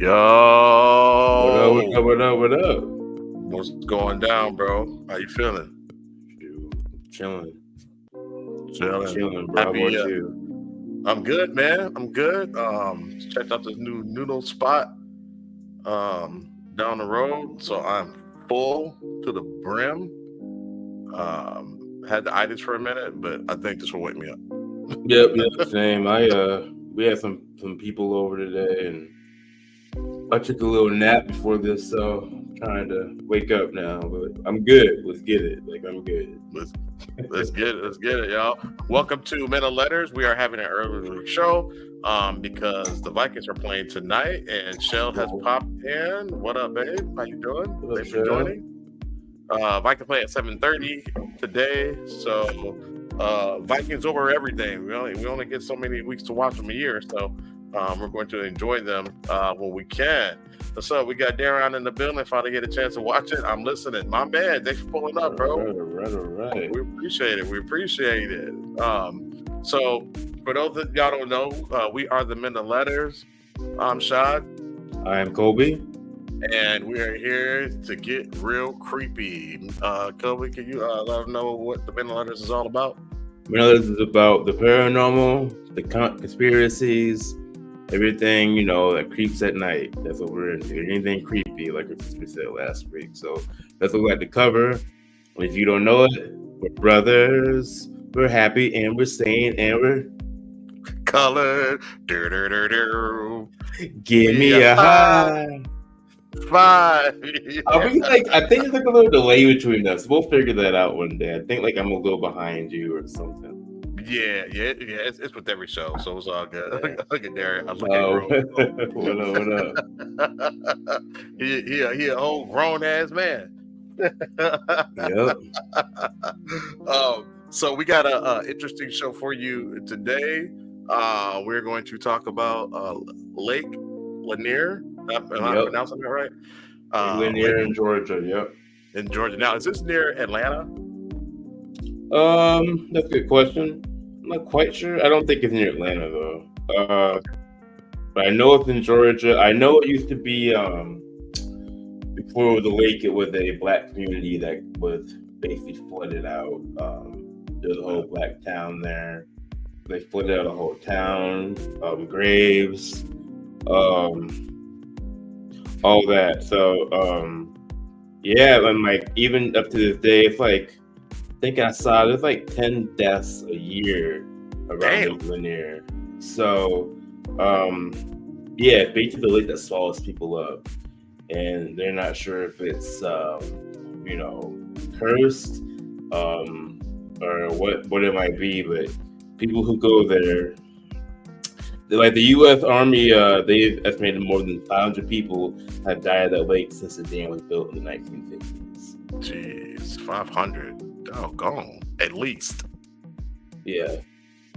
What up, what Yo, up, what up, what up? what's going down, bro? How you feeling? Shoot, chilling, Chilling. bro. How Happy. about you? I'm good, man. I'm good. Checked out this new noodle spot down the road, so I'm full to the brim. Had the itis for a minute, but I think this will wake me up. Yep, same. We had some people over today, and I took a little nap before this, so I'm trying to wake up now. But I'm good. Let's get it. I'm good. Let's get it, y'all. Welcome to Men of Letters. We are having an early show because the Vikings are playing tonight, and Shell has popped in. What up, babe? How you doing? Thanks for joining. Vikings play at 7:30 today, so Vikings over everything. We only get so many weeks to watch them a year, so we're going to enjoy them when we can. So we got Darren in the building. If I get a chance to watch it, I'm listening. My man, thanks for pulling up, bro. All right. We appreciate it. So for those that y'all don't know, we are the Men of Letters. I'm Shad. I am Kobe. And we are here to get real creepy. Kobe, can you let them know what the Men of Letters is all about? Men of Letters is about the paranormal, the conspiracies, everything, that creeps at night. That's what we're into. Anything creepy, like we said last week. So that's what we like to cover. If you don't know it, we're brothers. We're happy and we're sane and we're colored. Give me a high. Five. I think it's like a little delay between us. We'll figure that out one day. I think I'm a little behind you or something. Yeah. It's with every show, so it's all good. Yeah. Look at Derek. I'm looking at What up? He a whole grown ass man. Yep. So we got a interesting show for you today. We're going to talk about Lake Lanier. Am I pronouncing that right? Lanier in Georgia. Yep. In Georgia. Now, is this near Atlanta? That's a good question. I'm not quite sure. I don't think it's near Atlanta though. But I know it's in Georgia. I know it used to be before the lake. It was a black community that was basically flooded out. There's a whole black town there. They flooded out a whole town, graves, all that. So, and even up to this day, it's I think I saw there's 10 deaths a year around Lake Lanier. So, it's basically the lake that swallows people up, and they're not sure if it's cursed, or what it might be, but people who go there, the U.S. Army, they've estimated more than 500 people have died at that lake since the dam was built in the 1950s. Jeez, 500. Doggone, at least. Yeah.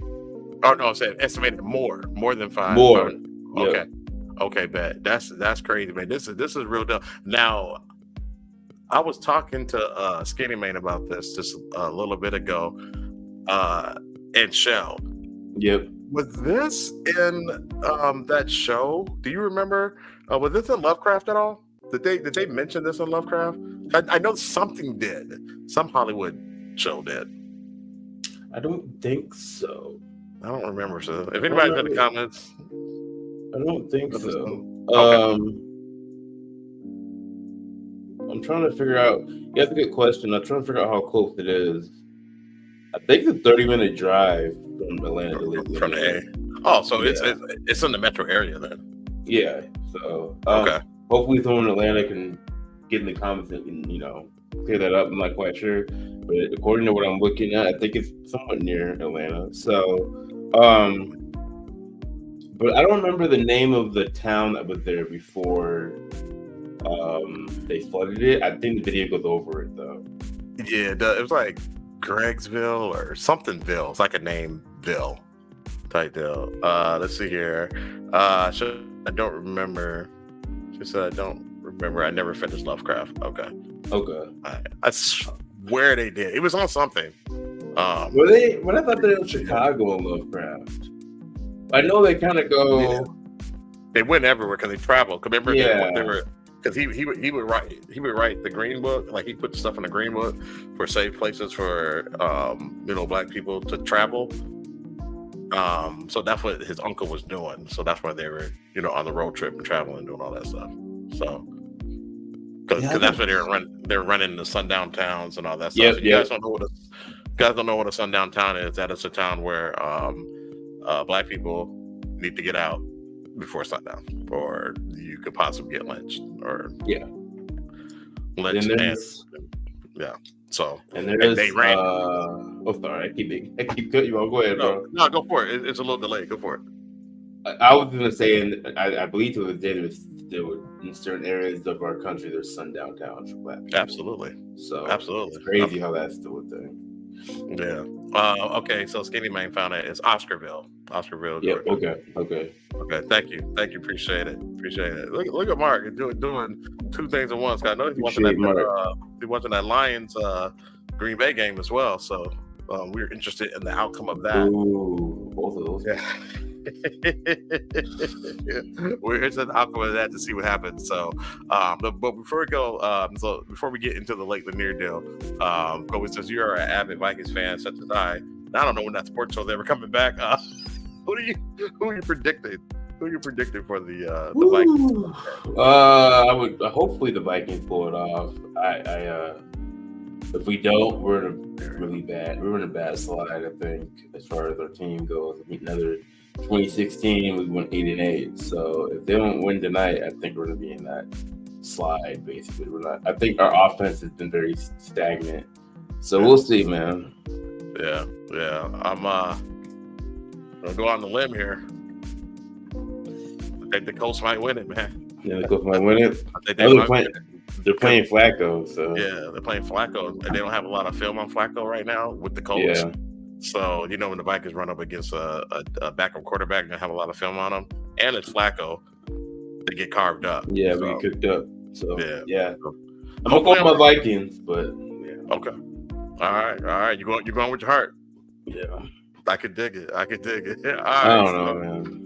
Oh no, I'm saying estimated more than 500. More. Okay. Yep. Okay, bet. That's crazy, man. This is real deal. Now, I was talking to Skinny Man about this just a little bit ago, and Shell. Yep. Was this in that show? Do you remember? Was this in Lovecraft at all? Did they mention this in Lovecraft? I know something did. Some Hollywood show did. I don't think so. I don't remember. So if anybody's in the comments, I don't think so. Okay. I'm trying to figure out. That's a good question. I'm trying to figure out how close it is. I think it's a 30-minute drive from Atlanta to Lake Lanier. From the A. Oh, so it's in the metro area then. Yeah. So okay. Hopefully someone in Atlanta can get in the comments and clear that up. I'm not quite sure, but according to what I'm looking at, I think it's somewhat near Atlanta. So, but I don't remember the name of the town that was there before they flooded it. I think the video goes over it though. Yeah, it was like Gregsville or somethingville. It's like a nameville type deal. Let's see here. I don't remember. She said I don't remember. I never finished Lovecraft. Okay. I swear they did. It was on something. Were they? When I thought they were in Chicago and Lovecraft. I know they kind of go. They went everywhere because they traveled. Cause remember, they were because he would write the green book, like he put stuff in the green book for safe places for Black people to travel. So that's what his uncle was doing. So that's why they were on the road trip and traveling and doing all that stuff. So because that's where they're running the sundown towns and all that stuff. You guys don't know what a sundown town is. That is a town where Black people need to get out before sundown, or you could possibly get lynched, or lynched, So and they ran. Sorry, I keep cutting you off. Go ahead, bro. No, go for it. It's a little delayed. Go for it. I was gonna say, and I believe to the day there were in certain areas of our country there's sundown towns for Black people. Absolutely. So absolutely, it's crazy how that's still a thing. Yeah. Okay. So Skinny Man found it. It's Oscarville. Yeah. Georgia. Okay. Thank you. Appreciate it. Look at Mark doing two things at once. I know he watching that Lions Green Bay game as well. So we're interested in the outcome of that. Ooh, both of those. Yeah. We're interested in the outcome of that to see what happens. So, but before we go, before we get into the Lake Lanier deal, but since you are an avid Vikings fan, such as I don't know when that sports show's ever coming back. Who are you predicting? Who are you predicting for the Vikings? I would hopefully the Vikings pull it off. If we don't, we're in a bad slide. I think as far as our team goes. Another 2016, we went 8-8. So if they don't win tonight, I think we're gonna be in that slide. Basically, we're not. I think our offense has been very stagnant. So we'll see, man. Yeah. I'm gonna go out on the limb here. I think the Colts might win it, man. Yeah, the Colts might win it. They're playing Flacco, so yeah, they're playing Flacco, and they don't have a lot of film on Flacco right now with the Colts. Yeah. So when the Vikings run up against a backup quarterback, they have a lot of film on them, and it's Flacco, they get carved up. Yeah, we get cooked up. So yeah. I'm gonna go with my Vikings, but yeah. Okay. All right. You're going with your heart. Yeah. I could dig it. All right, I don't know, man.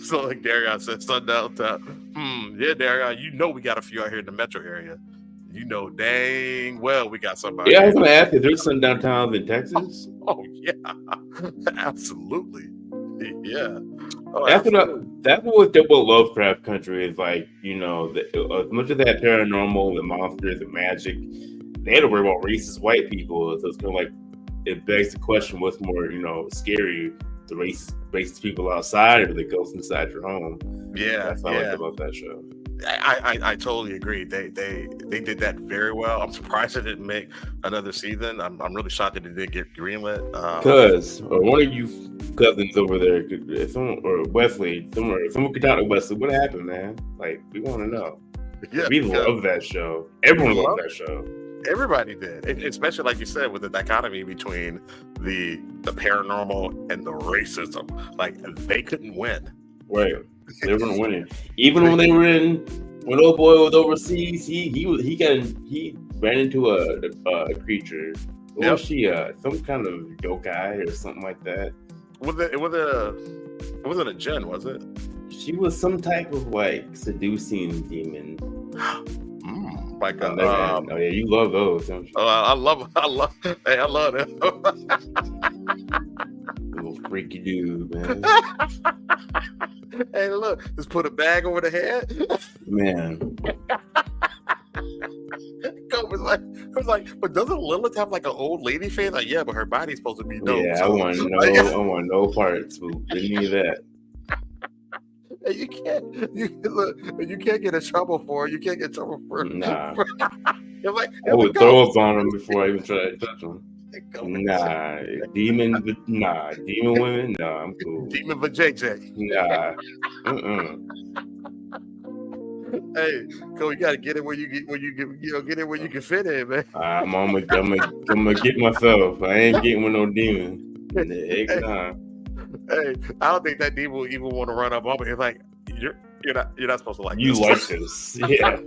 So like Darion said, sundown town. Yeah, Darion, we got a few out here in the metro area. Dang well we got somebody. Yeah, I was gonna ask if there's sundown towns in Texas. Oh yeah, absolutely. Yeah. That's what Lovecraft Country is like. As much as that paranormal, the monsters, the magic, they had to worry about racist white people. So it's kind of like it begs the question: what's more, scary? The racist people outside, or the ghosts inside your home? Yeah, that's what I liked about that show. I totally agree. They did that very well. I'm surprised they didn't make another season. I'm really shocked that they didn't get greenlit. Because one of you cousins over there, or Wesley, someone could talk to Wesley. What happened, man? Like, we want to know. Yeah, we love that show. Everyone loved that show. Everybody did, especially like you said, with the dichotomy between the paranormal and the racism. Like they couldn't win. Right, they weren't winning. Even when when old boy was overseas, he ran into a creature. What was she? Some kind of yokai or something like that. It wasn't a djinn, was it? She was some type of like seducing demon. Like oh yeah, you love those, don't you? I love them. Little freaky dude, man. Hey, look, just put a bag over the head, man. I was like, but doesn't Lilith have like an old lady face? Like, yeah, but her body's supposed to be dope. Yeah, I want no parts. Didn't need that. You can't get in trouble for it. You can't get in trouble for it. Nah. I would throw up on them before I even try to touch them. Nah, demon women. Nah, I'm cool. Demon for JJ. Nah. Hey, Cole, you gotta get it where you get it where you can fit in, man. I'm gonna get myself. I ain't getting with no demon. Nah. Hey, I don't think that demon will even want to run up on me. It's like you're not supposed to like you this. Like this, yeah.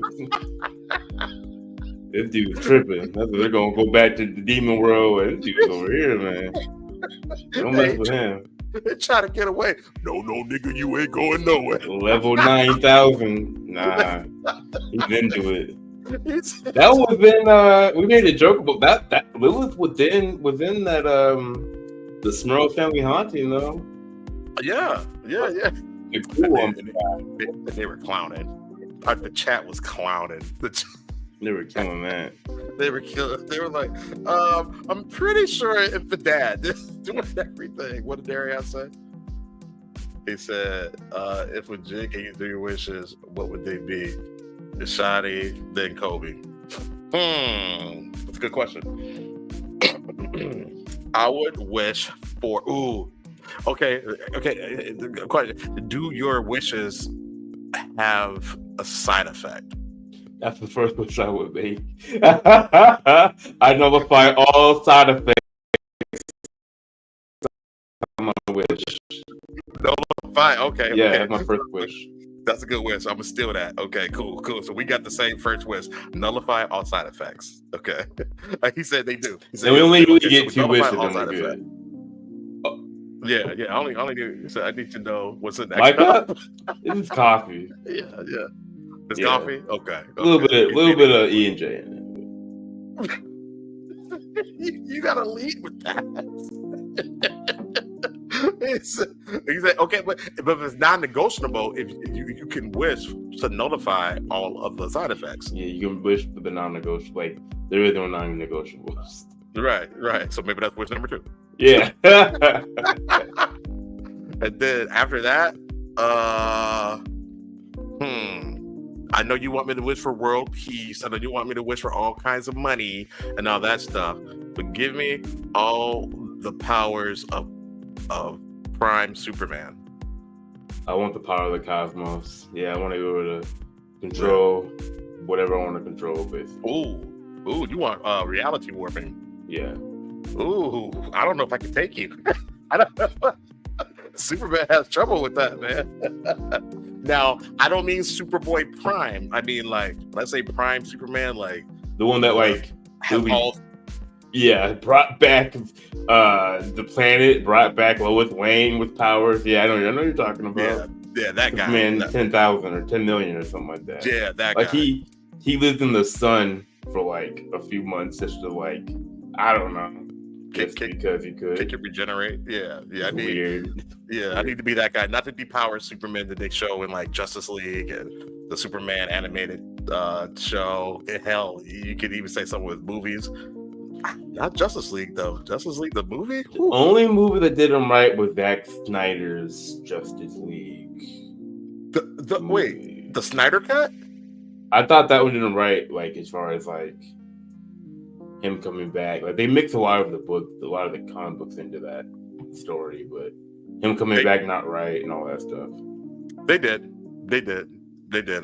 This dude's tripping. They're gonna go back to the demon world, and this dude's over here, man. Don't mess with him. They try to get away. No, nigga, you ain't going nowhere. Level 9,000. Nah, he's into it. That was in. We made a joke about that. That it was within that the Smurl family haunting though. Yeah. The cool one. They were clowning. The chat was clowning. They were killing that. They were killing. They were like, I'm pretty sure if the dad is doing everything. What did Darius say? He said, if a jig gave you 3 wishes, what would they be? Shotty, then Kobe. That's a good question. I would wish for okay. Question. Do your wishes have a side effect? That's the first wish I would make. I nullify all side effects. My wish. Nullify. Okay. Yeah, okay. that's my first wish. That's a good wish. I'm gonna steal that. Okay, cool. So we got the same first wish. Nullify all side effects. Okay. He said they do. He said, and we only really okay, get so 2 wishes. all side effects. Yeah. I only do. So I need to know what's the next. My cup? This is coffee. Yeah. It's coffee. Okay. A little bit of E and J in it. you gotta lead with that. He said, okay, but if it's non-negotiable, if you can wish to notify all of the side effects. Yeah, you can wish for the non-negotiable. Like there is no non-negotiables. Right. So maybe that's wish number 2. Yeah. And then after that, I know you want me to wish for world peace. I know you want me to wish for all kinds of money and all that stuff. But give me all the powers of Prime Superman. I want the power of the cosmos. Yeah, I want to be able to control whatever I want to control, basically. Ooh, you want reality warping? Yeah. Ooh, I don't know if I can take you. I don't know. Superman has trouble with that, man. Now, I don't mean Superboy Prime. I mean, like, let's say Prime Superman, like the one that like has all. Yeah, brought back the planet, brought back Lois Lane with powers. Yeah, I know you're talking about. Yeah, that guy. Man, 10,000 or 10 million or something like that. Yeah, that like guy. He lived in the sun for like a few months just to like, I don't know. Just because he could. He could regenerate. Yeah. I need. Weird. Yeah, I need to be that guy. Not to depower Superman that they show in like Justice League and the Superman animated show. Hell, you could even say something with movies. Not Justice League though. Justice League the movie. The only movie that did him right was Zack Snyder's Justice League. Wait, the Snyder cut? I thought that one did him right. Like as far as like him coming back, like they mix a lot of the comic books into that story, but him coming back not right and all that stuff. They did.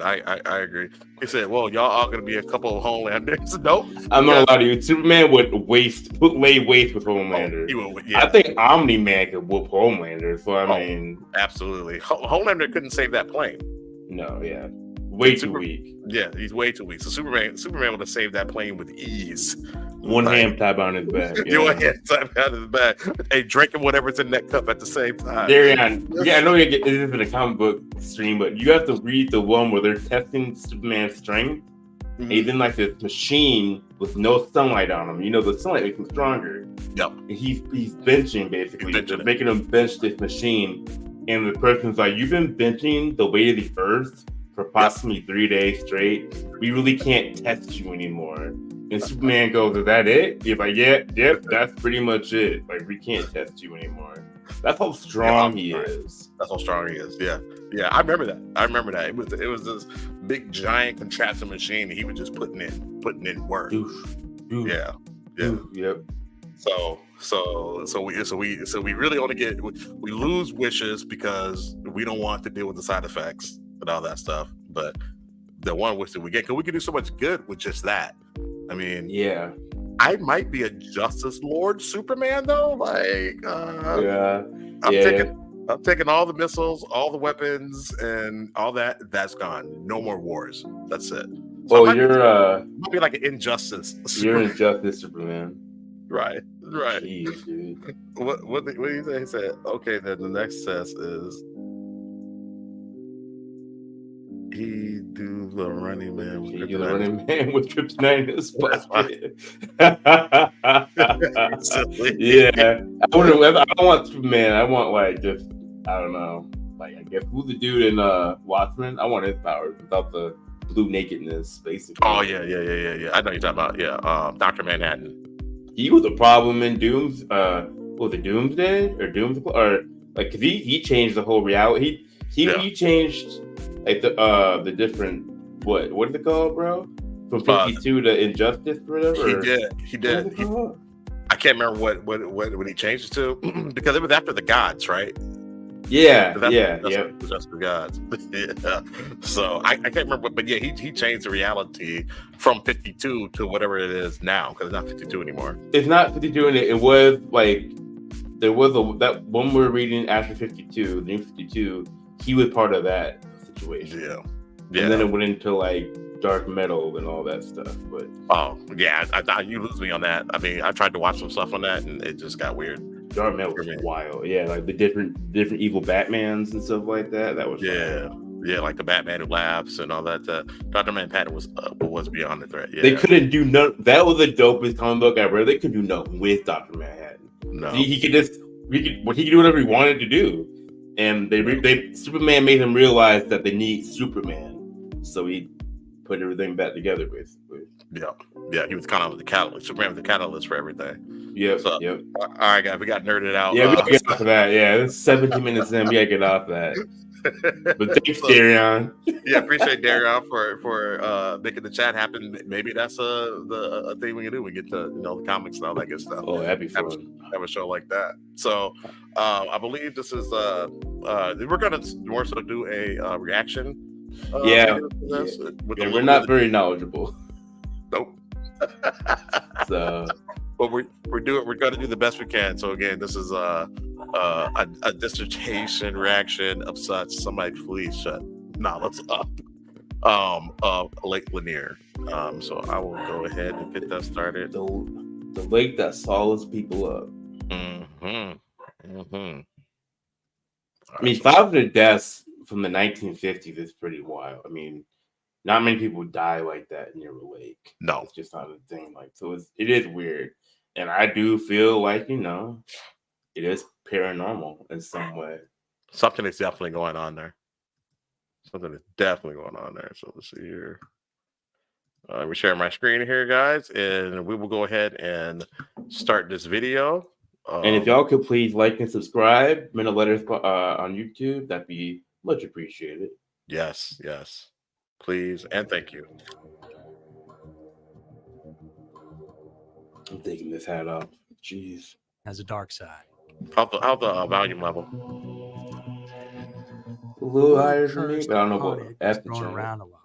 I agree. He said, "Well, y'all are going to be a couple of Homelanders." Nope. I'm not allowed to use Superman would lay waste with Homelander. I think Omni-Man could whoop Homelander. So I mean, absolutely. Homelander couldn't save that plane. No, yeah, way too weak. Yeah, he's way too weak. So Superman would have saved that plane with ease. One hand tied behind his back. Yeah. One hand tied behind his back. Hey, drinking whatever's in that cup at the same time. Yeah, I know this isn't a comic book stream, but you have to read the one where they're testing Superman's strength. Mm-hmm. And he's in like this machine with no sunlight on him. You know, the sunlight makes him stronger. Yep. And he's benching basically. They're making him bench this machine. And the person's like, "You've been benching the weight of the earth for approximately 3 days straight. We really can't test you anymore." And Superman goes, "Is that it?" He's like, "Yep, that's pretty much it. Like, we can't test you anymore." That's how strong he is. That's how strong he is. Yeah. I remember that. It was this big giant contraption machine that he was just putting in work. Oof. Yeah. Oof. Yep. So we really only we lose wishes because we don't want to deal with the side effects and all that stuff. But the one wish that we get, because we can do so much good with just that. I mean, yeah, I might be a Justice Lord Superman though. Like, I'm taking all the missiles, all the weapons, and all that. That's gone. No more wars. That's it. So you're might be like an Injustice. You're Injustice Superman. Right. Jeez, dude. What did he say? He said, okay, then the next test is he do the running man with He do the kryptonite. running man with kryptonite in his That's pocket. silly. Yeah, I wonder. I don't want Superman. I want like just I don't know. Like I guess who's the dude in Watchmen? I want his powers without the blue nakedness, basically. Oh yeah. I know you're talking about. Yeah, Dr. Manhattan. He was a problem in Dooms. Was it Doomsday or Dooms or like? Cause he changed the whole reality. He changed like the different what is it called, bro? From 52 to Injustice, or whatever. He did. I can't remember what he changed it to because it was after the gods, right? Yeah. Just the gods. Yeah. So I can't remember, but yeah, he changed the reality from 52 to whatever it is now because it's not 52 anymore. It's not 52, and it was like there was that when we were reading after 52, the new 52. He was part of that situation. Yeah. And then it went into like dark metal and all that stuff. But I you lose me on that. I mean, I tried to watch some stuff on that, and it just got weird. Dark metal was wild. Yeah, like the different evil Batmans and stuff like that. That was yeah, like the Batman who laughs and all that. Dr. Manhattan was beyond the threat. Yeah, they couldn't do none. That was the dopest comic book ever. They could do nothing with Dr. Manhattan. No, he could do whatever he wanted to do. And Superman made him realize that they need Superman, so he put everything back together, basically. Yeah, he was kind of the catalyst. Superman was the catalyst for everything. Yep. All right, guys, we got nerded out. Yeah, we gotta get off of that. Yeah, it's 17 minutes in. We gotta get off that. But thanks, Darion. Yeah, appreciate Darion for making the chat happen. Maybe that's a thing we can do. We get to the comics and all that good stuff. Oh, that'd be fun. Have a show like that. So I believe this is we're gonna more so do a reaction. We're not very knowledgeable. Nope. So, but we're gonna do the best we can. So again, this is a dissertation reaction of somebody please shut knowledge up of Lake Lanier. So I will go ahead and get that started. The lake that swallows people up. I mean, 500 deaths from the 1950s is pretty wild. I mean, not many people die like that near a lake. No, it's just not a thing. Like, so it is weird, and I do feel like it is paranormal in some way. Something is definitely going on there. So let's see here. We're sharing my screen here, guys, and we will go ahead and start this video. And if y'all could please like and subscribe, Men of Letters on YouTube, that'd be much appreciated. Yes, please and thank you. I'm taking this hat off. Jeez, has a dark side. How the volume level? A little higher for me, but I don't know what. That's thrown around a lot.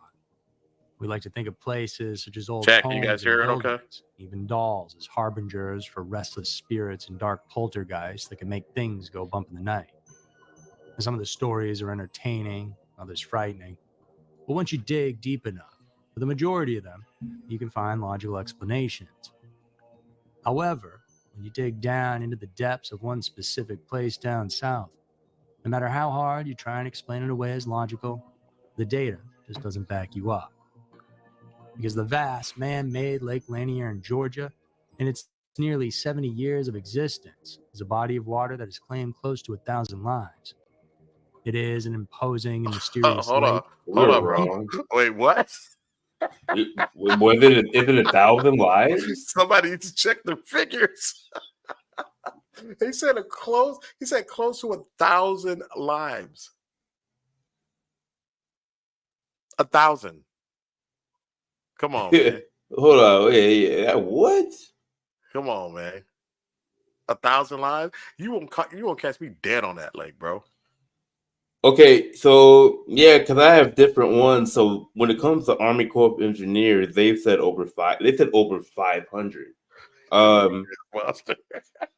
We like to think of places such as old Jack, homes, you guys hear it okay? Even dolls as harbingers for restless spirits and dark poltergeists that can make things go bump in the night. And some of the stories are entertaining, others frightening. But once you dig deep enough, for the majority of them, you can find logical explanations. However, when you dig down into the depths of one specific place down south, no matter how hard you try and explain it away as logical, the data just doesn't back you up. Because the vast man-made Lake Lanier in Georgia, in its nearly 70 years of existence, is a body of water that has claimed close to 1,000 lives. It is an imposing and mysterious lake. Hold on, bro. Wait, what? Is it 1,000 lives? Somebody needs to check the figures. He said close to 1,000 lives. 1,000. Come on, man. Hold on. Yeah. What? Come on, man. 1,000 lives? You won't catch me dead on that lake, bro. Okay, so yeah, because I have different ones. So when it comes to Army Corps of Engineers, they've said over 500.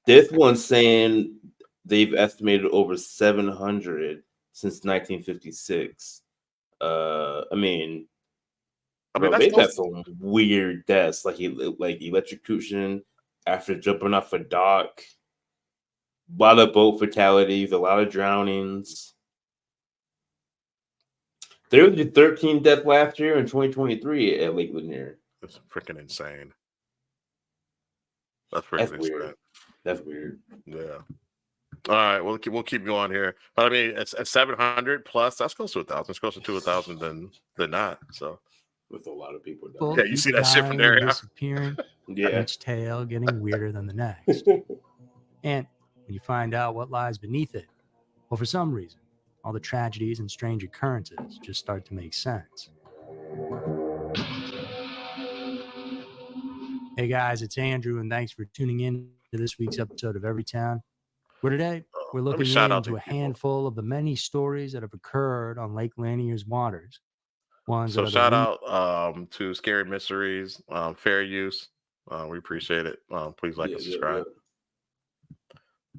This one's saying they've estimated over 700 since 1956. They've had some weird deaths, like electrocution, after jumping off a dock. A lot of boat fatalities, a lot of drownings. There was 13 deaths last year in 2023 at Lake Lanier. It's freaking insane. That's pretty weird. That's weird. Yeah. All right, we'll keep going here. But I mean, it's 700 plus. That's close to 1,000. It's closer to 1,000 than not. So with a lot of people Well, yeah, you see that shit from there, yeah. Disappearing. Yeah. Each tale getting weirder than the next. And when you find out what lies beneath it, well, for some reason, all the tragedies and strange occurrences just start to make sense. Hey guys, it's Andrew, and thanks for tuning in to this week's episode of Everytown. Where today we're looking into a handful of the many stories that have occurred on Lake Lanier's waters. So shout out to Scary Mysteries, fair use. We appreciate it. Please like and subscribe.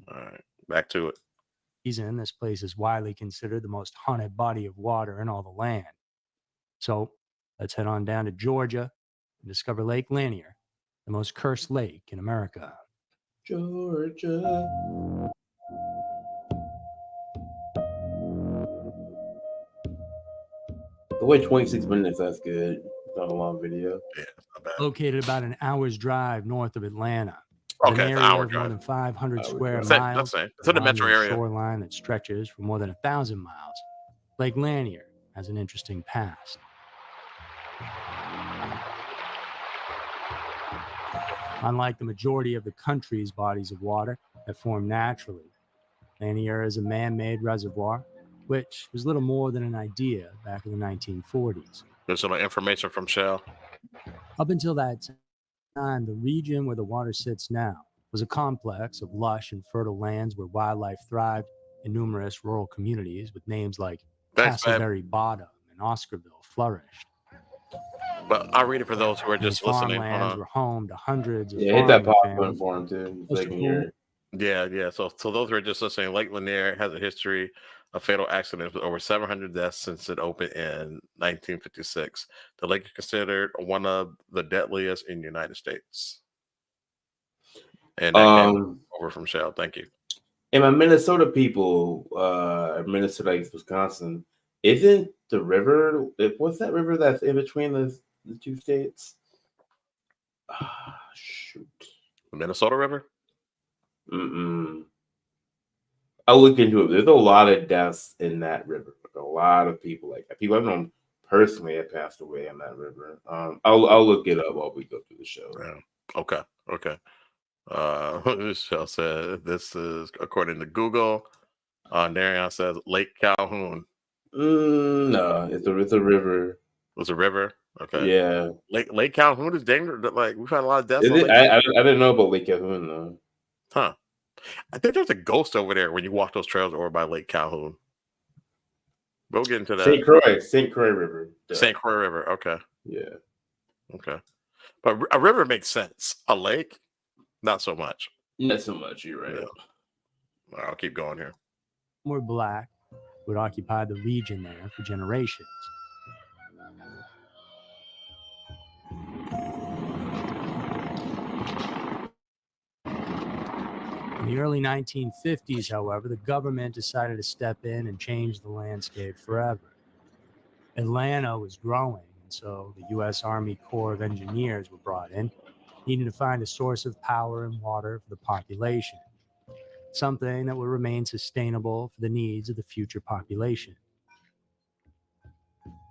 All right, back to it. This place is widely considered the most haunted body of water in all the land. So let's head on down to Georgia and discover Lake Lanier, the most cursed lake in America. Georgia. Wait 26 minutes, that's good. It's not a long video. Yeah, it's not bad. Located about an hour's drive north of Atlanta. Okay, an area of more than 500 square miles. It's in the metro area. Shoreline that stretches for more than 1,000 miles. Lake Lanier has an interesting past. Unlike the majority of the country's bodies of water that form naturally, Lanier is a man-made reservoir, which was little more than an idea back in the 1940s. There's some information from Shell. Up until that time, the region where the water sits now was a complex of lush and fertile lands where wildlife thrived and numerous rural communities with names like Castleberry Bottom and Oscarville flourished. But I'll read it for those who are just listening. Farmlands were home to hundreds of hit that pop button for him too. Yeah. So those who are just listening, Lake Lanier has a history of fatal accidents with over 700 deaths since it opened in 1956. The lake is considered one of the deadliest in the United States. And that came over from Shell. Thank you. And my Minnesota people, Minnesota, Wisconsin, isn't the river? What's that river that's in between the two states? Shoot. The Minnesota River? I'll look into it. There's a lot of deaths in that river. A lot of people, people I've known personally have passed away in that river. I'll look it up while we go through the show. Yeah. Okay. Shell said this is according to Google. Darian says Lake Calhoun. No, it's a river. It's a river. Okay. Yeah. Lake Calhoun is dangerous. Like we've had a lot of deaths. I didn't know about Lake Calhoun though. Huh. I think there's a ghost over there when you walk those trails over by Lake Calhoun. We'll get into that. St. Croix River. St. Croix River. Okay. Yeah. Okay. But a river makes sense. A lake, not so much. Not so much. You're right. Yeah. I'll keep going here. More black would occupy the region there for generations. In the early 1950s, however, the government decided to step in and change the landscape forever. Atlanta was growing, and so the U.S. Army Corps of Engineers were brought in, needing to find a source of power and water for the population, something that would remain sustainable for the needs of the future population.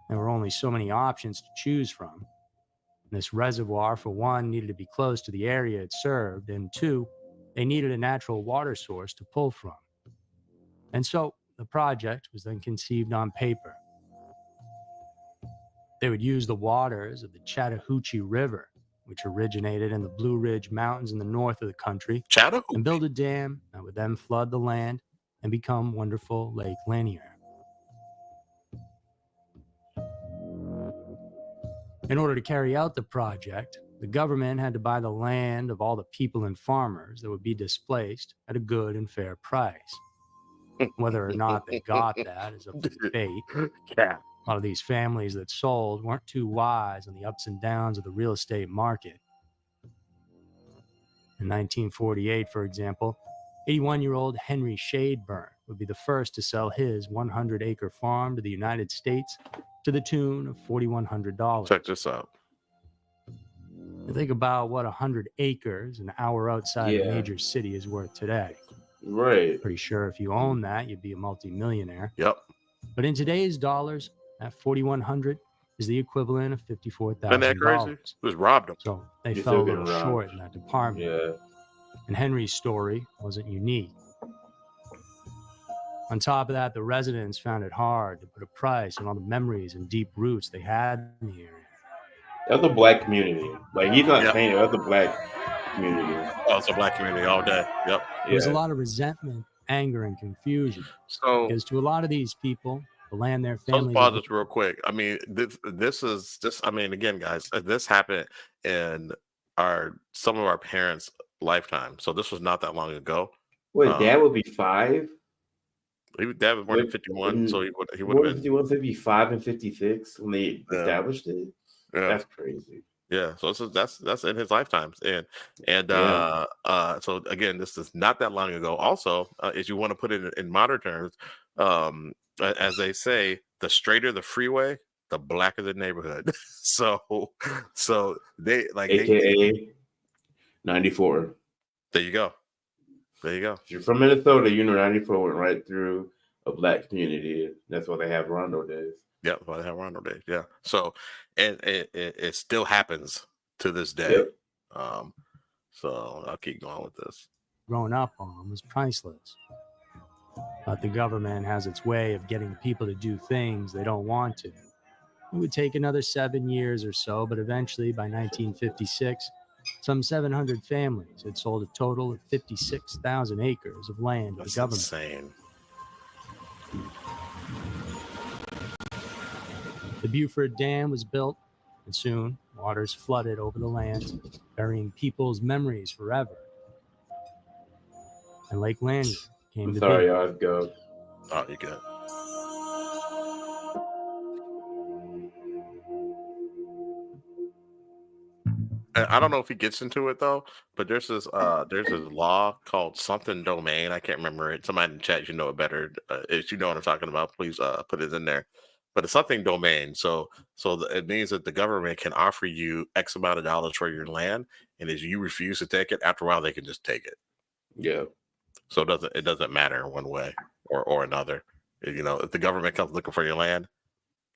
There were only so many options to choose from. This reservoir, for one, needed to be close to the area it served, and two, they needed a natural water source to pull from. And so the project was then conceived on paper. They would use the waters of the Chattahoochee River, which originated in the Blue Ridge Mountains in the north of the country, and build a dam that would then flood the land and become wonderful Lake Lanier. In order to carry out the project, the government had to buy the land of all the people and farmers that would be displaced at a good and fair price. Whether or not they got that is up to debate. Yeah. A lot of these families that sold weren't too wise on the ups and downs of the real estate market. In 1948, for example, 81-year-old Henry Shadeburn would be the first to sell his 100-acre farm to the United States to the tune of $4,100. Check this out. Think about what 100 acres an hour outside a major city is worth today. Right. Pretty sure if you own that, you'd be a multimillionaire. Yep. But in today's dollars, that 4,100 is the equivalent of $54,000. Isn't that crazy? Just robbed them. So they You're fell a still little getting short robbed. in that department. Yeah. And Henry's story wasn't unique. On top of that, the residents found it hard to put a price on all the memories and deep roots they had in the area. That's a black community. Like, he's not Yep. saying it. That's a black community. Oh, it's a black community all day. Yep. There was a lot of resentment, anger, and confusion. So Because to a lot of these people, the land their So let's families... pause this real quick. I mean, this is just. I mean, again, guys, this happened in some of our parents' lifetime. So this was not that long ago. Wait, Dad would be 5? Dad was born in 51, so he would have been 51, 55, and 56 when they established it. Yeah. That's crazy. Yeah, so that's in his lifetimes, and so again, this is not that long ago. Also, if you want to put it in modern terms, as they say, the straighter the freeway, the blacker the neighborhood. so they like AKA 94. There you go. If you're from Minnesota, you know 94 went right through a black community. That's why they have Rondo Days. Yeah, that's why they have Rondo Days. Yeah. So, and it still happens to this day. Yep. So I'll keep going with this. Growing up on was priceless. But the government has its way of getting people to do things they don't want to. It would take another 7 years or so, but eventually by 1956, some 700 families had sold a total of 56,000 acres of land to the government. Insane. The Buford Dam was built, and soon waters flooded over the land, burying people's memories forever. And Lake Lanier came to Sorry, be. y'all. Let's go. Oh, you good. And I don't know if he gets into it though, but there's this law called something domain. I can't remember it. Somebody in the chat, you know it better. If you know what I'm talking about, please put it in there. But it's something domain. So it means that the government can offer you X amount of dollars for your land, and if you refuse to take it, after a while they can just take it. Yeah. So it doesn't matter one way or another. You know, if the government comes looking for your land,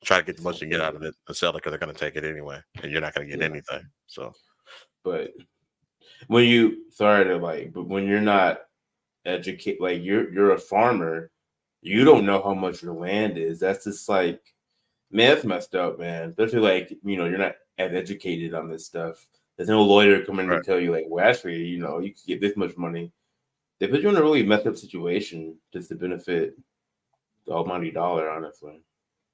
try to get the most you can get out of it and sell it because they're going to take it anyway, and you're not going to get anything. So, but when you're not educated, like you're a farmer, you don't know how much your land is. That's just like, man, that's messed up, man. Especially like, you're not as educated on this stuff. There's no lawyer coming to tell you like, well, actually, you could get this much money. They put you in a really messed up situation just to benefit the almighty dollar, honestly.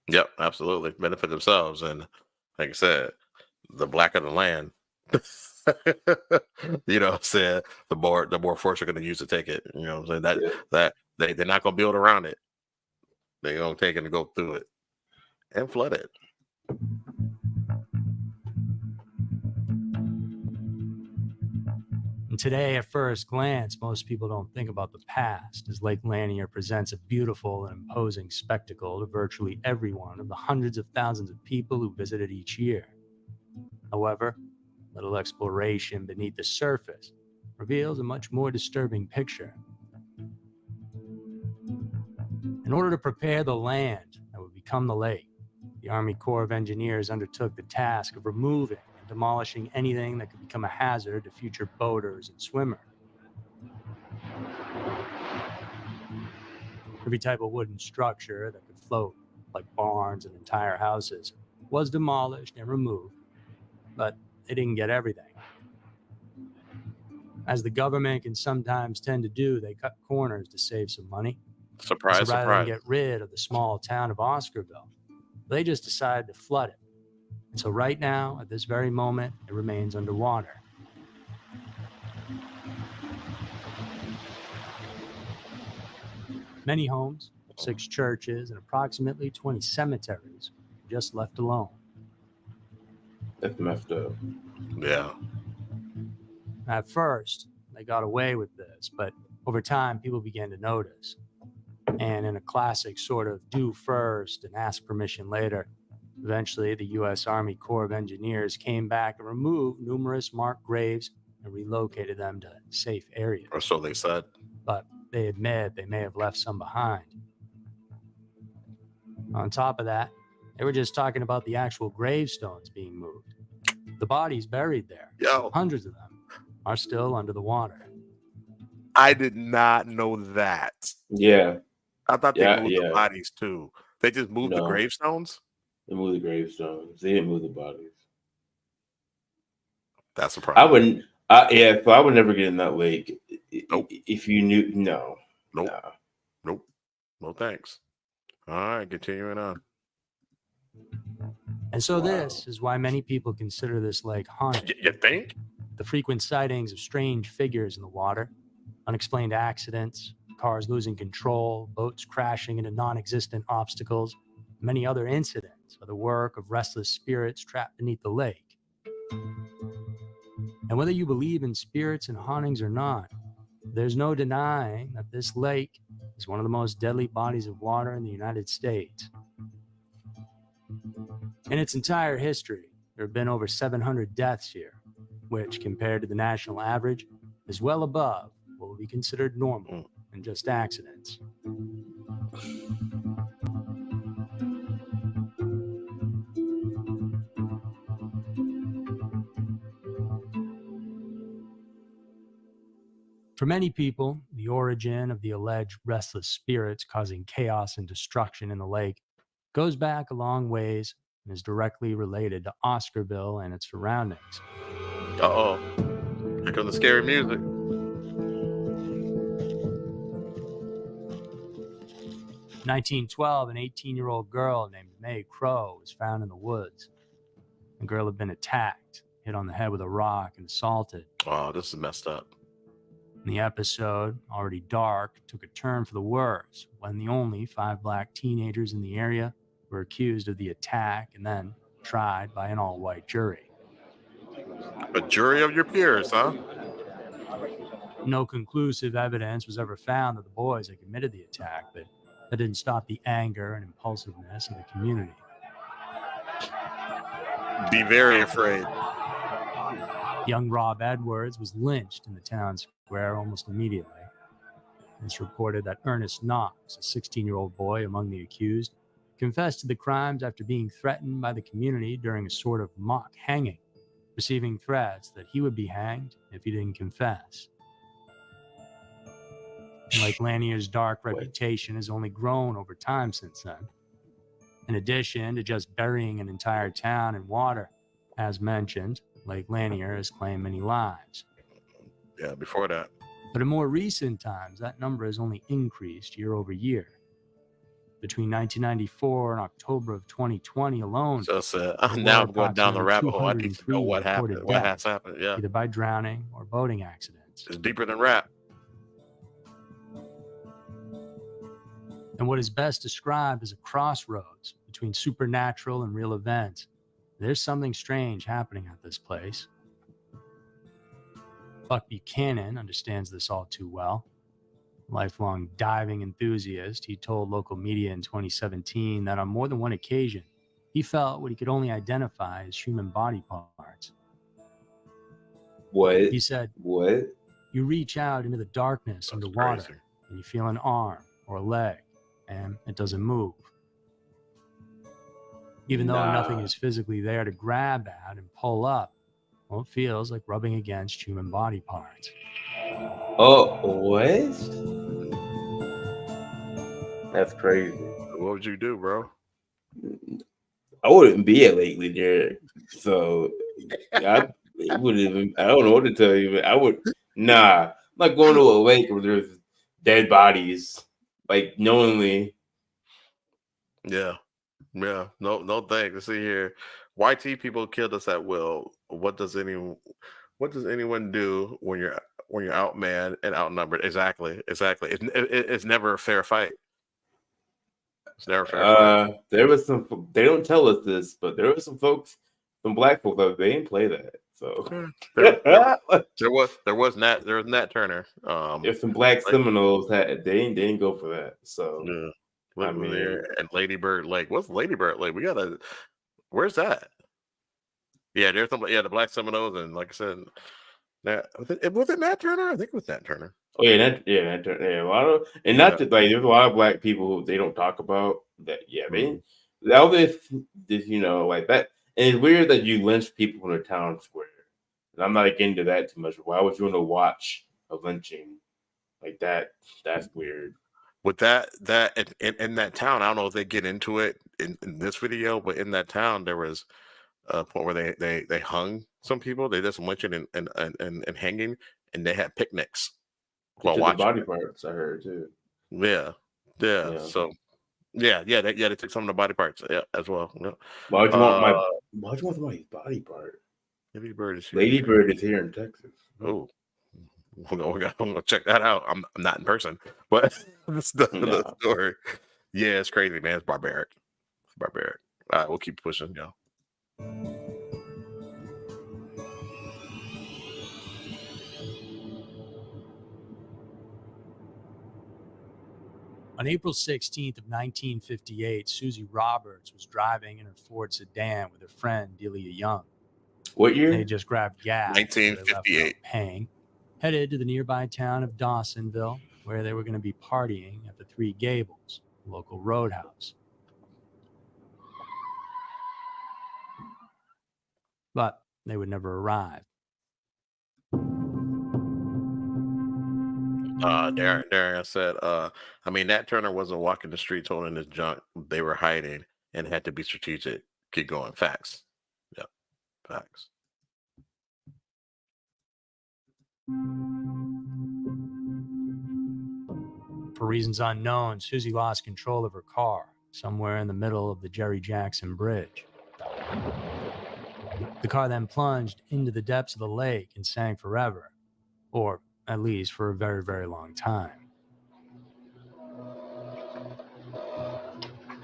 Yep, absolutely. Benefit themselves. And like I said, the blacker the land, you know what I'm saying, the more force you're going to use to take it. You know what I'm saying? That they're not going to build around it. They're going to take it and go through it and flood it. And today, at first glance, most people don't think about the past, as Lake Lanier presents a beautiful and imposing spectacle to virtually every one of the hundreds of thousands of people who visit it each year. However, little exploration beneath the surface reveals a much more disturbing picture. In order to prepare the land that would become the lake, the Army Corps of Engineers undertook the task of removing and demolishing anything that could become a hazard to future boaters and swimmers. Every type of wooden structure that could float, like barns and entire houses, was demolished and removed, but they didn't get everything. As the government can sometimes tend to do, they cut corners to save some money. Surprise, so rather surprise. than get rid of the small town of Oscarville, they just decided to flood it. And so right now, at this very moment, it remains underwater. Many homes, 6 churches, and approximately 20 cemeteries were just left alone. That's messed up. Yeah. At first, they got away with this, but over time, people began to notice. And in a classic sort of do first and ask permission later, eventually the U.S. Army Corps of Engineers came back and removed numerous marked graves and relocated them to safe areas. Or so they said. But they admit they may have left some behind. On top of that, they were just talking about the actual gravestones being moved. The bodies buried there, hundreds of them, are still under the water. I did not know that. Yeah. I thought they moved the bodies too. They just moved the gravestones? They moved the gravestones. They didn't move the bodies. That's a problem. I wouldn't. So I would never get in that lake. Nope. If you knew, no. Nope. Nope. No thanks. All right, continuing on. And so this is why many people consider this lake haunted. You think? The frequent sightings of strange figures in the water, unexplained accidents, cars losing control, boats crashing into non-existent obstacles, many other incidents are the work of restless spirits trapped beneath the lake. And whether you believe in spirits and hauntings or not, there's no denying that this lake is one of the most deadly bodies of water in the United States. In its entire history, there have been over 700 deaths here, which, compared to the national average, is well above what would be considered normal and just accidents. For many people, the origin of the alleged restless spirits causing chaos and destruction in the lake goes back a long ways and is directly related to Oscarville and its surroundings. Uh-oh. Here comes the scary music. 1912, an 18-year-old girl named Mae Crow was found in the woods. The girl had been attacked, hit on the head with a rock, and assaulted. Oh, this is messed up. The episode, already dark, took a turn for the worse when the only 5 black teenagers in the area were accused of the attack and then tried by an all-white jury. A jury of your peers, huh? No conclusive evidence was ever found that the boys had committed the attack, but that didn't stop the anger and impulsiveness of the community. Be very afraid. Young Rob Edwards was lynched in the town square almost immediately. It's reported that Ernest Knox, a 16-year-old boy among the accused, confessed to the crimes after being threatened by the community during a sort of mock hanging, receiving threats that he would be hanged if he didn't confess. Lake Lanier's dark reputation has only grown over time since then. In addition to just burying an entire town in water, as mentioned, Lake Lanier has claimed many lives. Yeah, before that. But in more recent times, that number has only increased year over year. Between 1994 and October of 2020 alone, now I'm going down the rabbit hole. I need to know what happened. What has happened? Yeah, either by drowning or boating accidents. It's deeper than rap. And what is best described as a crossroads between supernatural and real events, there's something strange happening at this place. Buck Buchanan understands this all too well. Lifelong diving enthusiast, he told local media in 2017 that on more than one occasion, he felt what he could only identify as human body parts. What? He said, what? You reach out into the darkness underwater and you feel an arm or a leg, and it doesn't move. Even though nothing is physically there to grab at and pull up, well, it feels like rubbing against human body parts. Oh, what? That's crazy. What would you do, bro? I wouldn't be at Lake Lanier, so I wouldn't even. I don't know what to tell you, but I would. Nah, I'm not going to a lake where there's dead bodies, like knowingly. Yeah. No thanks. Let's see here. YT people killed us at will. What does anyone do when you're outmanned and outnumbered? Exactly. It's never a fair fight. It's never a fair fight. There was some. They don't tell us this, but there were some folks, some black folks, that they didn't play that. So there was Nat Turner. if some Black Seminoles they didn't go for that. So yeah, I mean, and Lady Bird Lake. What's Lady Bird Lake? Where's that? Yeah, there's some. Yeah, the Black Seminoles, and like I said, was it Nat Turner? I think it was Nat Turner. Oh yeah, a lot of, and not just like there's a lot of Black people who they don't talk about that. Yeah, that was this, like that. And it's weird that you lynch people from the town square. And I'm not getting into that too much. Why would you want to watch a lynching like that? That's weird. With that in that town, I don't know if they get into it in this video, but in that town there was a point where they hung some people. They did some lynching and hanging, and they had picnics while the body watching. parts, I heard too. Yeah. So they took some of the body parts as well. Yeah. Why'd you want somebody's body part? Lady Bird is here in Texas. Oh, I'm gonna check that out. I'm not in person, but that's the story. Yeah, it's crazy, man. It's barbaric. All right, we'll keep pushing, y'all. On April 16th of 1958, Susie Roberts was driving in her Ford sedan with her friend Delia Young. What year? They just grabbed gas. 1958. Paying, headed to the nearby town of Dawsonville, where they were going to be partying at the Three Gables, a local roadhouse. But they would never arrive. Darren said, Nat Turner wasn't walking the streets holding his junk. They were hiding and had to be strategic. Keep going. Facts. Yep. Facts. For reasons unknown, Susie lost control of her car somewhere in the middle of the Jerry Jackson Bridge. The car then plunged into the depths of the lake and sank forever, or at least for a very, very long time.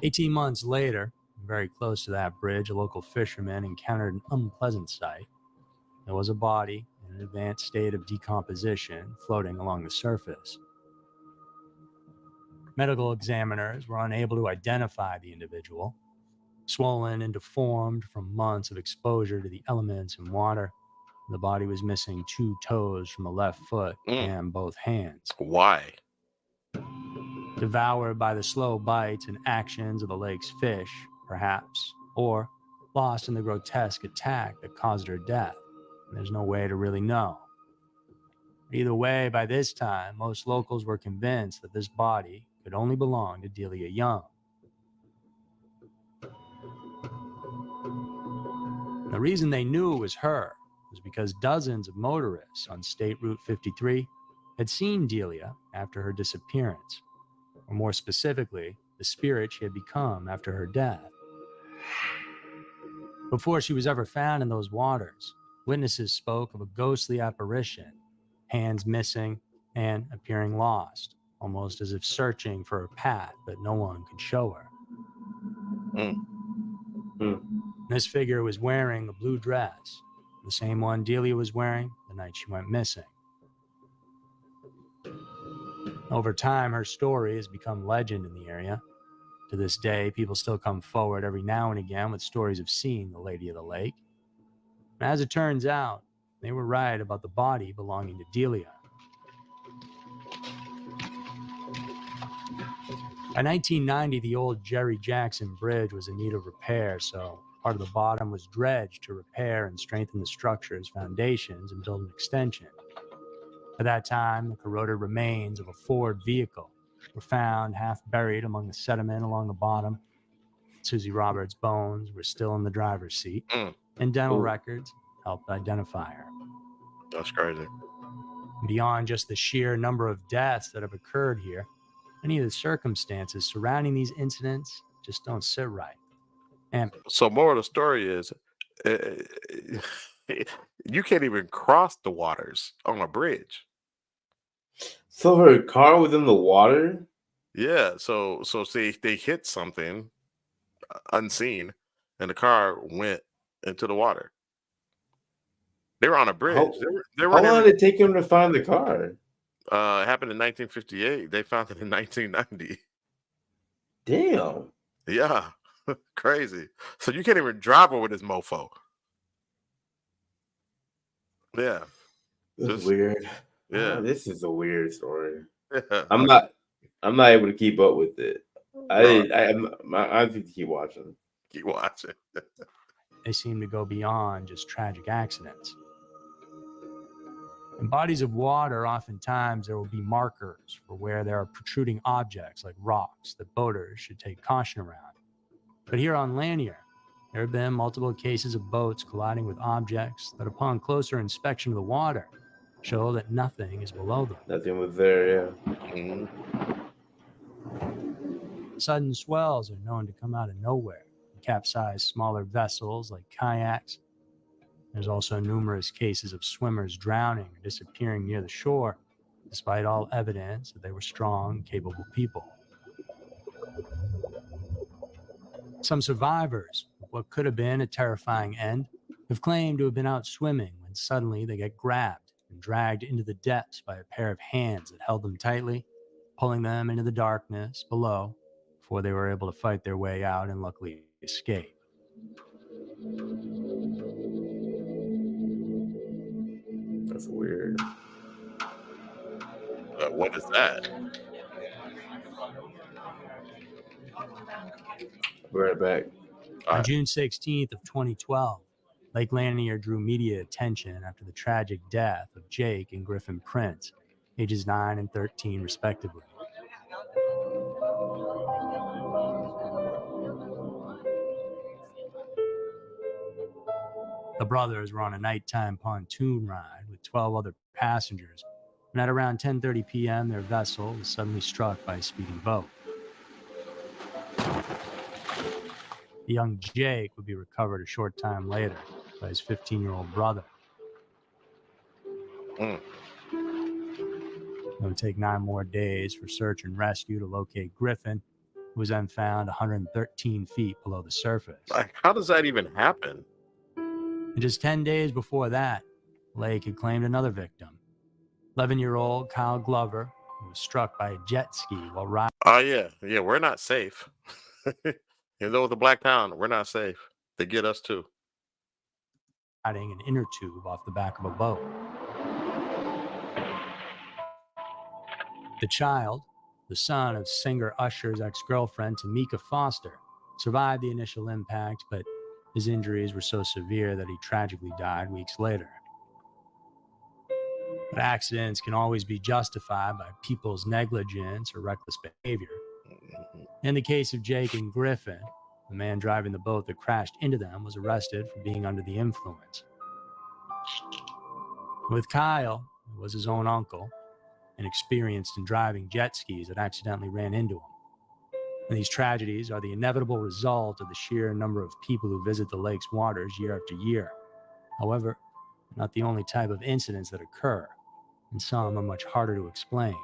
18 months later, very close to that bridge, a local fisherman encountered an unpleasant sight. There was a body in an advanced state of decomposition floating along the surface. Medical examiners were unable to identify the individual. Swollen and deformed from months of exposure to the elements and water, the body was missing 2 toes from the left foot and both hands. Why? Devoured by the slow bites and actions of the lake's fish, perhaps, or lost in the grotesque attack that caused her death. There's no way to really know. Either way, by this time, most locals were convinced that this body could only belong to Delia Young. The reason they knew it was her was because dozens of motorists on State Route 53 had seen Delia after her disappearance, or more specifically, the spirit she had become after her death. Before she was ever found in those waters, witnesses spoke of a ghostly apparition, hands missing and appearing lost, almost as if searching for a path that no one could show her. This figure was wearing a blue dress, the same one Delia was wearing the night she went missing. Over time, her story has become legend in the area. To this day, people still come forward every now and again with stories of seeing the Lady of the Lake. And as it turns out, they were right about the body belonging to Delia. By 1990, the old Jerry Jackson Bridge was in need of repair, so part of the bottom was dredged to repair and strengthen the structure's foundations and build an extension. At that time, the corroded remains of a Ford vehicle were found half buried among the sediment along the bottom. Susie Roberts' bones were still in the driver's seat, and dental records helped identify her. That's crazy. Beyond just the sheer number of deaths that have occurred here, many of the circumstances surrounding these incidents just don't sit right. And so more of the story is you can't even cross the waters on a bridge. So her car was in the water? Yeah, so see, they hit something unseen and the car went into the water. They were on a bridge. How, They how weren't long even. did it take him to find the car? It happened in 1958. They found it in 1990. Damn. Yeah, crazy. So you can't even drive over this mofo. Yeah, That's just weird. yeah. This is a weird story. Yeah. I'm not able to keep up with it. Bro, I need to keep watching. keep watching. They seem to go beyond just tragic accidents. In bodies of water, oftentimes there will be markers for where there are protruding objects like rocks that boaters should take caution around. But here on Lanier, there have been multiple cases of boats colliding with objects that, upon closer inspection of the water, show that nothing is below them. Nothing was there, yeah. Mhm. Sudden swells are known to come out of nowhere and capsize smaller vessels like kayaks. There's also numerous cases of swimmers drowning or disappearing near the shore, despite all evidence that they were strong, capable people. Some survivors of what could have been a terrifying end have claimed to have been out swimming when suddenly they get grabbed and dragged into the depths by a pair of hands that held them tightly, pulling them into the darkness below before they were able to fight their way out and luckily escape. That's weird. What is that? Be right back. On June 16th of 2012, Lake Lanier drew media attention after the tragic death of Jake and Griffin Prince, ages 9 and 13 respectively. The brothers were on a nighttime pontoon ride with 12 other passengers, and at around 10:30 p.m. their vessel was suddenly struck by a speeding boat. The young Jake would be recovered a short time later by his 15-year-old brother. It would take 9 more days for search and rescue to locate Griffin, who was then found 113 feet below the surface. Like, how does that even happen? And just 10 days before that, Lake had claimed another victim, 11-year-old Kyle Glover, who was struck by a jet ski while riding. Oh yeah, we're not safe. Even though it's a black town, we're not safe. They get us too. An inner tube off the back of a boat. The child, the son of singer Usher's ex-girlfriend Tamika Foster, survived the initial impact, but his injuries were so severe that he tragically died weeks later. But accidents can always be justified by people's negligence or reckless behavior. In the case of Jake and Griffin, the man driving the boat that crashed into them was arrested for being under the influence. With Kyle, who was his own uncle, and experienced in driving jet skis that accidentally ran into him. And these tragedies are the inevitable result of the sheer number of people who visit the lake's waters year after year. However, they're not the only type of incidents that occur, and some are much harder to explain.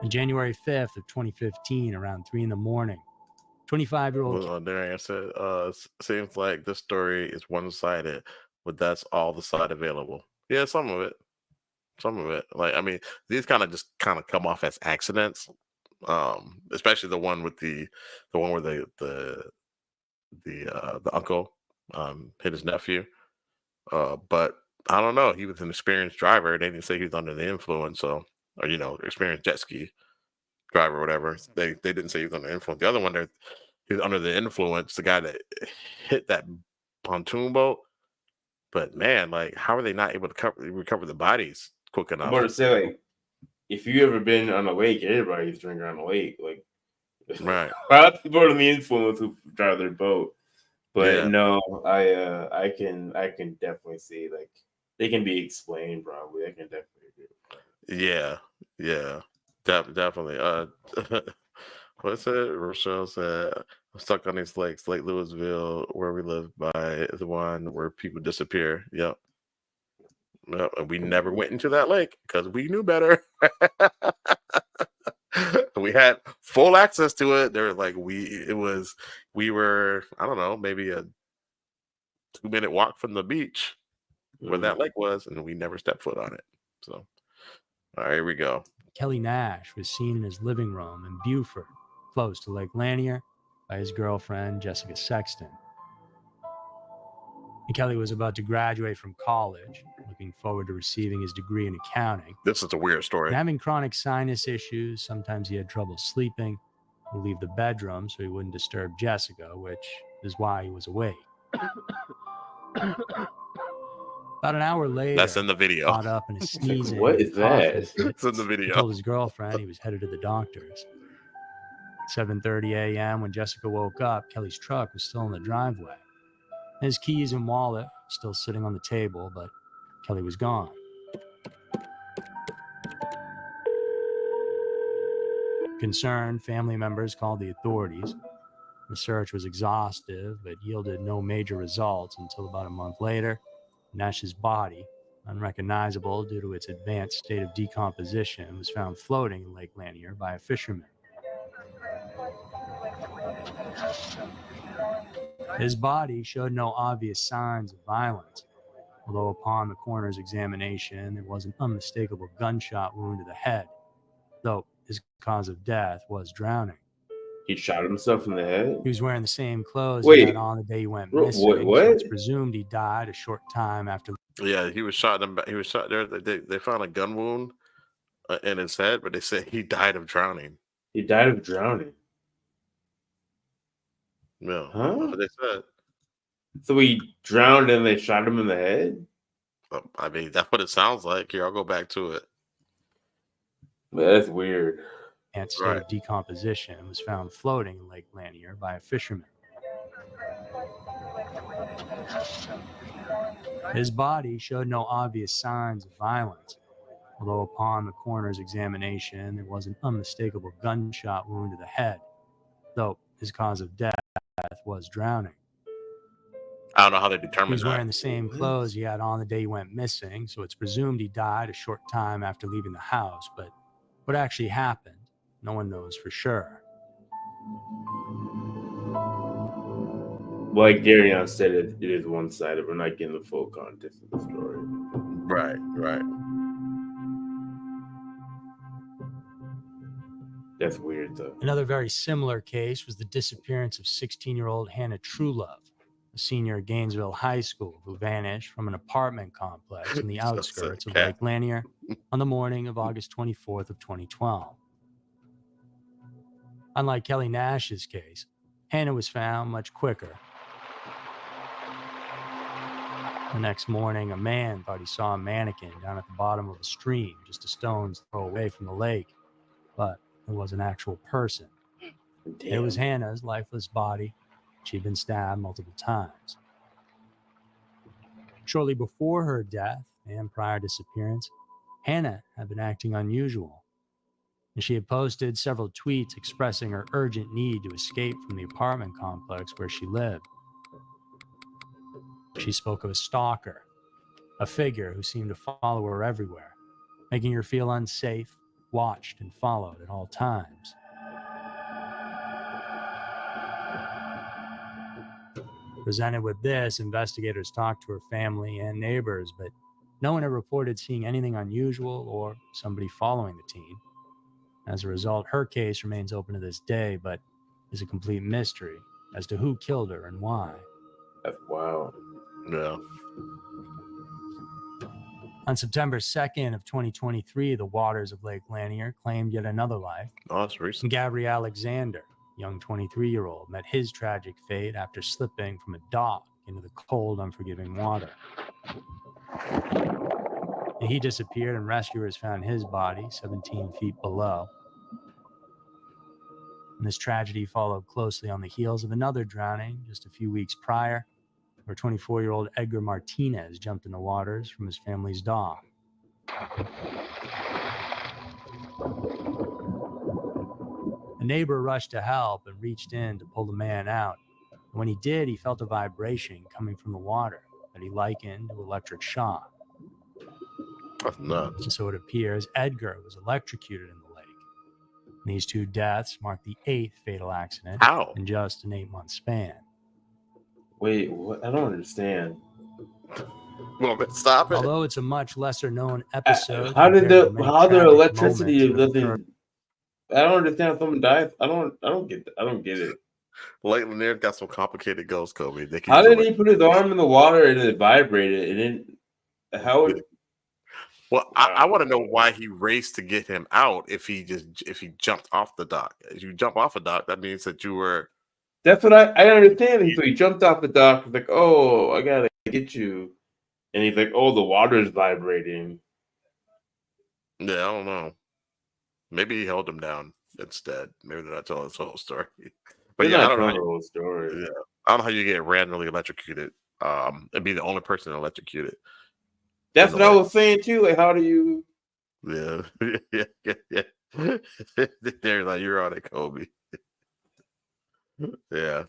On January 5th of 2015, around 3 in the morning, 25-year-old... Well, there I said, seems like this story is one-sided, but that's all the side available. Yeah, some of it. Like, I mean, these kind of come off as accidents. Especially the one where the uncle hit his nephew. But I don't know. He was an experienced driver. They didn't say he was under the influence, or experienced jet ski driver or whatever. They didn't say he was under the influence. The other one, he was under the influence. The guy that hit that pontoon boat. But man, like, how are they not able to recover the bodies quick enough? I'm about to say, like, if you ever been on a lake, everybody's drinking on a lake. Like, right. A lot of people are the influence who drive their boat. But Yeah. no, I can definitely see, like, they can be explained probably. I can definitely agree with that. Yeah. Definitely. What's it? Rochelle said, I'm stuck on these lakes, Lake Louisville, where we live by the one where people disappear. Yep. And we never went into that lake because we knew better. We we had full access to it. They were like, we were, I don't know, maybe a 2-minute walk from the beach where that lake was, and we never stepped foot on it. So, all right, here we go. Kelly Nash was seen in his living room in Beaufort, close to Lake Lanier, by his girlfriend, Jessica Sexton. And Kelly was about to graduate from college, looking forward to receiving his degree in accounting. This is a weird story. And having chronic sinus issues, sometimes he had trouble sleeping. He'd leave the bedroom so he wouldn't disturb Jessica, which is why he was awake. About an hour later, that's in the video. Caught up in a sneezing. What is that? It's in the video. He told his girlfriend he was headed to the doctor's. 7:30 a.m. when Jessica woke up, Kelly's truck was still in the driveway. His keys and wallet still sitting on the table, but Kelly was gone. Concerned, family members called the authorities. The search was exhaustive, but yielded no major results until about a month later. Nash's body, unrecognizable due to its advanced state of decomposition, was found floating in Lake Lanier by a fisherman. His body showed no obvious signs of violence, although upon the coroner's examination, there was an unmistakable gunshot wound to the head, though his cause of death was drowning. He shot himself in the head? He was wearing the same clothes Wait. he had on the day he went missing. What? So it's presumed he died a short time after. Yeah, he was shot. He was shot there. They found a gun wound in his head, but they said he died of drowning. He died of drowning. No, Huh? that's what they said. So he drowned and they shot him in the head? I mean, that's what it sounds like. Here, I'll go back to it. That's weird. And state of decomposition was found floating in Lake Lanier by a fisherman. His body showed no obvious signs of violence, although upon the coroner's examination, there was an unmistakable gunshot wound to the head, though his cause of death was drowning. I don't know how they determined He was that. wearing the same clothes he had on the day he went missing, so it's presumed he died a short time after leaving the house, but what actually happened, no one knows for sure. Like Darion said, it is one-sided. We're not getting the full context of the story. Right. That's weird, though. Another very similar case was the disappearance of 16-year-old Hannah Truelove, a senior at Gainesville High School, who vanished from an apartment complex in the outskirts of Lake Lanier on the morning of August 24th of 2012. Unlike Kelly Nash's case, Hannah was found much quicker. The next morning, a man thought he saw a mannequin down at the bottom of a stream just a stone's throw away from the lake, but it was an actual person. Damn. It was Hannah's lifeless body. She'd been stabbed multiple times. Shortly before her death and prior disappearance, Hannah had been acting unusual. And she had posted several tweets expressing her urgent need to escape from the apartment complex where she lived. She spoke of a stalker, a figure who seemed to follow her everywhere, making her feel unsafe, watched, and followed at all times. Presented with this, investigators talked to her family and neighbors, but no one had reported seeing anything unusual or somebody following the teen. As a result, her case remains open to this day, but is a complete mystery as to who killed her and why. That's wild. Yeah. On September 2nd of 2023, the waters of Lake Lanier claimed yet another life. Oh, that's recent. Gabriel Alexander, young 23-year-old, met his tragic fate after slipping from a dock into the cold, unforgiving water. And he disappeared, and rescuers found his body 17 feet below. And this tragedy followed closely on the heels of another drowning just a few weeks prior, where 24-year-old Edgar Martinez jumped in the waters from his family's dock. A neighbor rushed to help and reached in to pull the man out. And when he did, he felt a vibration coming from the water that he likened to electric shock. That's nuts. And so it appears Edgar was electrocuted in the lake. These 2 deaths mark the 8th fatal accident How? in just an 8-month span. Wait, what? I don't understand. Well, stop it. Although it's a much lesser known episode, How did compared to many how the tragic electricity moments that have occurred. doesn't? I don't understand if someone dies. I don't get it. Lake Lanier got some complicated ghosts, Kobe. They can How use did he put his arm in the water and it vibrated? And then how? Well, I want to know why he raced to get him out. If he jumped off the dock, if you jump off a dock, that means that you were. That's what I understand. So he jumped off the dock. He's like, "Oh, I gotta get you," and he's like, "Oh, the water's vibrating." Yeah, I don't know. Maybe he held him down instead. Maybe they're not telling his whole story. But They're yeah, I not don't know. telling the whole story. Yeah, I don't know how you get randomly electrocuted. And be the only person electrocuted. That's what I was saying too. Like, how do you? Yeah, yeah. They're like, you're on it, Kobe. Yeah.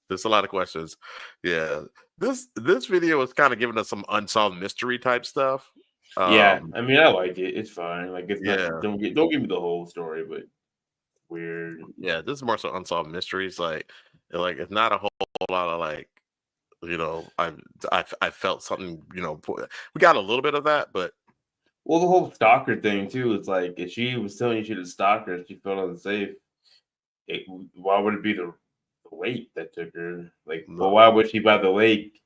There's a lot of questions. Yeah, this video is kind of giving us some unsolved mystery type stuff. Yeah, I mean, I like it. It's fine. Like, it's Yeah. not. Don't give me the whole story, but weird. Yeah, this is more so unsolved mysteries. Like it's not a whole lot of like, I felt something. We got a little bit of that, but Well, the whole stalker thing too. It's like if she was telling you she was a stalker and she felt unsafe, why would it be the lake that took her? Like, well, why would she by the lake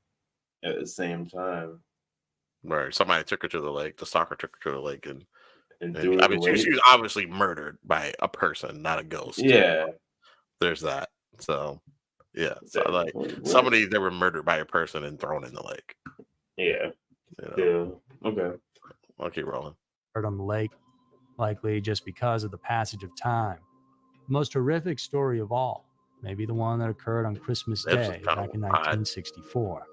at the same time? Right, somebody took her to the lake. The stalker took her to the lake, and I mean, she was obviously murdered by a person, not a ghost. Yeah, there's that. So, yeah, so like somebody that were murdered by a person and thrown in the lake. Yeah. Yeah. Okay. I'll keep rolling. On the lake, likely just because of the passage of time. The most horrific story of all, maybe the one that occurred on Christmas Day back in 1964.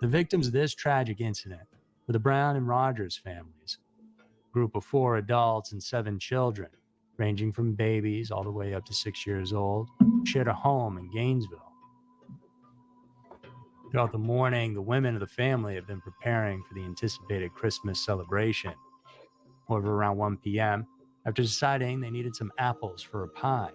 The victims of this tragic incident were the Brown and Rogers families, a group of 4 adults and 7 children, ranging from babies all the way up to 6 years old, shared a home in Gainesville. Throughout the morning, the women of the family had been preparing for the anticipated Christmas celebration. However, around 1 p.m., after deciding they needed some apples for a pie,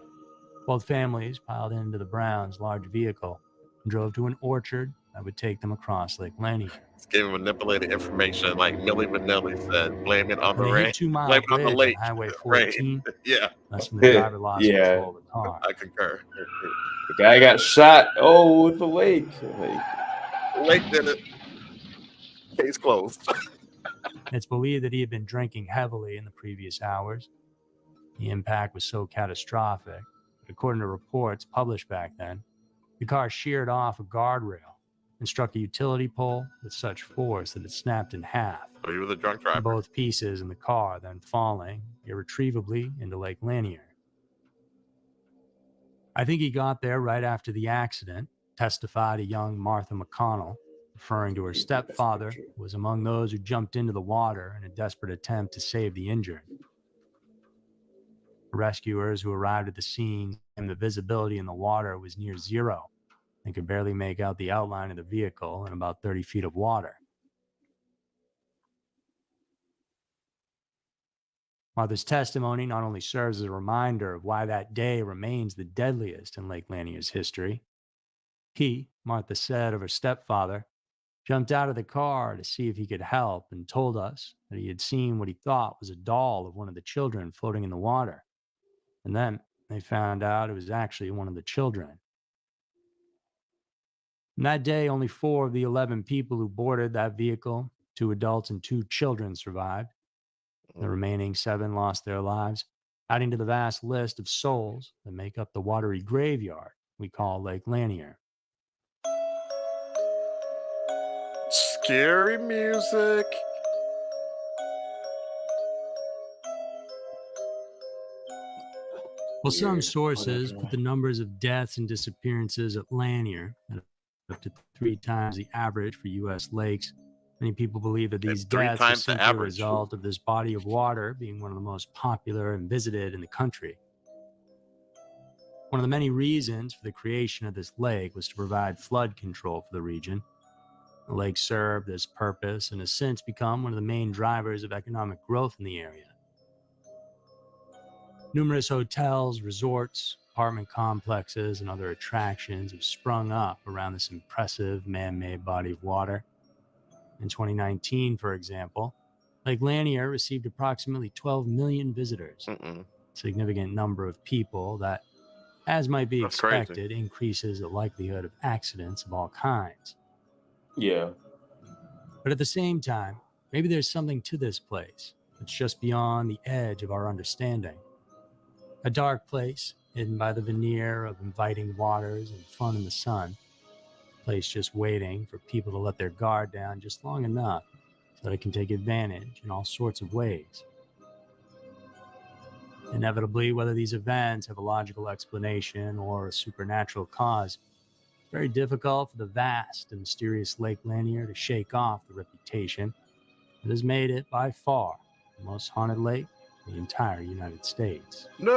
both families piled into the Browns' large vehicle and drove to an orchard that would take them across Lake Lanier. It's giving manipulated information, like Milli Vanilli said, blame it on the rain. Hit 2 Mile blame it on the Bridge lake. On Highway 14. Yeah. That's when the driver lost control of the car. I concur. The guy got shot. Oh, with the lake. Lake did it. Case closed. It's believed that he had been drinking heavily in the previous hours. The impact was so catastrophic, but according to reports published back then, the car sheared off a guardrail and struck a utility pole with such force that it snapped in half. So he was a drunk driver. Both pieces in the car then falling irretrievably into Lake Lanier. I think he got there right after the accident, testified a young Martha McConnell, referring to her stepfather, who was among those who jumped into the water in a desperate attempt to save the injured. Rescuers who arrived at the scene and the visibility in the water was near zero. They could barely make out the outline of the vehicle in about 30 feet of water. Martha's testimony not only serves as a reminder of why that day remains the deadliest in Lake Lanier's history. He, Martha said of her stepfather, jumped out of the car to see if he could help and told us that he had seen what he thought was a doll of one of the children floating in the water. And then they found out it was actually one of the children. And that day, only 4 of the 11 people who boarded that vehicle, 2 adults and 2 children, survived. The remaining 7 lost their lives, adding to the vast list of souls that make up the watery graveyard we call Lake Lanier. Scary music. Well, some sources put the numbers of deaths and disappearances at Lanier at up to 3 times the average for U.S. lakes. Many people believe that these deaths are simply a result of this body of water being one of the most popular and visited in the country. One of the many reasons for the creation of this lake was to provide flood control for the region. The lake served this purpose and has since become one of the main drivers of economic growth in the area. Numerous hotels, resorts, apartment complexes, and other attractions have sprung up around this impressive man-made body of water. In 2019, for example, Lake Lanier received approximately 12 million visitors, a significant number of people that, as might be That's crazy. expected, increases the likelihood of accidents of all kinds. Yeah. But at the same time, maybe there's something to this place that's just beyond the edge of our understanding. A dark place, hidden by the veneer of inviting waters and fun in the sun. A place just waiting for people to let their guard down just long enough so that it can take advantage in all sorts of ways. Inevitably, whether these events have a logical explanation or a supernatural cause, it's very difficult for the vast and mysterious Lake Lanier to shake off the reputation that has made it by far the most haunted lake in the entire United States. No.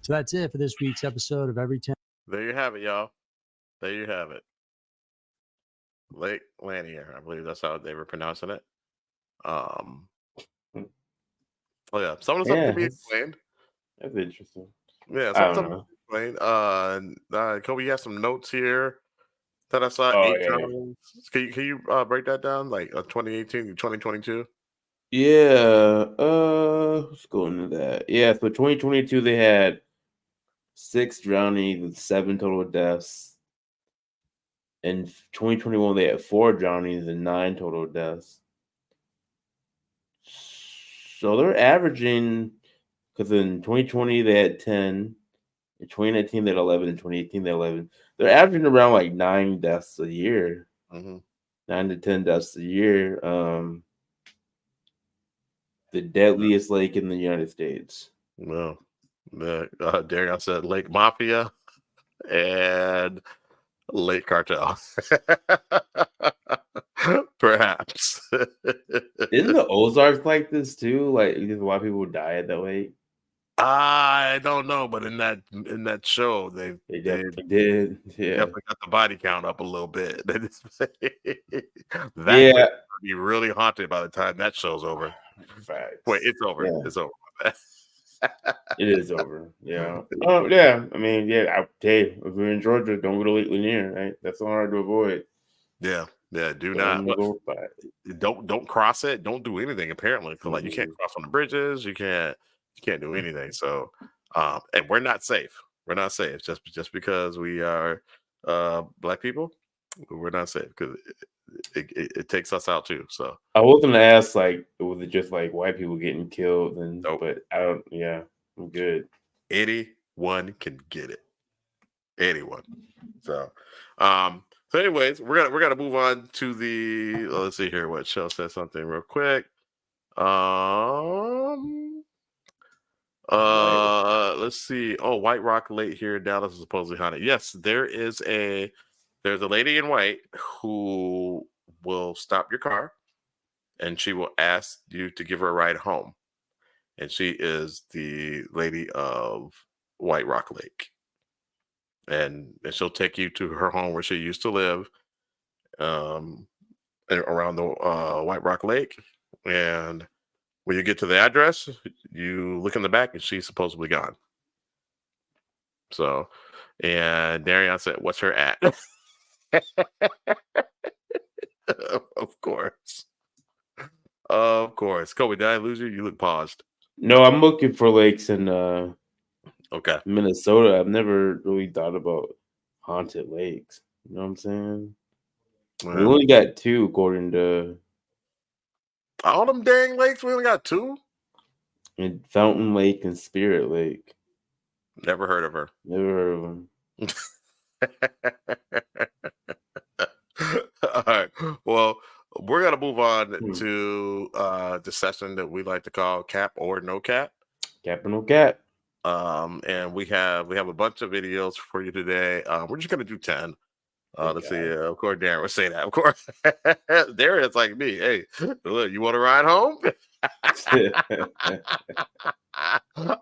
So that's it for this week's episode of Every 10. There you have it, y'all. There you have it. Lake Lanier, I believe that's how they were pronouncing it. Oh yeah, some of the stuff can be explained. That's interesting. Yeah, some stuff can be explained. Kobe, you have some notes here that I saw. 8 drownings. Can you break that down, like 2018 to 2022? Yeah. Let's go into that. Yeah. So 2022 they had 6 drownings and 7 total deaths. In 2021 they had 4 drownings and 9 total deaths. So they're averaging, because in 2020 they had 10, in 2019 they had 11, in 2018 they had 11. They're averaging around like 9 deaths a year, 9 to 10 deaths a year. The deadliest lake in the United States. Well, Darian said Lake Mafia and Lake Cartel. Perhaps. Isn't the Ozarks like this too? Like, why people die at that lake? I don't know, but in that show, they definitely did. Yeah, definitely got the body count up a little bit. That yeah, be really haunted by the time that show's over. Facts. Wait, it's over. Yeah. It's over. It is over. Yeah. Yeah. I mean, yeah. Hey, if you're in Georgia, don't go to Lake Lanier. Right? That's so hard to avoid. Yeah. Yeah. Do not. Don't cross it. Don't do anything. Apparently, because like you can't cross on the bridges. You can't do anything. So, and we're not safe. We're not safe just because we are Black people. We're not safe because it takes us out too. So I was gonna ask, like, was it just like white people getting killed? And but I don't. Yeah, I'm good. Anyone can get it. Anyone. So, so anyways, we're gonna move on to the. Let's see here. What Shell said something real quick. Let's see. Oh, White Rock Lake here in Dallas is supposedly haunted. Yes, there's a lady in white who will stop your car and she will ask you to give her a ride home. And she is the lady of White Rock Lake. And she'll take you to her home where she used to live, around the White Rock Lake. And when you get to the address, you look in the back and she's supposedly gone. So, and Darian said, "What's her at?" Of course. Kobe, did I lose you? You look paused. No, I'm looking for lakes in Minnesota. I've never really thought about haunted lakes. You know what I'm saying? Yeah. We only got 2 according to all them dang lakes. We only got 2. And Fountain Lake and Spirit Lake. Never heard of her. Never heard of them. All right. Well, we're gonna move on to the session that we like to call Cap or No Cap. Cap or No Cap. And we have a bunch of videos for you today. We're just gonna do 10. Let's see. Of course, Darren would say that. Of course, Darren is like me. Hey, look, you want to ride home?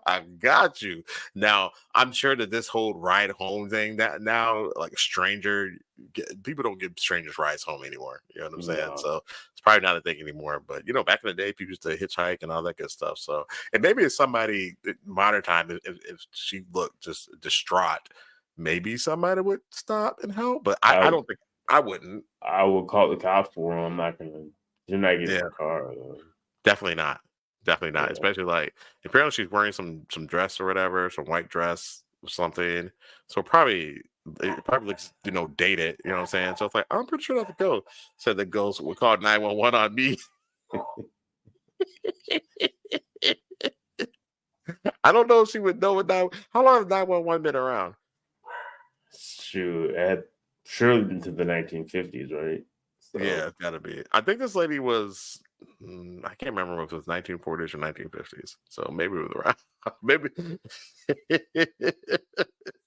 I got you. Now, I'm sure that this whole ride home thing that now, like people don't give strangers rides home anymore. You know what I'm saying? No. So it's probably not a thing anymore. But back in the day, people used to hitchhike and all that good stuff. So, and maybe it's somebody modern time, if she looked just distraught, maybe somebody would stop and help. But I don't think I wouldn't. I would call the cops for them. I'm not gonna. You're not getting Yeah. in my car. Though. Definitely not. Definitely not. Yeah. Especially like apparently she's wearing some dress or whatever, some white dress or something. So it probably looks dated. You know what I'm saying? So it's like I'm pretty sure that's a ghost. Said the ghost would call 911 on me. I don't know if she would know how long has 911 been around? Shoot, it had surely been to the 1950s, right? So. Yeah, it's gotta be. I think this lady was. I can't remember if it was 1940s or 1950s. So maybe it was around. Maybe.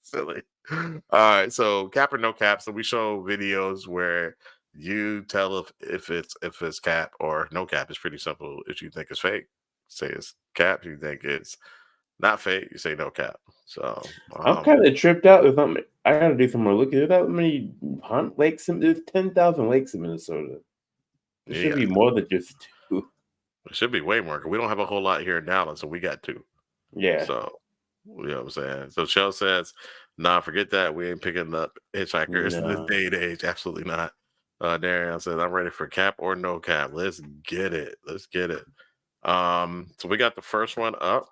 Silly. All right. So cap or no cap. So we show videos where you tell if it's cap or no cap. It's pretty simple. If you think it's fake, say it's cap. If you think it's not fake, you say no cap. So I'm kind of tripped out. I gotta do some more looking. There's that many lakes. There's 10,000 lakes in Minnesota. There should be more than just 2. It should be way more. We don't have a whole lot here in Dallas, so we got 2. Yeah. So you know what I'm saying. So Shell says, "Nah, forget that. We ain't picking up hitchhikers in this day and age. Absolutely not." Darian says, "I'm ready for cap or no cap. Let's get it. Let's get it." So we got the first one up.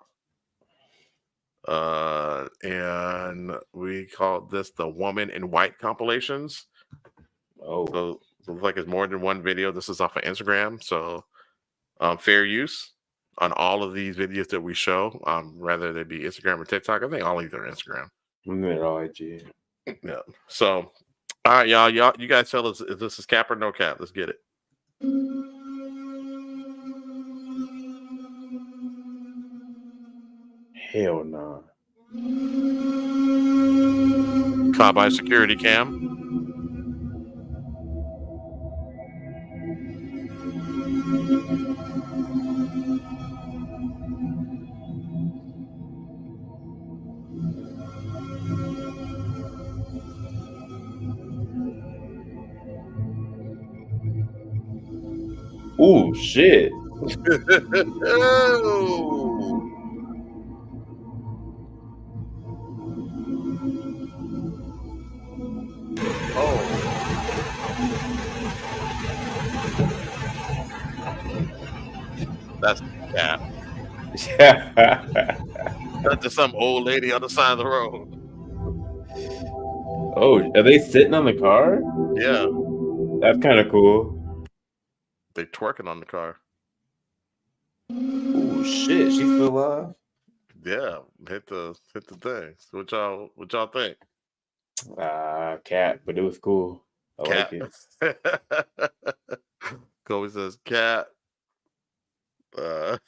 And we called this the Woman in White compilations. Oh, so it looks like it's more than one video. This is off of Instagram, so fair use on all of these videos that we show, rather they be Instagram or TikTok. I think all of these are Instagram. they're all IG. Yeah. So, all right, y'all, you guys tell us if this is cap or no cap. Let's get it. Hell nah. Caught by security cam. Ooh, shit. Oh. That's cap. That's just some old lady on the side of the road. Oh, are they sitting on the car? Yeah. That's kind of cool. They twerking on the car. Ooh, shit. She fell off. Yeah, hit the thing. So what y'all think? Cat, but it was cool. I like it. Kobe says cat. Cap.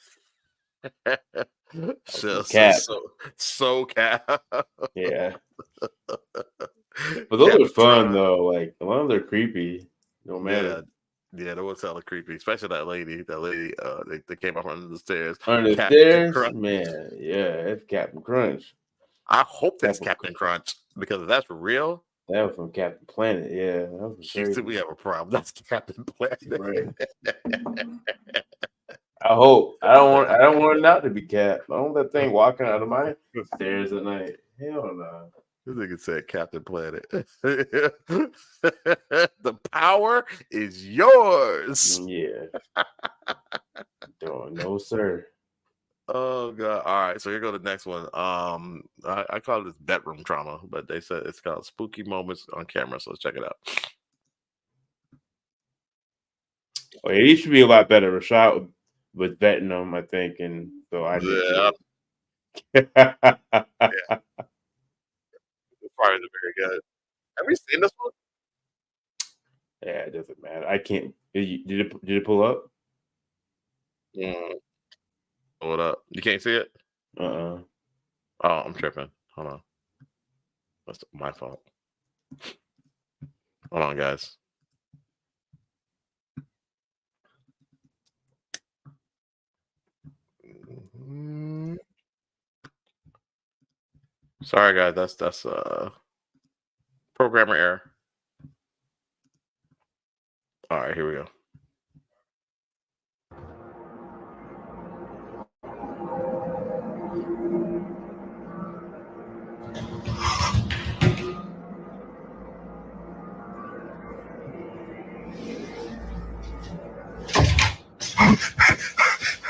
So cat. Yeah. But those are fun though. Like a lot of them are creepy. No matter. Yeah, that was hella creepy, especially that lady. They came up under the stairs. Under the stairs, man. Yeah, it's Captain Crunch. I hope that's Captain Crunch, because if that's real. That was from Captain Planet. Yeah, that was she said we have a problem. That's Captain Planet. Right. I hope. I don't want it not to be Cap. I don't want that thing walking out of my stairs at night. Hell no. This nigga said Captain Planet. The power is yours. Yeah. No, sir. Oh god. All right. So here go the next one. I call this bedroom trauma, but they said it's called spooky moments on camera. So let's check it out. Oh, yeah, he should be a lot better. Rashad was betting him, I think, and so I did. Yeah. Probably very good. Have we seen this one? Yeah, it doesn't matter. I can't. Did it pull up? Pull it up. You can't see it? Oh, I'm tripping. Hold on. That's my fault. Hold on, guys. Sorry, guys. That's programmer error. All right, here we go.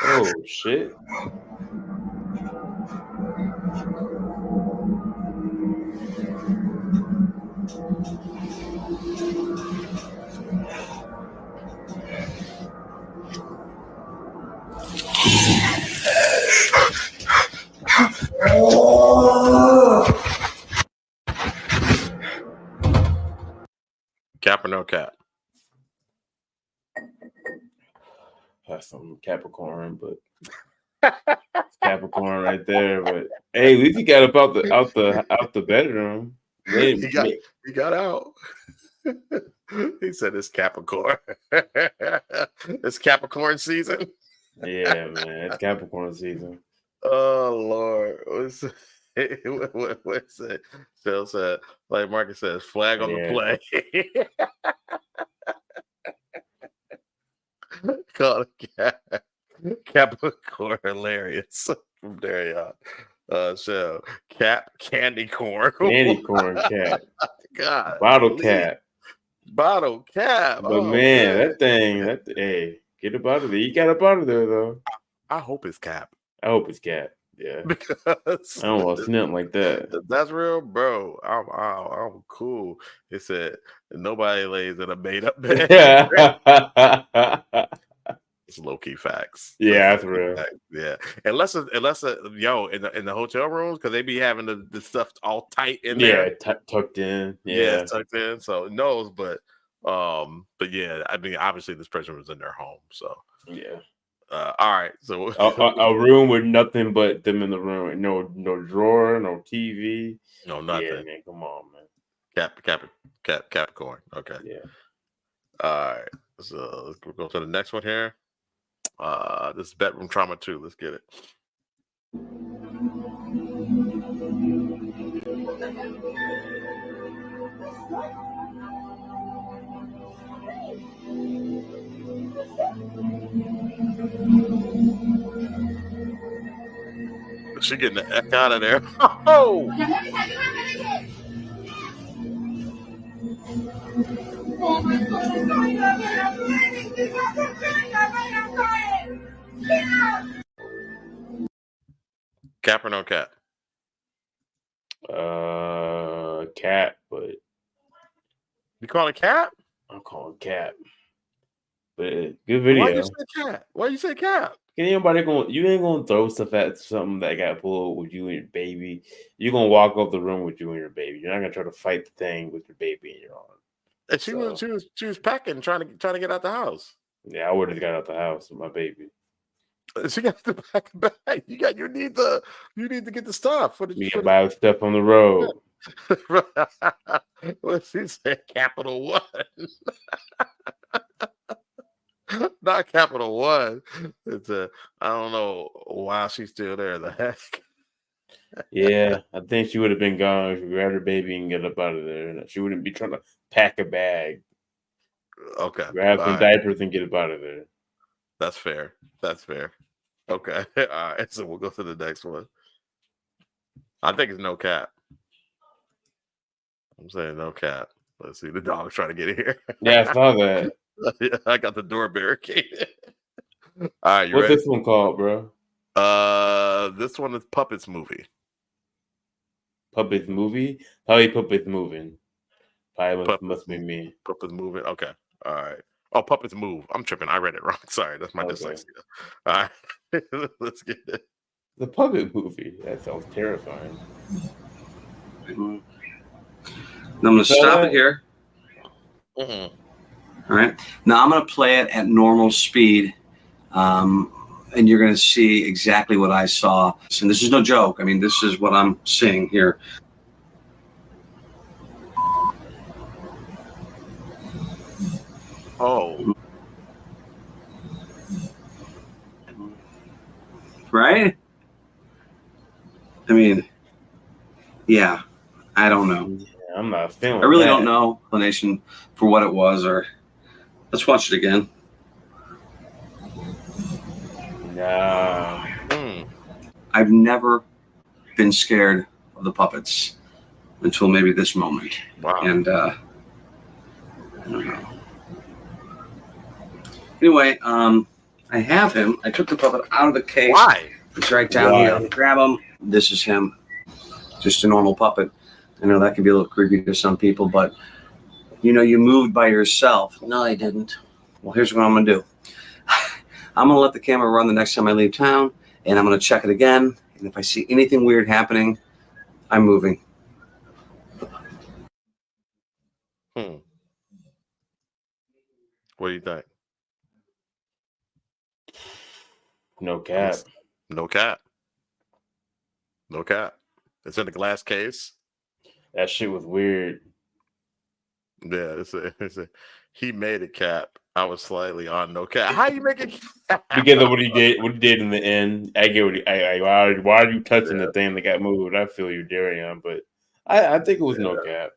Oh shit. Cap or no cap? That's some Capricorn, but it's Capricorn right there. But hey, at least he got up out the bedroom. He got out. He said it's Capricorn. It's Capricorn season. Yeah, man, it's Capricorn season. Oh Lord, what's it? Phil said, like Marcus says, flag on the play. Call it Capricorn hilarious from Darion. So candy corn. Candy corn cat. God. Bottle cap. Bottle cap. But man, that thing, hey, get up out of there. You got up out of there though. I hope it's cap. I hope it's cat. Yeah. Because I don't want to snip like that. That's real, bro. I'm cool. It said nobody lays in a made up bed. It's low key facts. Yeah, that's real. Facts. Yeah, unless in the hotel rooms, because they be having the stuff all tight in there. Yeah, tucked in. Yeah, tucked in. So it knows, but yeah, I mean, obviously this person was in their home. So yeah. All right. So a room with nothing but them in the room. No drawer, no TV. No nothing. Yeah, man, come on, man. Capricorn. Okay. Yeah. All right. So let's go to the next one here. This is bedroom trauma 2. Let's get it. She getting the heck out of there. Oh! Cap or no cap? Cat, but you call it cap? I'm calling cat. But good video. Why you say cat? Why you say cap? You ain't gonna throw stuff at something that got pulled with you and your baby. You're gonna walk off the room with you and your baby. You're not gonna try to fight the thing with your baby in your arm. And she was packing, trying to get out the house. Yeah, I would have got out the house with my baby. She got to pack a bag. You need to get the stuff. You can buy stuff on the road. What she said, Capital One. Not Capital One. It's I don't know why she's still there. The heck. Yeah, I think she would have been gone if she grabbed her baby and get up out of there. She wouldn't be trying to pack a bag. Okay. Grab some diapers and get up out of there. That's fair. Okay. All right. So we'll go to the next one. I think it's no cap. I'm saying no cap. Let's see. The dog's trying to get in here. Yeah, I saw that. I got the door barricaded. All right. What's this one called, bro? This one is Puppets Movie. Puppets Movie? Probably Puppets Moving. Probably must be me. Puppets Moving. Okay. All right. Oh, Puppets Move. I'm tripping. I read it wrong. Sorry. That's my dyslexia. All right. Let's get it. The Puppet Movie. That sounds terrifying. I'm going to stop it here. Mm-hmm. All right. Now I'm going to play it at normal speed. And you're going to see exactly what I saw. And this is no joke. I mean, this is what I'm seeing here. Oh. Right? I mean, Yeah, I don't know. Yeah, I'm not feeling. I really that. don't know explanation for what it was. Or let's watch it again. Nah. I've never been scared of the puppets until maybe this moment. Wow. And I don't know. Anyway, I have him. I took the puppet out of the case. Why? It's right down here. Let me grab him. This is him. Just a normal puppet. I know that can be a little creepy to some people, but you know, you moved by yourself. No, I didn't. Well, here's what I'm going to do. I'm going to let the camera run the next time I leave town, and I'm going to check it again. And if I see anything weird happening, I'm moving. What do you think? No cap. No cap. No cap. It's in a glass case. That shit was weird. Yeah, he made a cap. I was slightly on no cap. How you make it? Because of what he did in the end. I get what why are you touching the thing that got moved? I feel you, Darian, but I think it was no cap.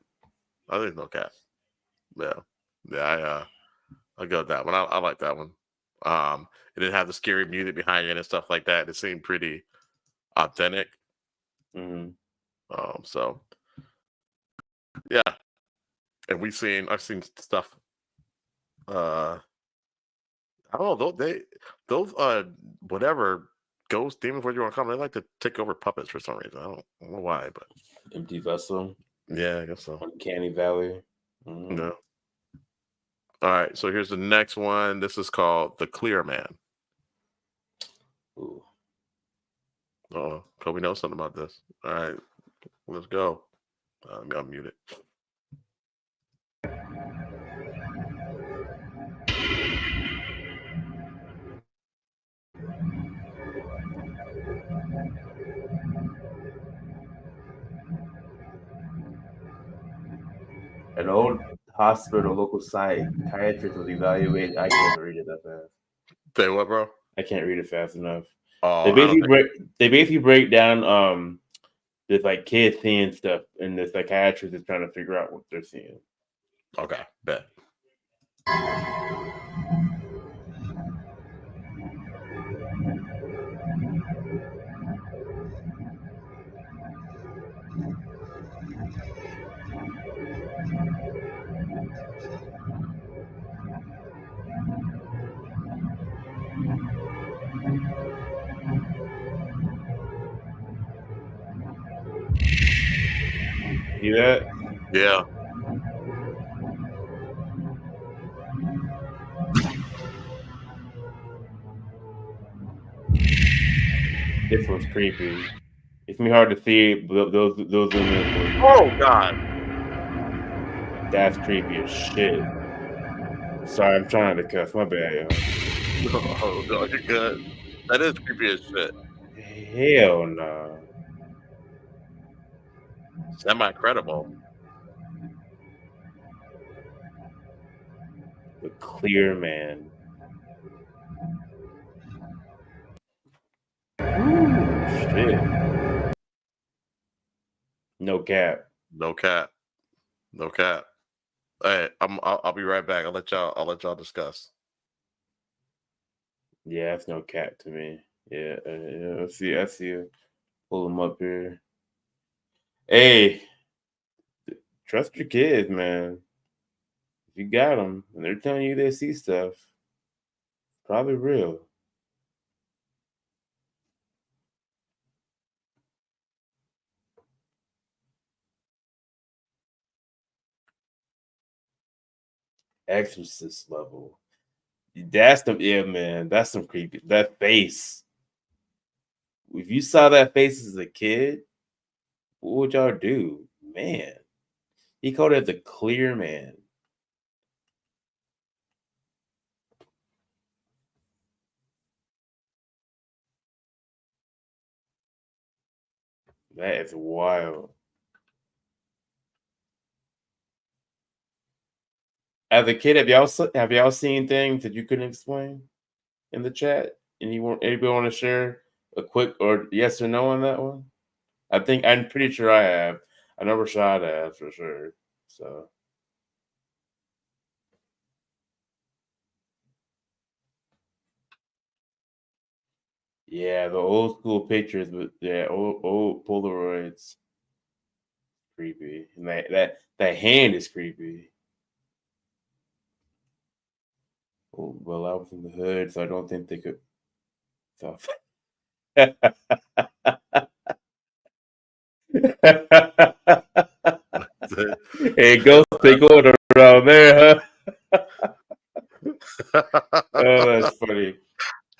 I think no cap. Yeah. I go with that one. I like that one. It didn't have the scary music behind it and stuff like that. It seemed pretty authentic. Mm-hmm. So yeah, and I've seen stuff. I don't know. Those whatever ghost demons, what you want to call them, they like to take over puppets for some reason. I don't know why, but Empty vessel. Yeah, I guess so. Uncanny Valley. Mm-hmm. No. All right, so here's the next one. This is called The Clear Man. Ooh. Oh, Kobe knows something about this. All right, let's go. Let me unmute it. An old hospital local psychiatrist was evaluated. I can't read it that fast. Say what, bro? I can't read it fast enough. Oh, they basically break down this like kids seeing stuff, and the psychiatrist is trying to figure out what they're seeing. Okay, bet. See that? Yeah. This one's creepy. It's me hard to see those images. Oh God, that's creepy as shit. Sorry, I'm trying to cuss. My bad, yo. No, you're good. That is creepy as shit. Hell no. Semi-credible. The Clear Man. Ooh, shit. No cap. No cap. No cap. Hey, I'll be right back. I'll let y'all discuss. Yeah, that's no cap to me. Yeah, I see you. Pull them up here. Hey, trust your kids, man. If you got them and they're telling you they see stuff, probably real. Exorcist level. That's man. That's some creepy. That face. If you saw that face as a kid, what would y'all do? Man. He called it the Clear Man. That is wild. As a kid, have y'all seen things that you couldn't explain in the chat? And anybody want to share a quick or yes or no on that one? I'm pretty sure I have. I know Rashad has for sure. So yeah, the old school pictures, but yeah, old Polaroids, creepy. And that hand is creepy. Oh, well, I was in the hood, so I don't think they could. So. Hey, Ghost, they going around there, huh? Oh, that's funny.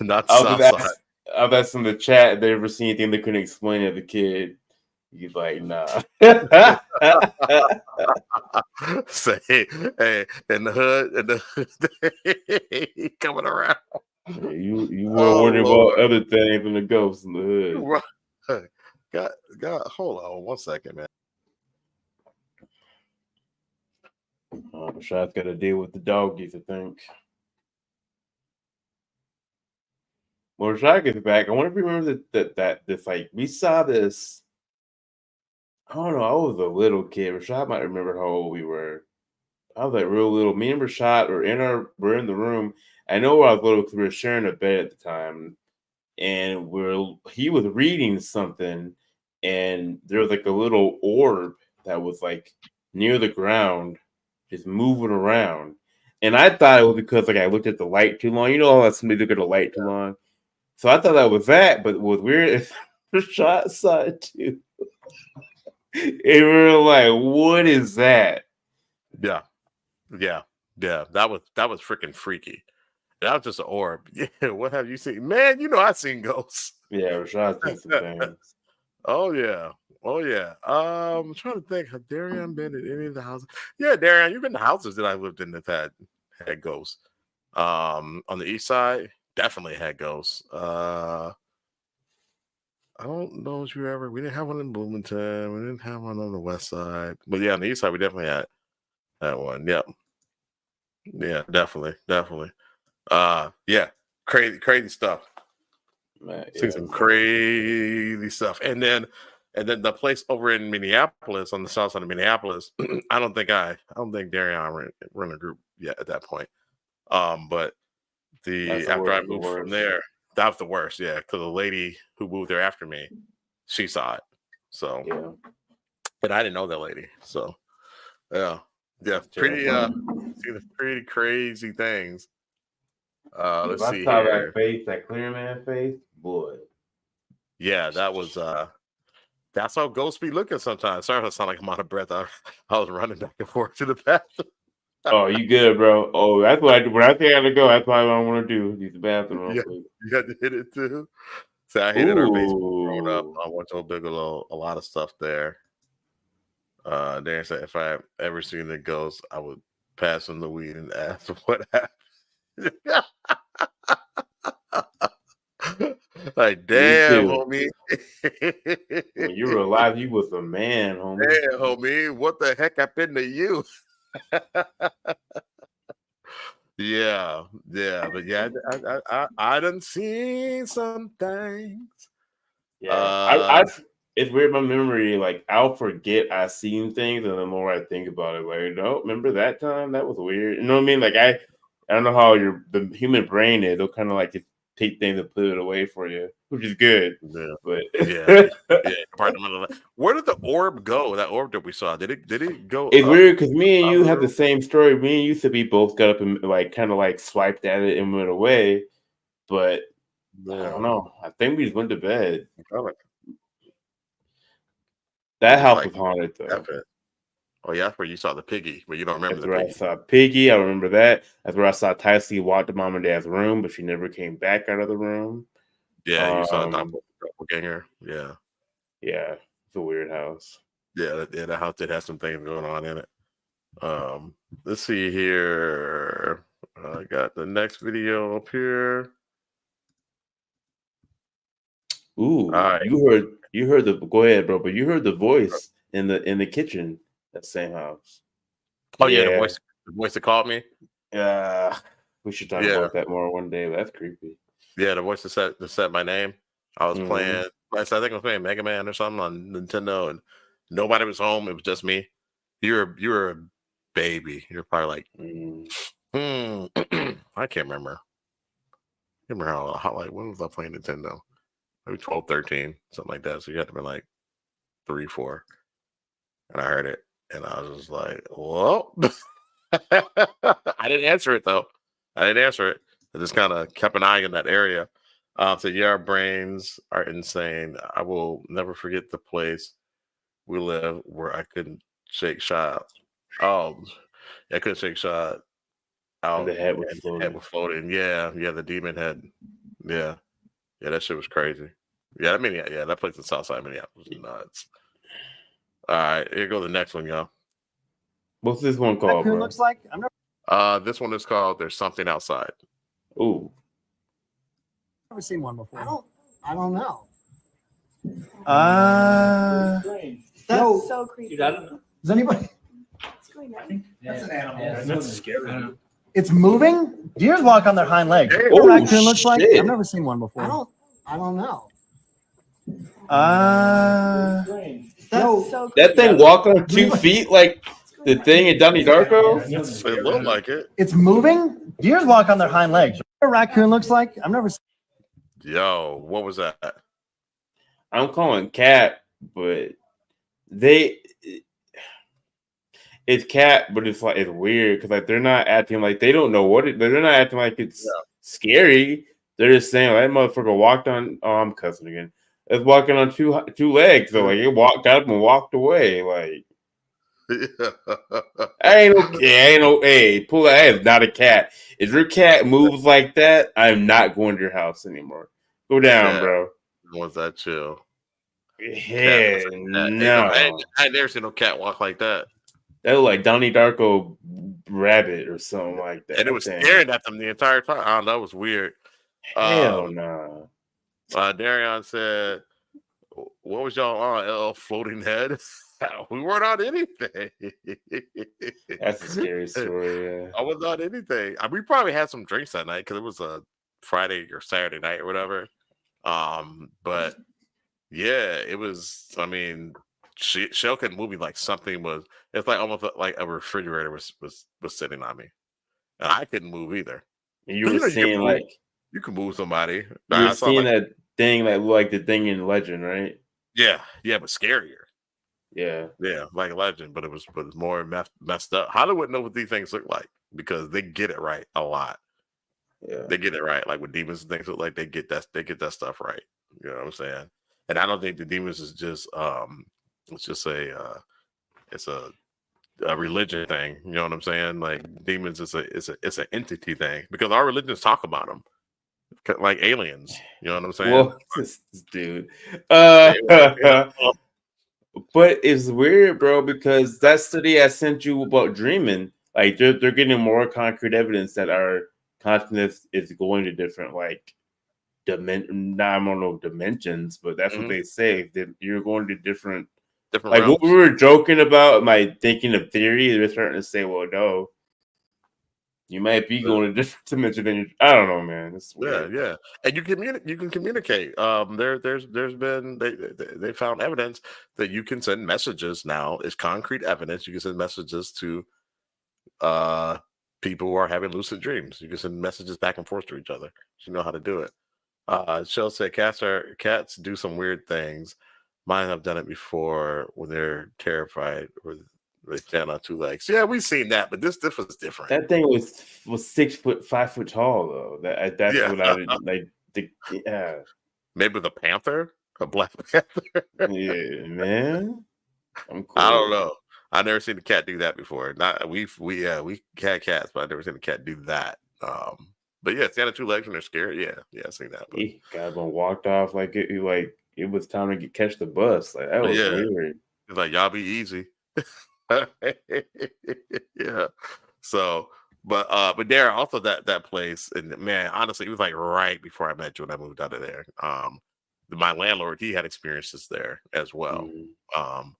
Not south side. I was asking the chat if they ever seen anything they couldn't explain as a kid. He's like, nah. Say, hey, in the hood, coming around. Yeah, you were wondering about other things than the ghosts in the hood. God, hold on 1 second, man. Rashad's got to deal with the doggies, I think. Well, Rashad gets back. I wonder if you remember that this, like, we saw this. I don't know. I was a little kid. Rashad might remember how old we were. I was like real little. Me and Rashad we're in the room. I know I was little because we were sharing a bed at the time, and he was reading something, and there was like a little orb that was like near the ground, just moving around. And I thought it was because like I looked at the light too long. You know, how somebody look at the light too long. So I thought that was that, but what was weird is Rashad saw it too. And we were like, "What is that?" Yeah. That was freaking freaky. That was just an orb. Yeah. What have you seen, man? You know I've seen ghosts. Yeah, Rashad's seen some things. Oh yeah. I'm trying to think. Has Darian been in any of the houses? Yeah, Darian, you've been in the houses that I lived in that had ghosts. On the east side, definitely had ghosts. I don't know if we didn't have one in Bloomington. We didn't have one on the west side. But yeah, on the east side, we definitely had that one. Yep. Yeah, definitely. Yeah, crazy stuff. Man, See some crazy stuff. And then the place over in Minneapolis, on the south side of Minneapolis, I don't think Darian run a group yet at that point. But after I moved from there, that was the worst, yeah, because the lady who moved there after me, she saw it. So yeah. But I didn't know that lady. So yeah, pretty crazy things. Let's see saw here. That face, that clear man face, boy. Yeah, that was that's how ghosts be looking sometimes. Sorry if I sound like I'm out of breath. I was running back and forth to the bathroom. Oh, you good, bro? Oh, that's what I do. When I think I have to go, that's what I want to do. Use the bathroom. You got to hit it too. So I hated our basement growing up. I went to Bigelow, a lot of stuff there. Darren said if I ever seen the ghost, I would pass him the weed and ask him what happened. Like, damn, homie. When you were alive, you was a man, homie. Damn, homie. What the heck happened to you? Yeah. But yeah, I done seen some things. Yeah. It's weird, my memory, like, I'll forget I've seen things, and the more I think about it, like, no, remember that time? That was weird. You know what I mean? Like, I don't know how the human brain is. They'll kind of like just take things and put it away for you, which is good. Yeah. But yeah. Where did the orb go? That orb that we saw, did it go? It's weird because me and you have the same story. Me and you said we both got up and like kind of like swiped at it and went away, but I don't know. I think we just went to bed. That house was haunted though. Oh yeah, that's where you saw the piggy, but you don't remember That's where I saw Piggy. I remember that. That's where I saw Tyson walk to mom and dad's room, but she never came back out of the room. Yeah, you saw a doppelganger. Yeah. Yeah, it's a weird house. Yeah, the house did have some things going on in it. Let's see here. I got the next video up here. Ooh, you heard the go ahead, bro, but you heard the voice in the kitchen, that same house. Oh yeah, the voice that called me. Yeah, we should talk about that more one day. That's creepy. Yeah, the voice that said my name. I was playing I think I was playing Mega Man or something on Nintendo, and nobody was home. It was just me. You were a baby. You're probably like, I can't remember. I remember how like when was I playing Nintendo? Maybe 12, 13, something like that. So you had to be like 3, 4. And I heard it, and I was just like, "Well," I didn't answer it though. I just kind of kept an eye in that area. So yeah, our brains are insane. I will never forget the place we live where I couldn't shake shot. Oh, I couldn't shake shot out. The head was and the floating. head was floating. Yeah, the demon head. Yeah, that shit was crazy. Yeah, that place in Southside Minneapolis was nuts. All right, here go the next one, y'all. What's this one called, bro? Looks like I'm never This one is called "There's Something Outside." Ooh, seen one before. I don't know. That's so creepy. Dude, I don't know. Does anybody? What's going on? That's an animal. Yeah, That's scary. It's moving. Deers walk on their hind legs. Hey, What a oh, raccoon looks like. shit. I've never seen one before. I don't know. That's So that thing walked on 2 feet like the thing in Donnie Darko. It looked like it. It's moving. Deers walk on their hind legs. What a raccoon looks like. I've never seen. Yo, what was that? I'm calling cat, but it's cat, but it's like it's weird because like they're not acting like they don't know what they're not acting like it's scary. They're just saying like, that motherfucker walked on. Oh, I'm cussing again. It's walking on two legs. So like it walked up and walked away. Like ain't no. Hey, pull that. It's not a cat. If your cat moves like that, I'm not going to your house anymore. Go down, bro. Was that chill? Yeah, no. I ain't never seen no cat walk like that. That was like Donnie Darko rabbit or something like that. And it was staring at them the entire time. I don't know. It was weird. Hell no. Darion said, "What was y'all on? LL floating head? We weren't on anything." That's a scary story. Yeah. I was on anything. We probably had some drinks that night because it was a Friday or Saturday night or whatever. But yeah, it was. I mean, Shell could move me like something was. It's like almost like a refrigerator was sitting on me, and I couldn't move either. And you were seeing like you can move somebody. You were seeing that thing like the thing in Legend, right? Yeah, but scarier. Yeah, like Legend, but it was more messed up. Hollywood knows what these things look like because they get it right a lot. Yeah, they get it right. Like with demons and things look like they get that stuff right. You know what I'm saying? And I don't think the demons is just let's just say it's a religion thing. You know what I'm saying? Like demons is it's an entity thing because our religions talk about them like aliens. You know what I'm saying? Well, this dude. But it's weird, bro, because that study I sent you about dreaming, like they're getting more concrete evidence that our consciousness is going to different like dimensions, but that's what they say, that you're going to different like realms. What we were joking about, my thinking of theory, they're starting to say, well, no, you might be going to different dimension than you. I don't know, man. It's weird. Yeah. And you can communicate. There's been they found evidence that you can send messages now. It's concrete evidence. You can send messages to people who are having lucid dreams. You can send messages back and forth to each other. You know how to do it. Shell said cats do some weird things. Mine have done it before when they're terrified or they stand on 2 legs. Yeah, we've seen that, but this was different. That thing was 6 foot, 5 foot tall though. That's what I would like. Yeah, maybe the panther, a black panther. Yeah, man. I'm cool. I don't know. I've never seen a cat do that before. Not we had cats, but I've never seen a cat do that. But yeah, stand on 2 legs when they're scared. Yeah, I've seen that. But he got up and walked off like it was time to catch the bus. Like that was weird. It's like y'all be easy. Yeah. So, but there also that place, and man, honestly, it was like right before I met you when I moved out of there. My landlord, he had experiences there as well. And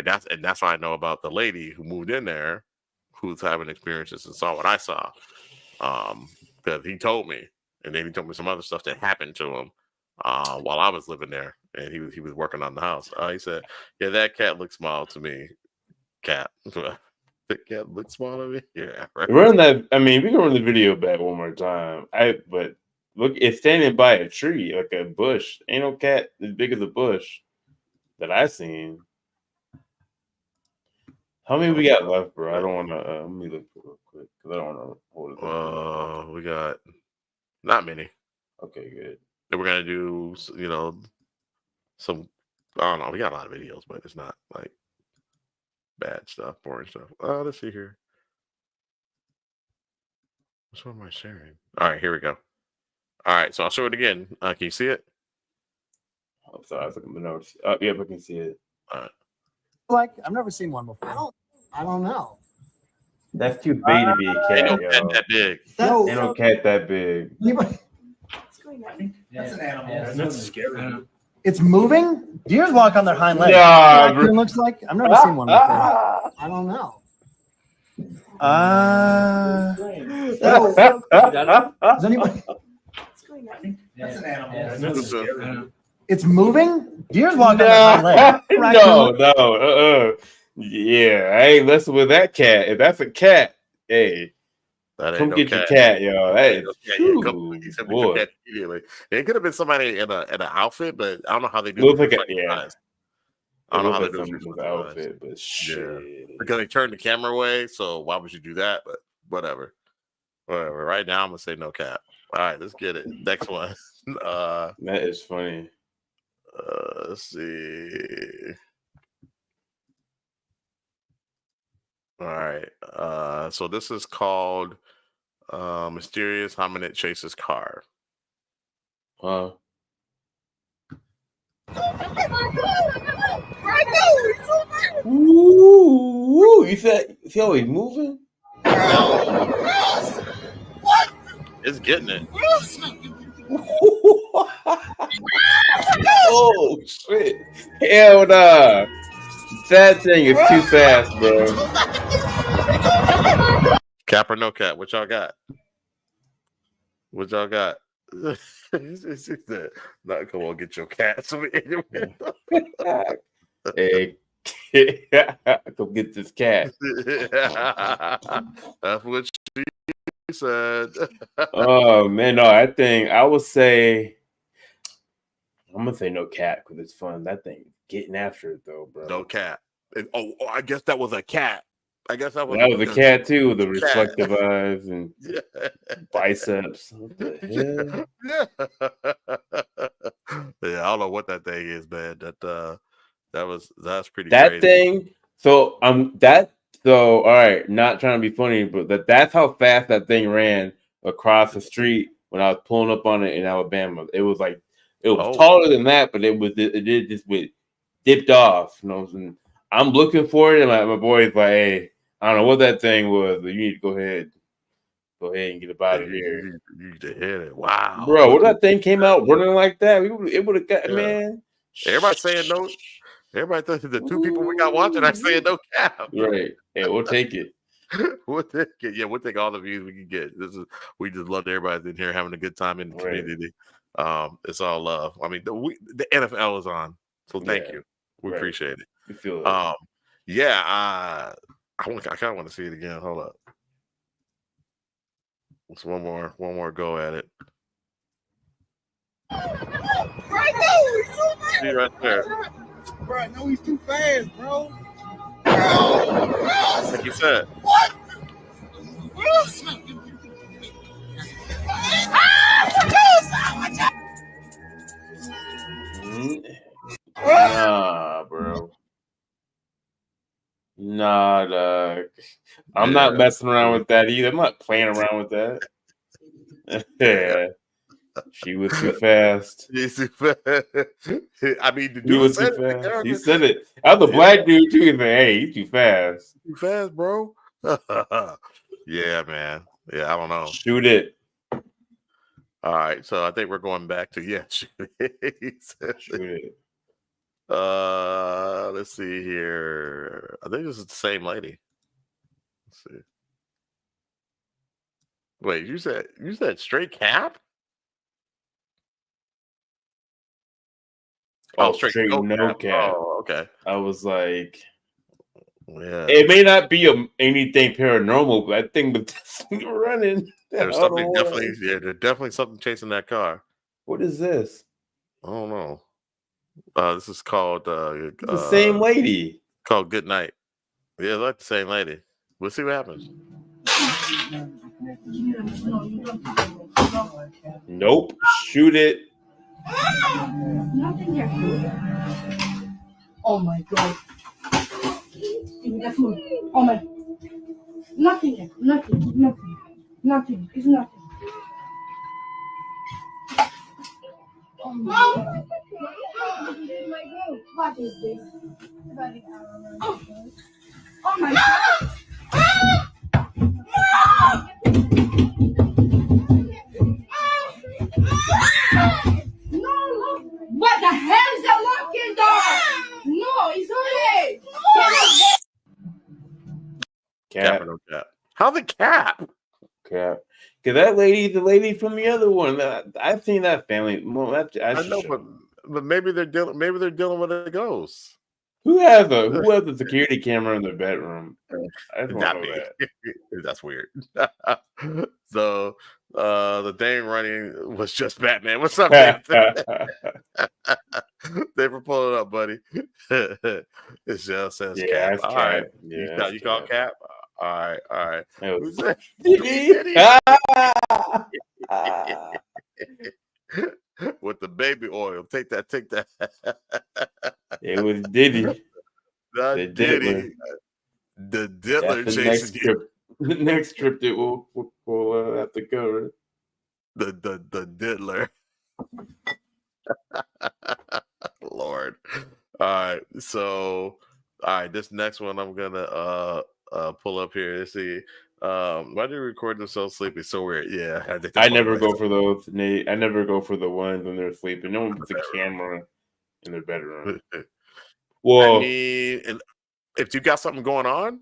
that's why I know about the lady who moved in there, who's having experiences and saw what I saw. Because he told me, and then he told me some other stuff that happened to him while I was living there. and he was working on the house. He said, "Yeah, that cat looks small to me. Cat, the cat looks small to me. Yeah, right. Run that. I mean, we can run the video back one more time. But look, it's standing by a tree, like a bush. Ain't no cat as big as a bush that I seen. How many we got left, bro? I don't want to. Let me look real quick because I don't want to hold it. We got not many. Okay, good. And we're gonna do, some. I don't know. We got a lot of videos, but it's not like bad stuff, boring stuff. Let's see here. Which one am I sharing? All right, here we go. All right, so I'll show it again. Can you see it? I'm sorry, I was looking at the notes. Yep, I can see it. All right. Like, I've never seen one before. I don't know. That's too big to be a cat, Ain't no yo. cat that big. No. Ain't no cat that big. Anybody? What's going on? That's an animal. Yeah, That's scary. It's moving? Deers walk on their hind legs. Nah, Raccoon bro. looks like? I've never seen one before. I don't know. Does anybody? What's going on? That's an animal. Yeah, That's scary. It's moving? Deers walk on their hind legs. No, no. Yeah, I ain't messing with that cat. If that's a cat, hey, That ain't come no get cat. your cat, yo. That is, He said, "Get your cat immediately." It could have been somebody in an outfit, but I don't know how they do Looks it. like I don't know how they they do it with the outfit, but shit. because they turned the camera away. So why would you do that? But whatever. Right now, I'm gonna say no cat. All right, let's get it. Next one. That is funny. Let's see. All right. So this is called Mysterious Hominid Chases Car. Ooh, you see how he's moving? It's getting it. Oh shit! Hell nah! That thing is too fast, bro. Cap or no cap? What y'all got? What y'all got? Not come on, get your cat. Hey, go get this cat. That's what she said. Oh man, no, I would say I'm gonna say no cat because it's fun. That thing getting after it though, bro. No cat. Oh, I guess that was a cat. I guess that was a cat too, with the reflective eyes and biceps. What the hell? Yeah, I don't know what that thing is, man. That's pretty that crazy. Thing. So all right, not trying to be funny, but that's how fast that thing ran across the street when I was pulling up on it in Alabama. It was taller than that, but it did just dipped off. You know, and I'm looking for it, and my boy's like, "Hey, I don't know what that thing was, but you need to go ahead and get it out of here." You need to hit it. Wow, bro, what that thing came out running like that? It would have got man. Everybody saying no. Everybody, the two people we got watching are saying no cap. Right. Hey, we'll take it. We'll take it. Yeah, we'll take all the views we can get. We just love everybody in here having a good time in the community. It's all love. I mean, the NFL is on, so thank you. We appreciate it. We feel it. Yeah. I kind of want to see it again. Hold up. It's one more go at it. See right there. Bro, I know he's too fast, bro. Like you said. What? Nah, bro. Nah, dog. I'm not messing around with that either. I'm not playing around with that. Yeah. She was too fast. He's too fast. I mean, the He dude was said too it. fast. He said it. I was a black dude too. He's like, "Hey, he's too fast. Too fast, bro." Yeah, man. Yeah, I don't know. Shoot it. All right, so I think we're going back to shoot it. Let's see here. I think this is the same lady. Let's see. Wait, you said straight cap? Oh, straight no cap. cap. Oh, okay. I was like, yeah. It may not be anything paranormal, but I think the thing running. There's something definitely. Yeah, there's definitely something chasing that car. What is this? I don't know. This is called the same lady. Called Good Night. Yeah, like the same lady. We'll see what happens. Nope. Shoot it. Nothing here. Oh my god. Oh my. Nothing here. Nothing. Nothing. It's nothing. Oh my god. What is this? Oh my god. No, what the hell is that locking door? No, it's not Cap or no cap? How the cap? Cap. Cause that lady, the lady from the other one, I've seen that family. Well, I know, but maybe they're dealing. Maybe they're dealing with a ghost. Who has a security camera in their bedroom? I don't know that. That's weird. So the thing running was just Batman. What's up, man? They were pulling up, buddy. It just says Cap. All right. Yeah, you call Cap? All right. Who's that? Diddy. With the baby oil. Take that. It was Diddy. The Diddy. The Diddler chasing you. The next trip that we'll have to cover. The Diddler. Lord. All right. So, this next one I'm gonna pull up here. Let's see. Why do you record themselves sleeping? So weird. Yeah, I never go for those, Nate. I never go for the ones when they're sleeping. No one puts a camera in their bedroom. Well, I mean, if you got something going on,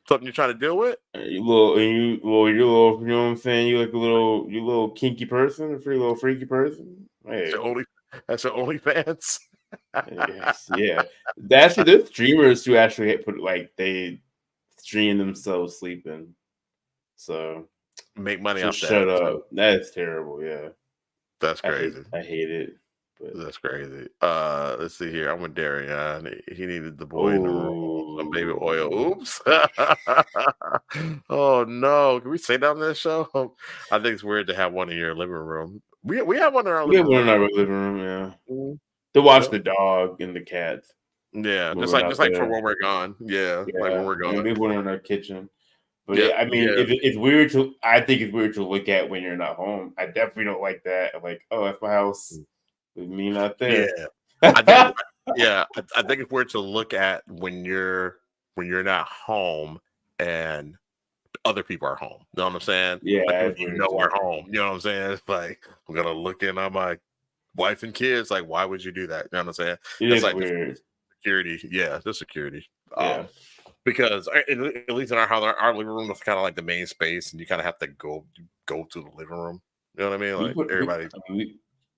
something you're trying to deal with, you're little, you know what I'm saying? You like a little kinky person, a little freaky person. Hey. That's your OnlyFans. Yes, yeah. Actually, there's streamers who actually put they stream themselves sleeping, so make money off that. Shut up. That's terrible. Yeah, that's crazy. I hate it. But that's crazy. Let's see here. I'm with Darian. He needed the boy in the room. Some baby oil. Oops. Oh no. Can we say that on this show? I think it's weird to have one in your living room. We have one in our living room. We have one in our living room, yeah. Mm-hmm. To watch the dog and the cats. Yeah, just like for when we're gone. Yeah, like when we're gone. We have one in our kitchen. But yeah, I mean, it's weird to. I think it's weird to look at when you're not home. I definitely don't like that. I'm like, oh, that's my house with me not there. Yeah, I think it's weird to look at when you're not home and other people are home. You know what I'm saying? Yeah, like, we're home. You know what I'm saying? It's like I'm gonna look in on my wife and kids. Like, why would you do that? You know what I'm saying? It's like weird. Security. Yeah, the security. Yeah. Because at least in our living room is kind of like the main space, and you kind of have to go to the living room. You know what I mean? Like everybody.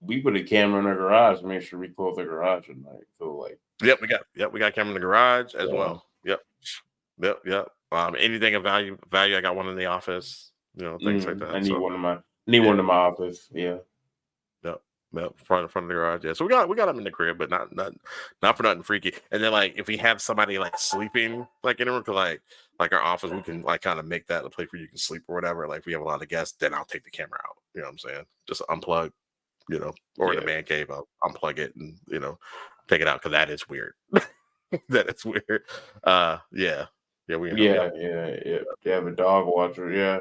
We put a camera in our garage to make sure we close the garage at night. So like, we got a camera in the garage as well. Yep. Anything of value. I got one in the office. You know, things like that. I need one in my office. Yeah. Front of the garage. Yeah. So we got them in the crib, but not for nothing freaky. And then like if we have somebody like sleeping like in a room, like our office, we can like kind of make that a place where you can sleep or whatever. Like if we have a lot of guests, then I'll take the camera out. You know what I'm saying? Just unplug. You know, or in the man cave, I'll unplug it and take it out because that is weird. That is weird. We have a dog watcher. Yeah,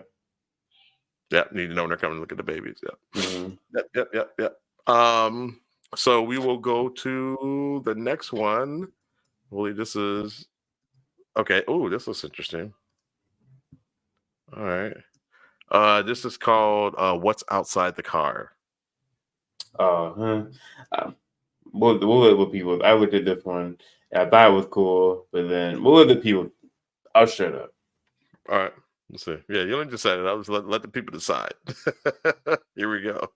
need to know when they're coming to look at the babies. Yeah. Mm-hmm. Yep. So we will go to the next one. I believe this is okay. Oh, this looks interesting. All right. This is called "What's Outside the Car." We'll let the people. I looked at this one. I thought it was cool, but then we'll let the people. I'll shut up. All right. Let's see. Yeah, you only decided. I'll just let the people decide. Here we go.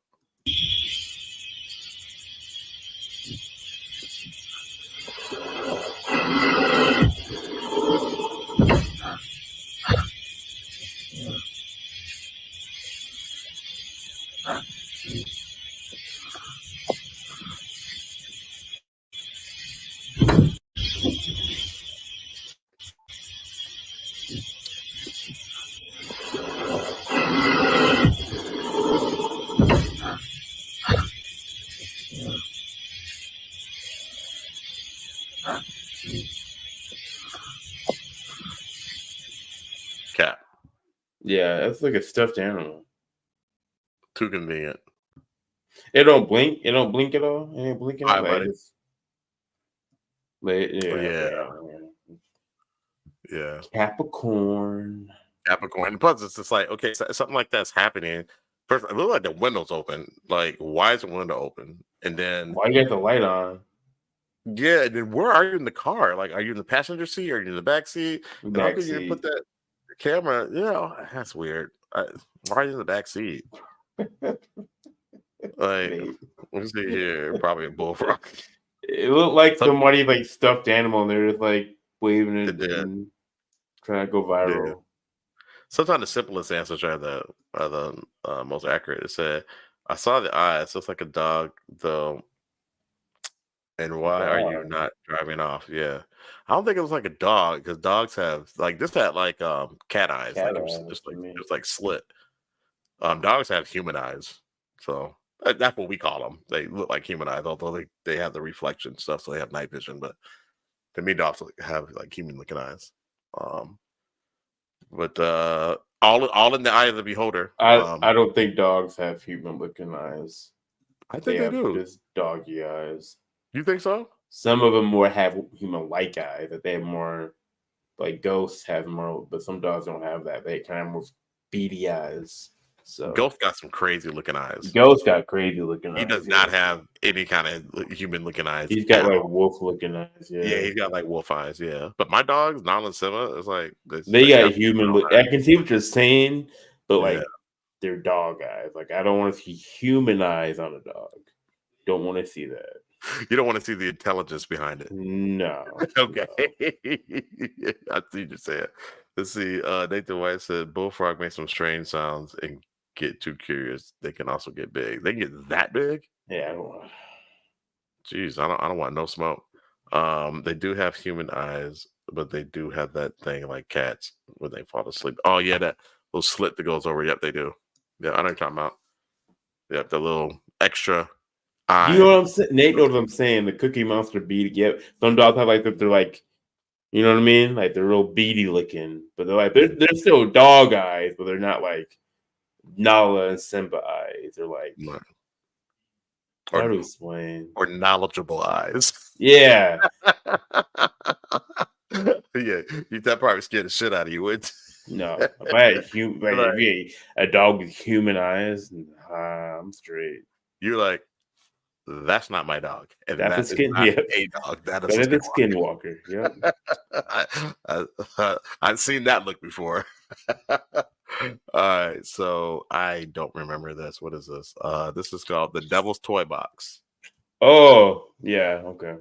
Cat. Yeah, that's like a stuffed animal. Too convenient. It don't blink. It don't blink at all. It ain't blinking. Hi, Like, buddy. it's, like, yeah, Yeah. okay. Yeah. Capricorn. Capricorn. Plus, it's just like, okay, so something like that's happening. First, it looked like the window's open. Like, why is the window open? And then, Why you got the light on? yeah, and then where are you in the car? Like, are you in the passenger seat? Are you in the back seat? And how come you didn't put that camera? Yeah, that's weird. Why are you in the back seat? Like, let's see here. Probably a bullfrog. It looked like somebody like stuffed animal, and they're just like waving it and trying to go viral. Yeah. Sometimes the simplest answers are the most accurate. It said, "I saw the eyes. Looks like a dog, though. And why are you not driving off?" Yeah, I don't think it was like a dog because dogs have like this had like cat eyes, Cat like eyes, just like slit. Dogs have human eyes, so that's what we call them. They look like human eyes, although they have the reflection stuff, so they have night vision. But to me, dogs have like human looking eyes. But all in the eye of the beholder. I don't think dogs have human looking eyes. I think they do. Just doggy eyes. You think so? Some of them more have human like eyes. That they have more, like ghosts have more, but some dogs don't have that. They kind of more beady eyes. So Ghost got some crazy looking eyes. Ghost got crazy looking eyes. He does not have any kind of human looking eyes. He's got like wolf looking eyes. Yeah, he's got like wolf eyes. Yeah, but my dogs, Nala and Simba, it's like they got human. I can see what you're saying, but like they're dog eyes. Like I don't want to see human eyes on a dog. Don't want to see that. You don't want to see the intelligence behind it. No. Okay. No. I see you say it. Let's see. Nathan White said bullfrog makes some strange sounds and get too curious. They can also get big. They can get that big? Yeah, I don't want. Jeez, I don't want no smoke. They do have human eyes, but they do have that thing like cats when they fall asleep. Oh yeah, that little slit that goes over. Yep, they do. Yeah, I know what you're talking about. Yep, the little extra eye. You know what I'm saying? Nate knows what I'm saying. The Cookie Monster beady. Yep. Some dogs have like they're like, you know what I mean? Like they're real beady looking, but they're like they're still dog eyes, but they're not like Nala and Simba eyes. They're like how to explain? Or knowledgeable eyes. Yeah. Yeah, that probably scared the shit out of you, would No, if I had a dog with human eyes, I'm straight. You're like, that's not my dog. And that's that a skin. Not Yeah, a dog. That is a skinwalker. Yeah, I've seen that look before. All right, so I don't remember this. What is this? This is called the Devil's Toy Box. Oh, yeah. Okay.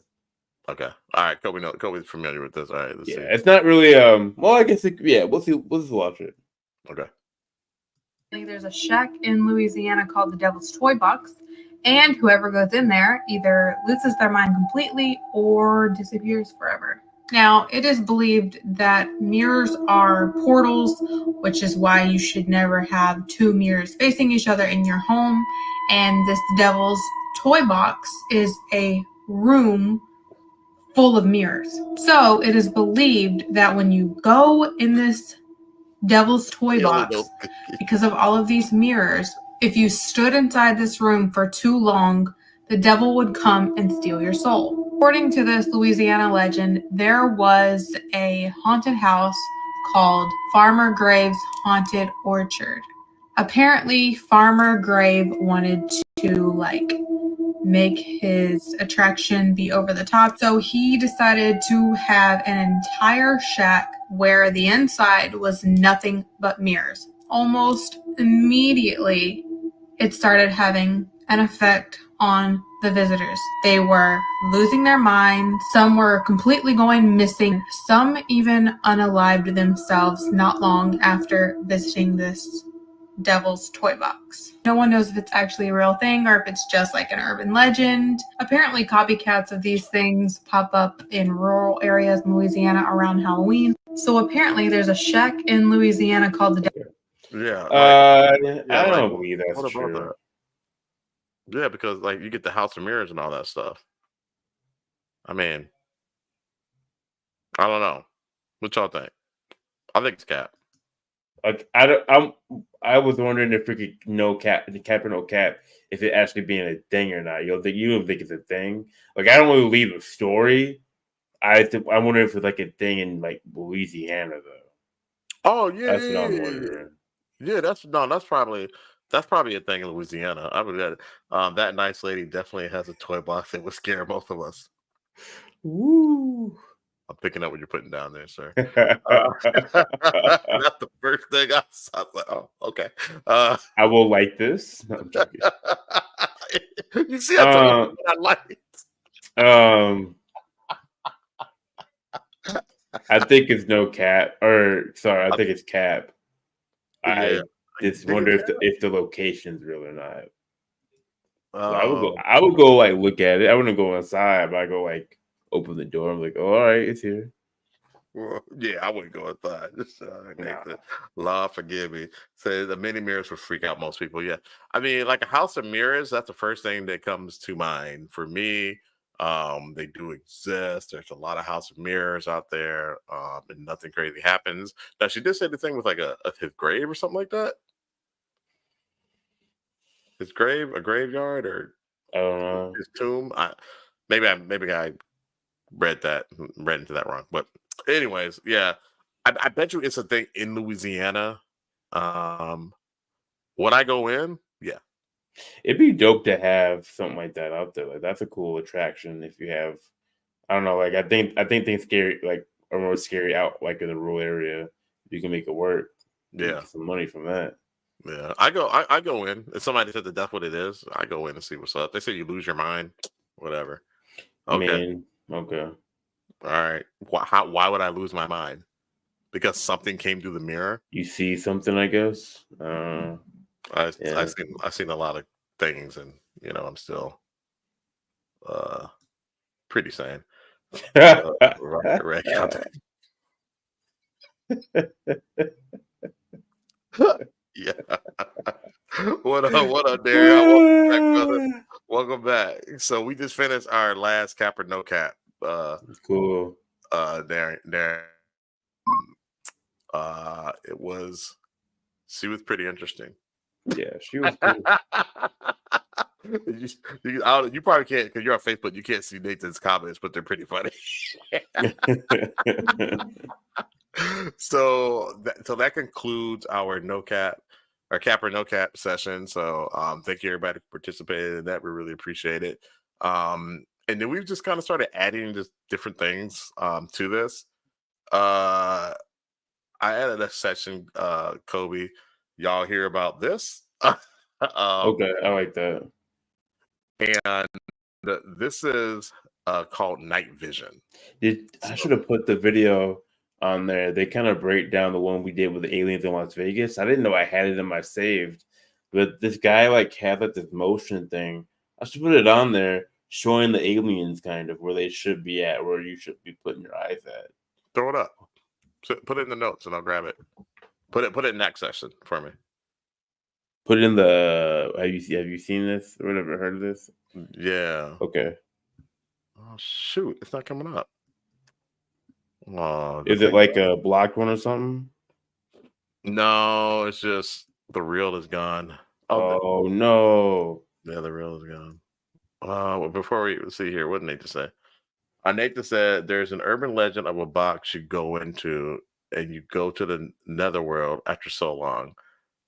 Okay. All right. Kobe's familiar with this. All right. Let's see. It's not really. Well, I guess. We'll see. We'll just watch it. Okay. There's a shack in Louisiana called the Devil's Toy Box, and whoever goes in there either loses their mind completely or disappears forever. Now, it is believed that mirrors are portals, which is why you should never have two mirrors facing each other in your home. And this Devil's Toy Box is a room full of mirrors. So it is believed that when you go in this Devil's Toy Box, because of all of these mirrors, if you stood inside this room for too long, the devil would come and steal your soul. According to this Louisiana legend, there was a haunted house called Farmer Grave's Haunted Orchard. Apparently, Farmer Grave wanted to make his attraction be over the top. So he decided to have an entire shack where the inside was nothing but mirrors. Almost immediately, it started having an effect on the visitors. They were losing their minds. Some were completely going missing. Some even unalived themselves not long after visiting this Devil's Toy Box. No one knows if it's actually a real thing or if it's just like an urban legend. Apparently, copycats of these things pop up in rural areas in Louisiana around Halloween. So apparently, there's a shack in Louisiana called the Yeah. I don't believe that's what about true. that? Yeah, because like you get the House of Mirrors and all that stuff. I mean, I don't know. What y'all think? I think it's cap. Like I was wondering if we could cap or no cap if it actually being a thing or not. You don't think it's a thing? Like I don't want to leave a story. I wonder if it's like a thing in like Louisiana though. Oh yeah, That's what I'm wondering. Yeah, that's probably a thing in Louisiana. I would that nice lady definitely has a toy box that would scare both of us. Woo! I'm picking up what you're putting down there, sir. That's the first thing I saw. I was like, oh, okay. I will like this. No, I'm joking. You see, I told you what I liked. I think it's no cap, or sorry, I think it's cap. Yeah. I just wonder if the location's real or not. So Oh, I would go like look at it. I wouldn't go inside, but I go like open the door. I'm like, oh, all right, it's here. well, yeah, I wouldn't go inside. Nah. Law forgive me. So the mini mirrors would freak out most people. Yeah, I mean, like a house of mirrors. That's the first thing that comes to mind for me. They do exist. There's a lot of house of mirrors out there, and nothing crazy happens. Now, she did say the thing with like his grave or something like that. His grave, a graveyard, or I don't know. his tomb. Maybe I read into that wrong. But anyways, yeah, I bet you it's a thing in Louisiana. Would I go in? Yeah. It'd be dope to have something like that out there. Like that's a cool attraction if you have. I don't know. Like I think things scary like are more scary out like in the rural area. You can make it work. Yeah. Get some money from that. Yeah, I go in. If somebody said that that's what it is, I go in and see what's up. They say you lose your mind, whatever. Okay, Okay. all right. Why would I lose my mind? Because something came through the mirror. You see something, I guess. I've seen a lot of things, and I'm still pretty sane. Right. Yeah. What up, Darren? Welcome back, brother. Welcome back. So we just finished our last cap or no cap. Cool. Darren. She was pretty interesting. Yeah, she was cool. You probably can't because you're on Facebook. You can't see Nathan's comments, but they're pretty funny. So that concludes our cap or no cap session. So thank you everybody who participated in that. We really appreciate it. And then we've just kind of started adding just different things to this. I added a session, Kobe. Y'all hear about this? Okay, I like that. And this is called night vision. I should have put the video on there. They kind of break down the one we did with the aliens in Las Vegas. I didn't know I had it in my saved, but this guy like had like this motion thing. I should put it on there showing the aliens kind of where they should be at, where you should be putting your eyes at. Throw it up. Put it in the notes and I'll grab it. Put it in next session for me. Put it in the. Have you seen this or ever heard of this? Yeah. Okay. Oh shoot! It's not coming up. Oh, is it like a blocked one or something? No, it's just the reel is gone. Oh no! Yeah, the reel is gone. Well, before we see here, what did Nathan say? Nathan said there's an urban legend of a box you go into and you go to the netherworld after so long.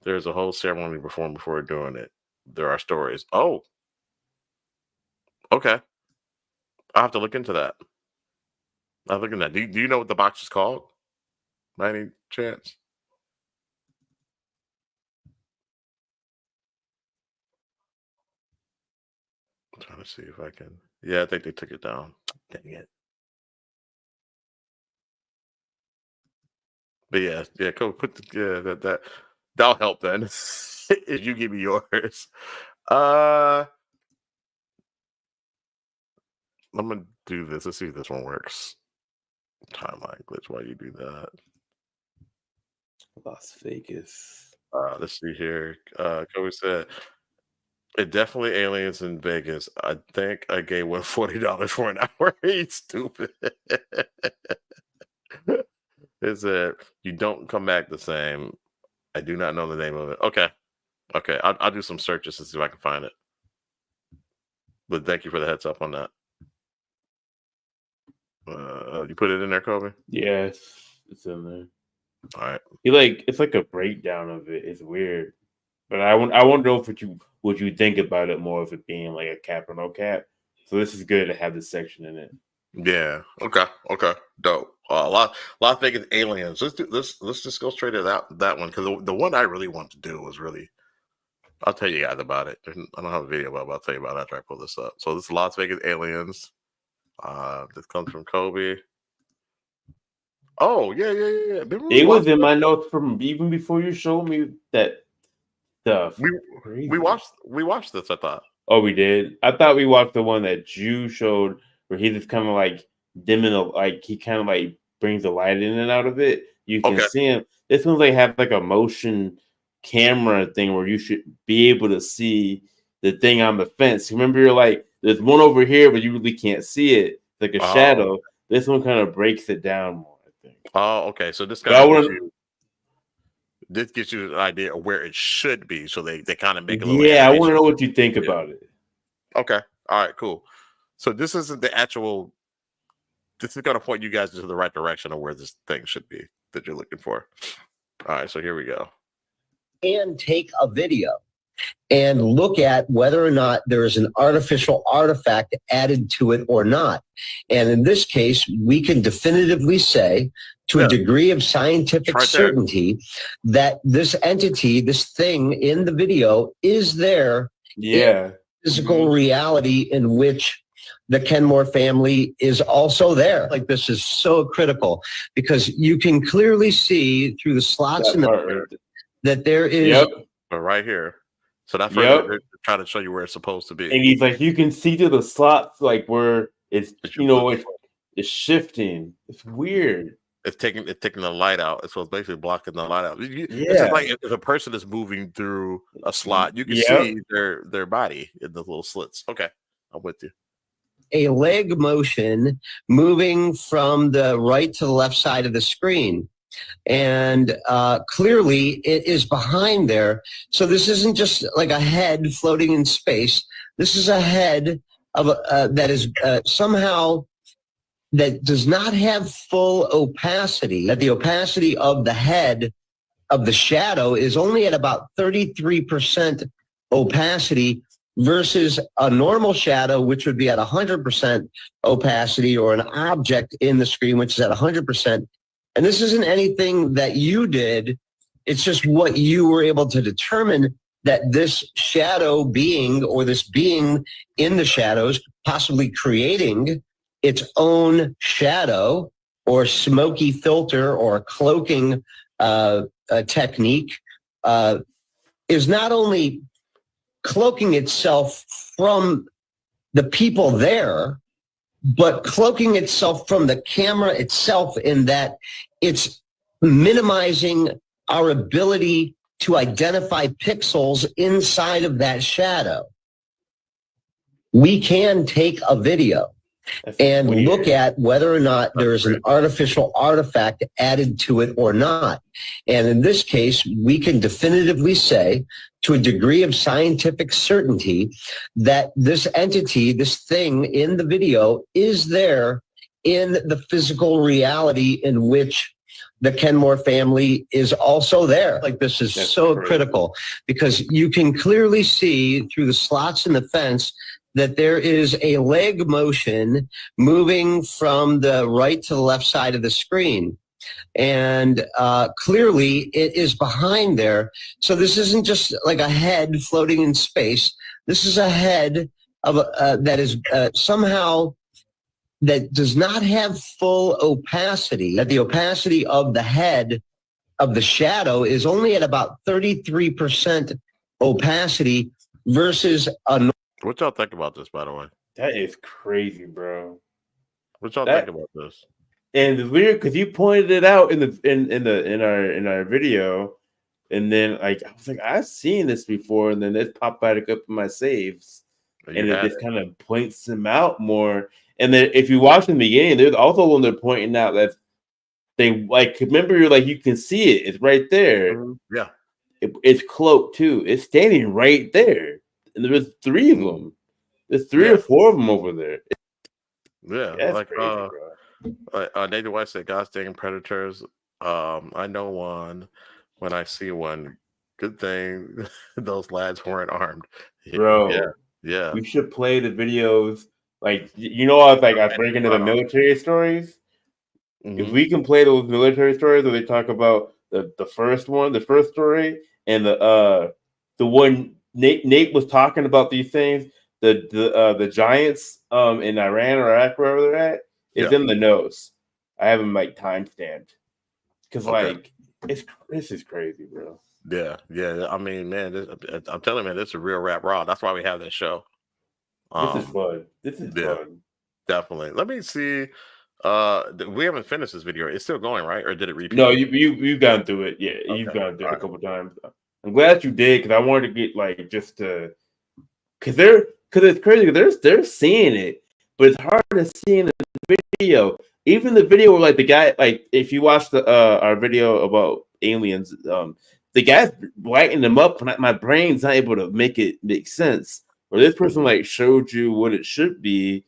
There's a whole ceremony performed before doing it. There are stories. Oh, okay. I'll have to look into that. I'll look into that. Do you know what the box is called? By any chance? I'm trying to see if I can. Yeah, I think they took it down. Dang it. But yeah, go put that'll help then. If you give me yours. I'm gonna do this. Let's see if this one works. Timeline glitch. Why do you do that? Las Vegas. Let's see here. Kobe said, it definitely aliens in Vegas. I think I gave one $40 for an hour. He's stupid. It said, you don't come back the same. I do not know the name of it. Okay. I'll do some searches to see if I can find it. But thank you for the heads up on that. You put it in there, Kobe? Yeah, it's in there. All right. It's like a breakdown of it. It's weird, but I want to know what you think about it more of it being like a cap or no cap. So this is good to have this section in it. Yeah. Okay. Dope. Las Vegas aliens. Let's just go straight to that one, because the one I really want to do was really. I'll tell you guys about it. I don't have a video about it, but I'll tell you about it after I pull this up. So this is Las Vegas aliens. This comes from Kobe. Oh yeah. It was in my notes from even before you showed me that stuff. We watched this, I thought. Oh, we did. I thought we watched the one that you showed where he just kind of like dimming he kind of like brings the light in and out of it. You can see him. This one's like have like a motion camera thing where you should be able to see the thing on the fence. Remember, you're like, there's one over here, but you really can't see it. It's like a shadow. This one kind of breaks it down more, I think. Oh, okay. So this gives you an idea of where it should be. So they kind of make a little. Yeah, I want to know what you think about it. Okay. All right, cool. So this isn't the actual. This is going to point you guys into the right direction of where this thing should be that you're looking for. All right, so here we go. And take a video and look at whether or not there is an artificial artifact added to it or not. And in this case, we can definitively say to a degree of scientific certainty that this entity, this thing in the video is there. Yeah. Physical reality in which the Kenmore family is also there. Like, this is so critical because you can clearly see through the slots in the that there is right here. So that's right. They're trying to show you where it's supposed to be. And he's like, you can see through the slots, like where it's it's shifting. It's weird. It's taking the light out. So it's basically blocking the light out. It's like if a person is moving through a slot, you can see their body in the little slits. Okay, I'm with you. A leg motion moving from the right to the left side of the screen. And clearly it is behind there. So this isn't just like a head floating in space. This is a head of that is somehow that does not have full opacity, that the opacity of the head of the shadow is only at about 33% opacity versus a normal shadow, which would be at 100% opacity, or an object in the screen, which is at 100%. And this isn't anything that you did. It's just what you were able to determine, that this shadow being, or this being in the shadows, possibly creating its own shadow or smoky filter or cloaking technique, is not only cloaking itself from the people there, but cloaking itself from the camera itself, in that it's minimizing our ability to identify pixels inside of that shadow. We can take a video and look at whether or not there is an artificial artifact added to it or not. And in this case, we can definitively say to a degree of scientific certainty that this entity, this thing in the video, is there in the physical reality in which the Kenmore family is also there. Like, this is so critical because you can clearly see through the slots in the fence that there is a leg motion moving from the right to the left side of the screen. And clearly it is behind there. So this isn't just like a head floating in space. This is a head of that is somehow that does not have full opacity. That the opacity of the head of the shadow is only at about 33% opacity versus a. What y'all think about this, by the way? That is crazy, bro. What y'all That- think about this? And it's weird because you pointed it out in our video, and then like I was like, I've seen this before, and then it popped back up in my saves, You and it had just kind of points them out more. And then if you watch in the beginning, there's also when they're pointing out that they like remember you're like you can see it, it's right there. Mhm. Yeah. It's cloaked too. It's standing right there, and there's three of them. There's three Yeah. or four of them over there. Yeah, That's like crazy, bro. Nathan White said, "God dang predators." I know one. When I see one, good thing those lads weren't armed. Bro, yeah. we should play the videos. Like you know, I was like I break into the military stories. If Mhm. we can play those military stories where they talk about the first one, the first story, and the one Nate was talking about these things, the giants in Iran or Iraq, wherever they're at, it's Yeah. in the notes. I have them like time stamped because Okay. like this is crazy, bro. Yeah. I mean, man, I'm telling you, man, this is a real rap raw. That's why we have this show. This is fun. This is fun. Definitely. Let me see. We haven't finished this video. It's still going, right? Or did it repeat? No, you've gone through it. Yeah, you've gone through it a couple times. I'm glad you did because I wanted to get like just to because it's crazy. They're seeing it, but it's hard to see in the video. Even the video where like the guy like if you watch the our video about aliens, the guy's lighting them up, and my brain's not able to make it make sense. Or this person like showed you what it should be.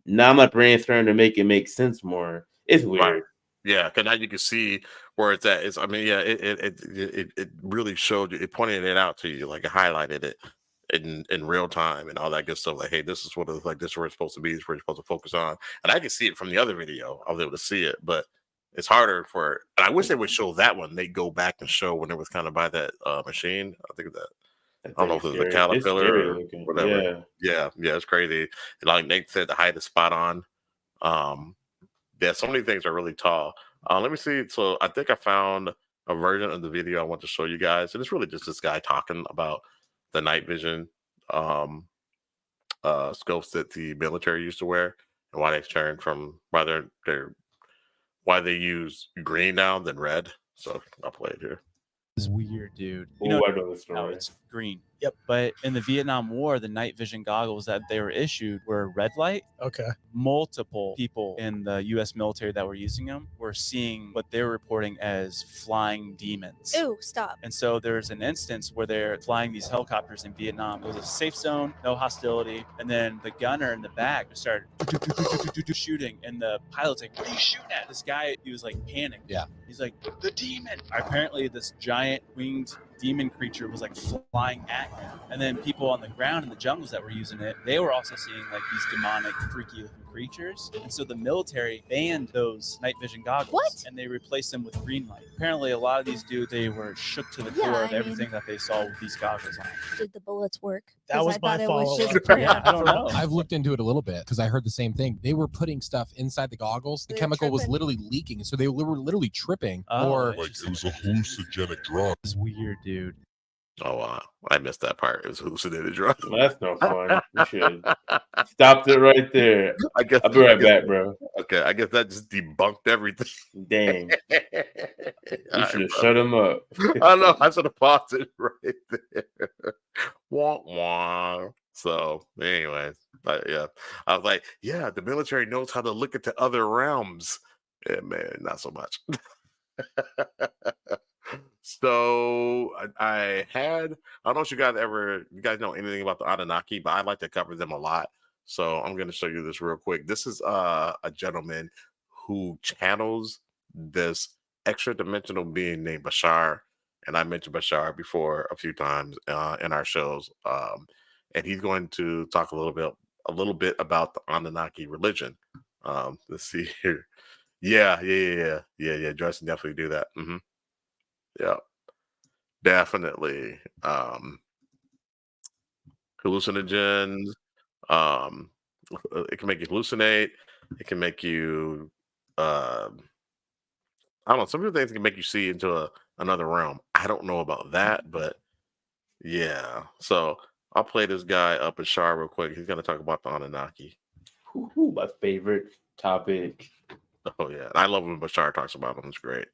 Now my brain's starting to make it make sense more. It's weird. Right. Yeah, because now you can see where it's at. I mean, yeah, it really showed you. It pointed it out to you, like it highlighted it in real time and all that good stuff. Like, hey, this is what it's like. This is where it's supposed to be. This is where it's supposed to focus on. And I can see it from the other video. I was able to see it, but it's harder for. And I wish they would show that one. They go back and show when it was kind of by that machine. I think that. I don't know if it was a caterpillar or whatever. Yeah, it's crazy. Like Nate said, the height is spot on. Yeah, so many things are really tall. Let me see. So I think I found a version of the video I want to show you guys. And it's really just this guy talking about the night vision scopes that the military used to wear and why they turned from why they use green now than red. So I'll play it here. Is weird, dude. I know the story. No, it's green. Yep. But in the Vietnam War, the night vision goggles that they were issued were red light. Okay. Multiple people in the U.S. military that were using them were seeing what they were reporting as flying demons. Ew, stop. And so there's an instance where they're flying these helicopters in Vietnam. It was a safe zone, no hostility. And then the gunner in the back just started shooting. And the pilot's like, what are you shooting at? This guy, he was like panicked. Yeah. He's like, the demon. Apparently this giant winged demon creature was like flying at him. And then people on the ground in the jungles that were using it, they were also seeing like these demonic, freaky looking creatures. And so the military banned those night vision goggles. What? And they replaced them with green light. Apparently a lot of these dudes, they were shook to the core of everything that they saw with these goggles on. Did the bullets work? That was my follow-up. Yeah, I don't know. I've looked into it a little bit because I heard the same thing. They were putting stuff inside the goggles. The chemical was literally leaking, so they were literally tripping. Or like it was a hallucinogenic drug. It's weird, dude. Oh wow, I missed that part. It was hallucinated drug. Well, that's no fun. You should stopped it right there. I guess I'll be right back, bro. Okay, I guess that just debunked everything. Dang, you should have shut him up. I know. I should have paused it right there. Wah wah. So, anyways, yeah, I was like, yeah, the military knows how to look into other realms. Yeah, man, not so much. So I don't know if you guys know anything about the Anunnaki, but I like to cover them a lot. So I'm going to show you this real quick. This is a gentleman who channels this extra dimensional being named Bashar. And I mentioned Bashar before a few times in our shows. And he's going to talk a little bit about the Anunnaki religion. Let's see here. Yeah. Joyce can definitely do that. Mm-hmm. Yeah, definitely. Hallucinogens. It can make you hallucinate. It can make you, I don't know. Some of the things can make you see into another realm. I don't know about that, but yeah. So I'll play this guy up in Shar real quick. He's gonna talk about the Anunnaki. Ooh, my favorite topic. Oh yeah, I love when Bashar talks about them. It's great.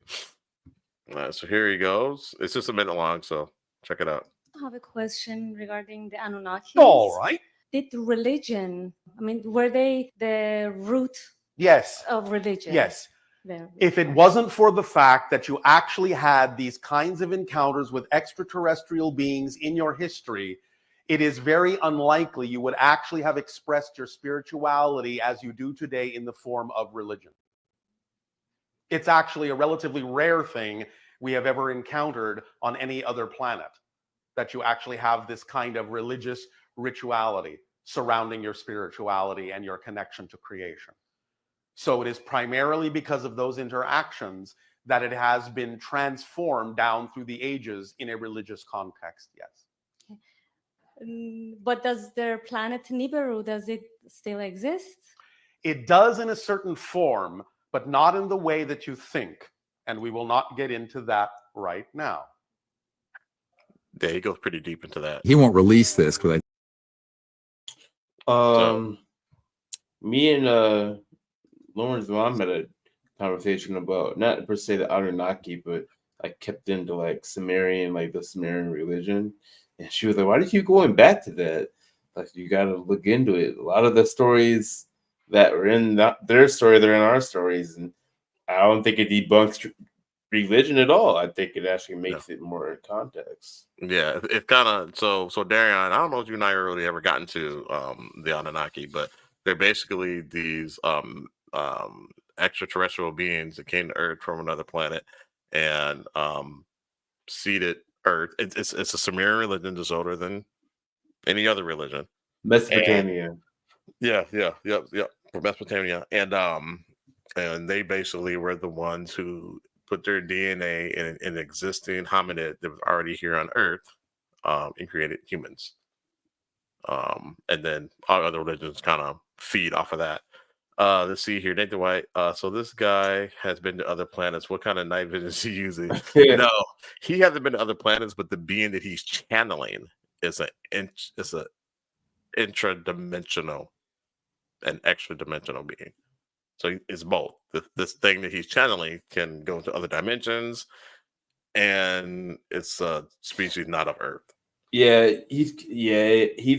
So here he goes. It's just a minute long, so check it out. I have a question regarding the Anunnaki. All right. Did religion, I mean, were they the root Yes. of religion? Yes. There. If it wasn't for the fact that you actually had these kinds of encounters with extraterrestrial beings in your history, it is very unlikely you would actually have expressed your spirituality as you do today in the form of religion. It's actually a relatively rare thing we have ever encountered on any other planet, that you actually have this kind of religious rituality surrounding your spirituality and your connection to creation. So it is primarily because of those interactions that it has been transformed down through the ages in a religious context, yes. But does their planet Nibiru, does it still exist? It does in a certain form, but not in the way that you think. And we will not get into that right now. Yeah, he goes pretty deep into that. He won't release this because me and Lauren's mom had a conversation about not per se the Anunnaki, but I kept into like Sumerian, like the Sumerian religion. And she was like, why do you keep going back to that? Like, you got to look into it. A lot of the stories that were in their story, they're in our stories. And I don't think it debunks religion at all. I think it actually makes it more in context. Yeah, it's kind of so Darian, I don't know if you and I really ever gotten to the Anunnaki, but they're basically these extraterrestrial beings that came to Earth from another planet and seeded Earth. It's a Sumerian religion that's older than any other religion. Mesopotamia. Yep. From Mesopotamia, and they basically were the ones who put their DNA in an existing hominid that was already here on Earth, and created humans. And then all other religions kind of feed off of that. Let's see here, Nathan White. So this guy has been to other planets. What kind of night vision is he using? No, he hasn't been to other planets, but the being that he's channeling is an intradimensional, an extra dimensional being. So it's both. This thing that he's channeling can go into other dimensions, and it's a species not of Earth. Yeah, he's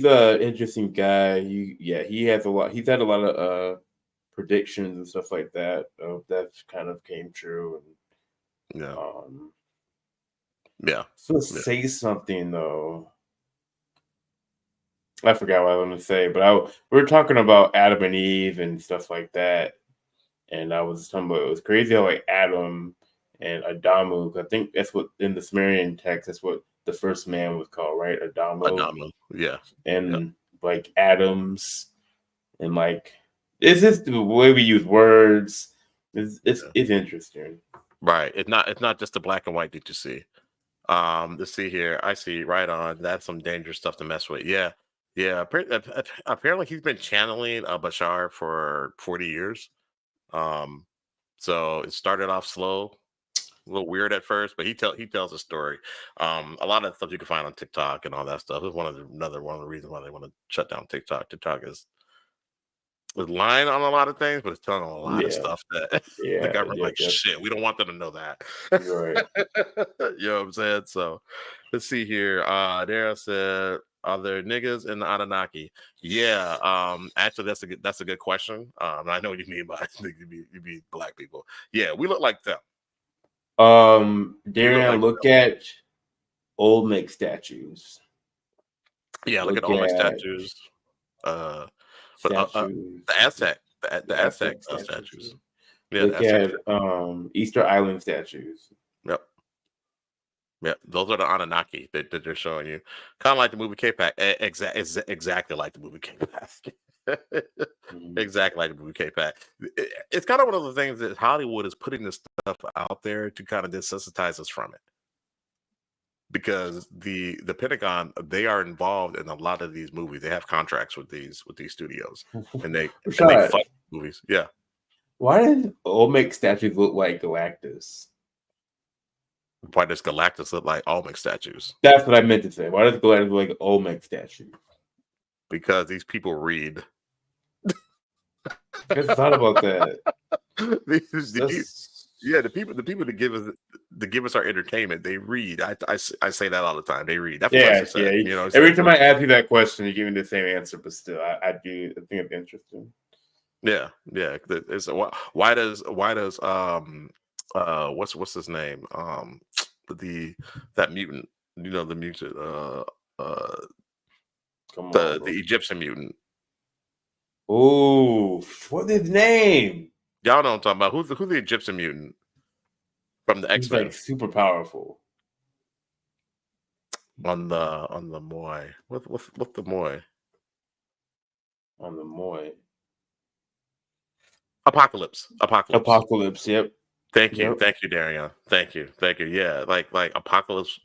an interesting guy. He has a lot. He's had a lot of predictions and stuff like that. That kind of came true. And, So say something though. I forgot what I was going to say, but we were talking about Adam and Eve and stuff like that. And I was talking about, it was crazy how like Adam and Adamu, I think that's what in the Sumerian text, that's what the first man was called, right? Adamu, yeah. And like atoms, and like it's just the way we use words. It's interesting, right? It's not just the black and white that you see. Let's see here. I see right on. That's some dangerous stuff to mess with. Yeah. Apparently he's been channeling Bashar for 40 years. So it started off slow, a little weird at first, but he tells a story. A lot of stuff you can find on TikTok and all that stuff. It's another one of the reasons why they want to shut down TikTok. TikTok is lying on a lot of things, but it's telling a lot of stuff that the government shit. We don't want them to know that. Right. You know what I'm saying? So let's see here. Dara said, are there niggas in the Anunnaki? Yeah. Actually, that's a good question. I know what you mean by you mean black people. Yeah, we look like them. Darren, look at Olmec statues. Yeah, look at Olmec statues. The Aztec statues. Yeah, look at Easter Island statues. Yep, those are the Anunnaki that they're showing you. Kind of like the movie K-Pac. Exactly like the movie K-Pac. Exactly like the movie K-Pac. It's kind of one of the things that Hollywood is putting this stuff out there to kind of desensitize us from it. because the Pentagon, they are involved in a lot of these movies. They have contracts with these studios, and they Rashad, fund movies. Yeah. why did Olmec statues look like Galactus? Why does Galactus look like Olmec statues? That's what I meant to say. Why does Galactus look like an Olmec statue? Because these people read. I just thought about that. The people that give us our entertainment, they read. I say that all the time. They read. That's what I said. You know, every time I ask you that question, you give me the same answer, but still, I think it's interesting. Yeah. It's why does what's his name? That mutant, the mutant, the Egyptian mutant. Oh, what's his name? Y'all know what I'm talking about. Who's the Egyptian mutant from the X-Men? Like super powerful. On the Moai. What's the Moai? On the Moai. Apocalypse. Yep. Thank you, Darian. Thank you. Yeah, like Apocalypse.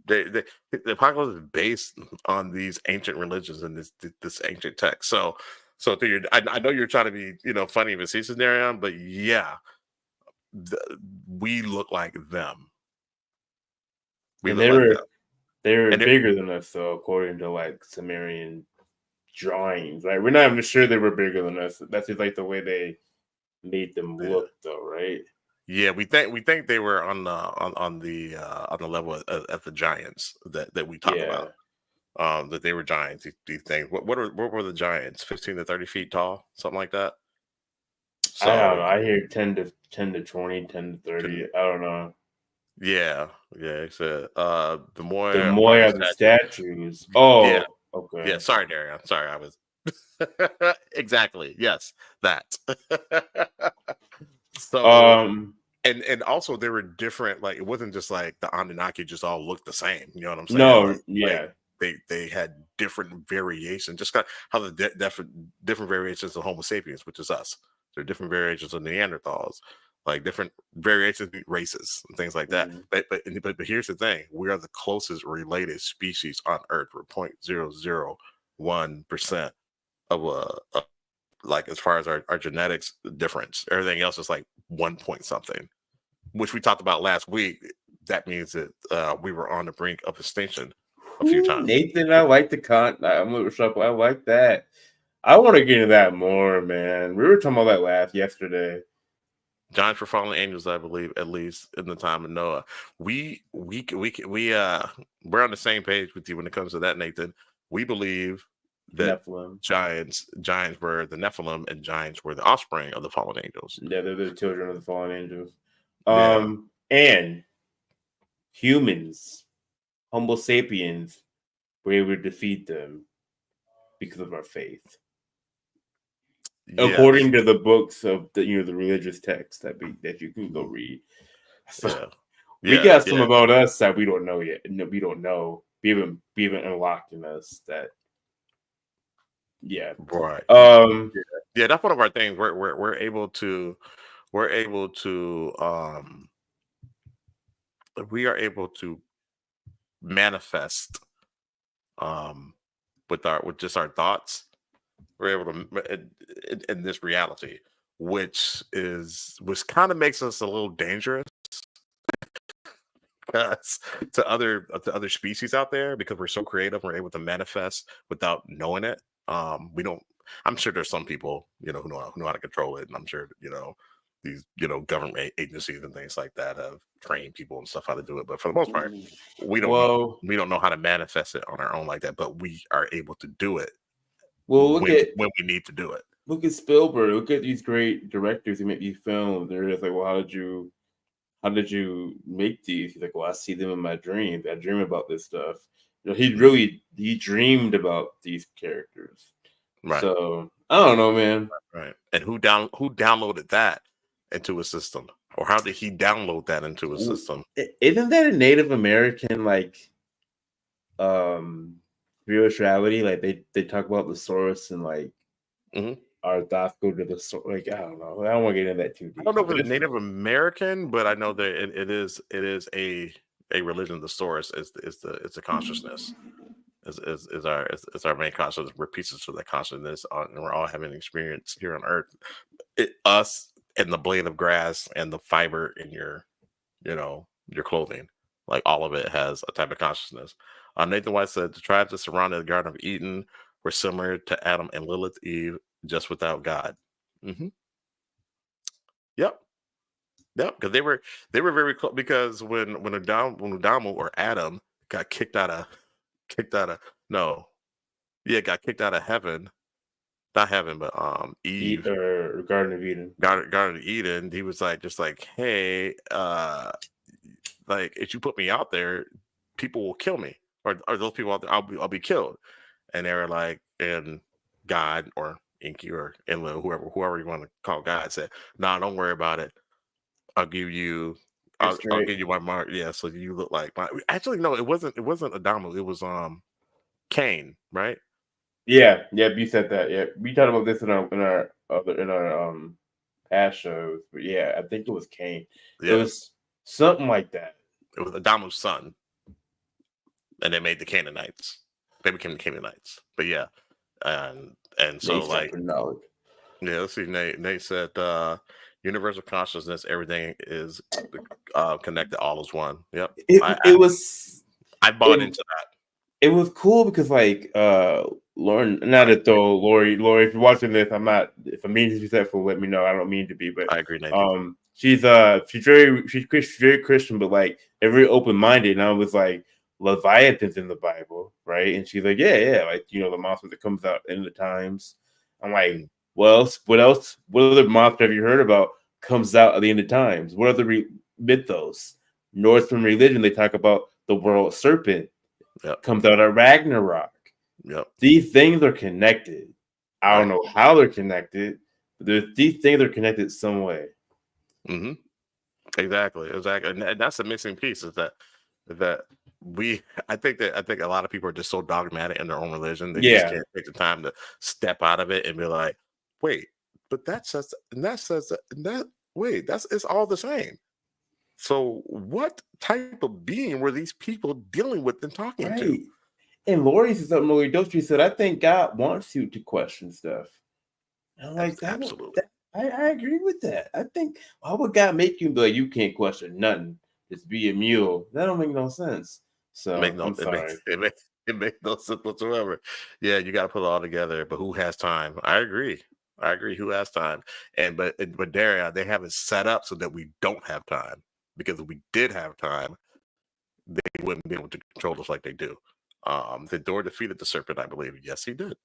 The Apocalypse is based on these ancient religions and this ancient text. So I know you're trying to be funny and facetious, Darian, but yeah, we look like them. They were bigger than us, though, according to like Sumerian drawings. Right, we're not even sure they were bigger than us. That's just like the way they made them look, though, right? Yeah, we think they were on the level of the giants that we talk about. That they were giants. These things. What were the giants? 15 to 30 feet tall, something like that. So, I don't know. I hear 10 to 20, 10 to 30. I don't know. Yeah. It's the Moai. The Moai are the statues. Oh, yeah. Okay. Yeah. Sorry, Darian. Sorry, I was exactly. Yes, that. So, and also they were different. Like it wasn't just like the Anunnaki just all looked the same. You know what I'm saying? No, yeah. They had different variations, just kind of how the different variations of Homo sapiens, which is us. There are different variations of Neanderthals, like different variations of races and things like that. But here's the thing: we are the closest related species on Earth. We're 0.001% of like as far as our genetics difference. Everything else is like 1 point something, which we talked about last week. That means that we were on the brink of extinction a few times. Nathan, I like the I'm with Shuffle. I like that. I want to get into that more, man. We were talking about that yesterday. Giants for fallen angels, I believe, at least in the time of Noah. We're on the same page with you when it comes to that, Nathan. We believe that Nephilim. giants were the Nephilim and giants were the offspring of the fallen angels. Yeah, they're the children of the fallen angels. And humans, Homo sapiens, were able to defeat them because of our faith. Yes. According to the books of the religious texts that you can go read. So we got some about us that we don't know yet. No, we don't know. We haven't unlocked in us that. Yeah. Right. Yeah, that's one of our things. We're able to we are able to manifest with just our thoughts. We're able to in this reality, which kind of makes us a little dangerous to other species out there, because we're so creative. We're able to manifest without knowing it. We don't. I'm sure there's some people who know how to control it, and I'm sure these government agencies and things like that have trained people and stuff how to do it. But for the most part, we don't know how to manifest it on our own like that. But we are able to do it. Well, when we need to do it. Look at Spielberg. Look at these great directors who make these films. They're just like, well, how did you make these? He's like, well, I see them in my dreams. I dream about this stuff. He dreamed about these characters. Right. So I don't know, man. Right. And who downloaded that into a system, or how did he download that into a system? Isn't that a Native American spirituality? Like they talk about the source and like our thoughts go to the source. Like I don't know. I don't want to get into that too deep. I don't know if it's Native American, but I know that it is a religion. The source is the consciousness. Is our main consciousness. We're pieces of that consciousness, and we're all having an experience here on Earth. Us and the blade of grass and the fiber in your clothing, like all of it has a type of consciousness. Nathan White said the tribes that surrounded the Garden of Eden were similar to Adam and Lilith Eve, just without God. Mm-hmm. Yep. Because they were very close. Because when Adamu or Adam got kicked out of heaven, not heaven, but Eve or Garden of Eden. Garden of Eden. He was like, hey, like if you put me out there, people will kill me, or those people out there, I'll be killed. And they were like, and God or Inky or Enlil, whoever you want to call God, said, "Nah, don't worry about it. I'll give you my mark. Yeah, so you look like my." Actually, no, it wasn't Adamu. It was Cain, right? Yeah, you said that. Yeah, we talked about this in our past shows, but yeah, I think it was Cain. Yeah. It was something like that. It was Adamu's son, and they made the Canaanites. They became the Canaanites. But yeah, and so Nate's like knowledge. Yeah, let's see. Nate said universal consciousness, everything is connected, all is one. Yep. I bought into that. It was cool because like Lauren, not to throw Lori, if you're watching this, I'm not, if I'm being disrespectful, let me know. I don't mean to be, but I agree, Nate. She's very Christian, but like very open-minded. And I was like, Leviathan's in the Bible, right? And she's like, yeah, like the monster that comes out in the times. I'm like, well, what else? What other monster have you heard about comes out at the end of times? What other mythos? Northern religion, they talk about the world serpent. Yep. Comes out at Ragnarok. Yep. These things are connected. I don't know how they're connected, but these things are connected some way. Mm-hmm. Exactly. And that's the missing piece is that I think a lot of people are just so dogmatic in their own religion. They just can't take the time to step out of it and be like, wait, but that says, and that says, and that, wait, it's all the same. So what type of being were these people dealing with and talking to? And Lori said something really dope. She said, I think God wants you to question stuff. And I'm like, absolutely. I agree with that. I think, why would God make you be like, you can't question nothing? Just be a mule. That don't make no sense. So I'm sorry. It makes no sense whatsoever. Yeah, you got to put it all together. But who has time? I agree. Who has time? But Daria, they have it set up so that we don't have time. Because if we did have time, they wouldn't be able to control us like they do. The door defeated the serpent, I believe. Yes, he did.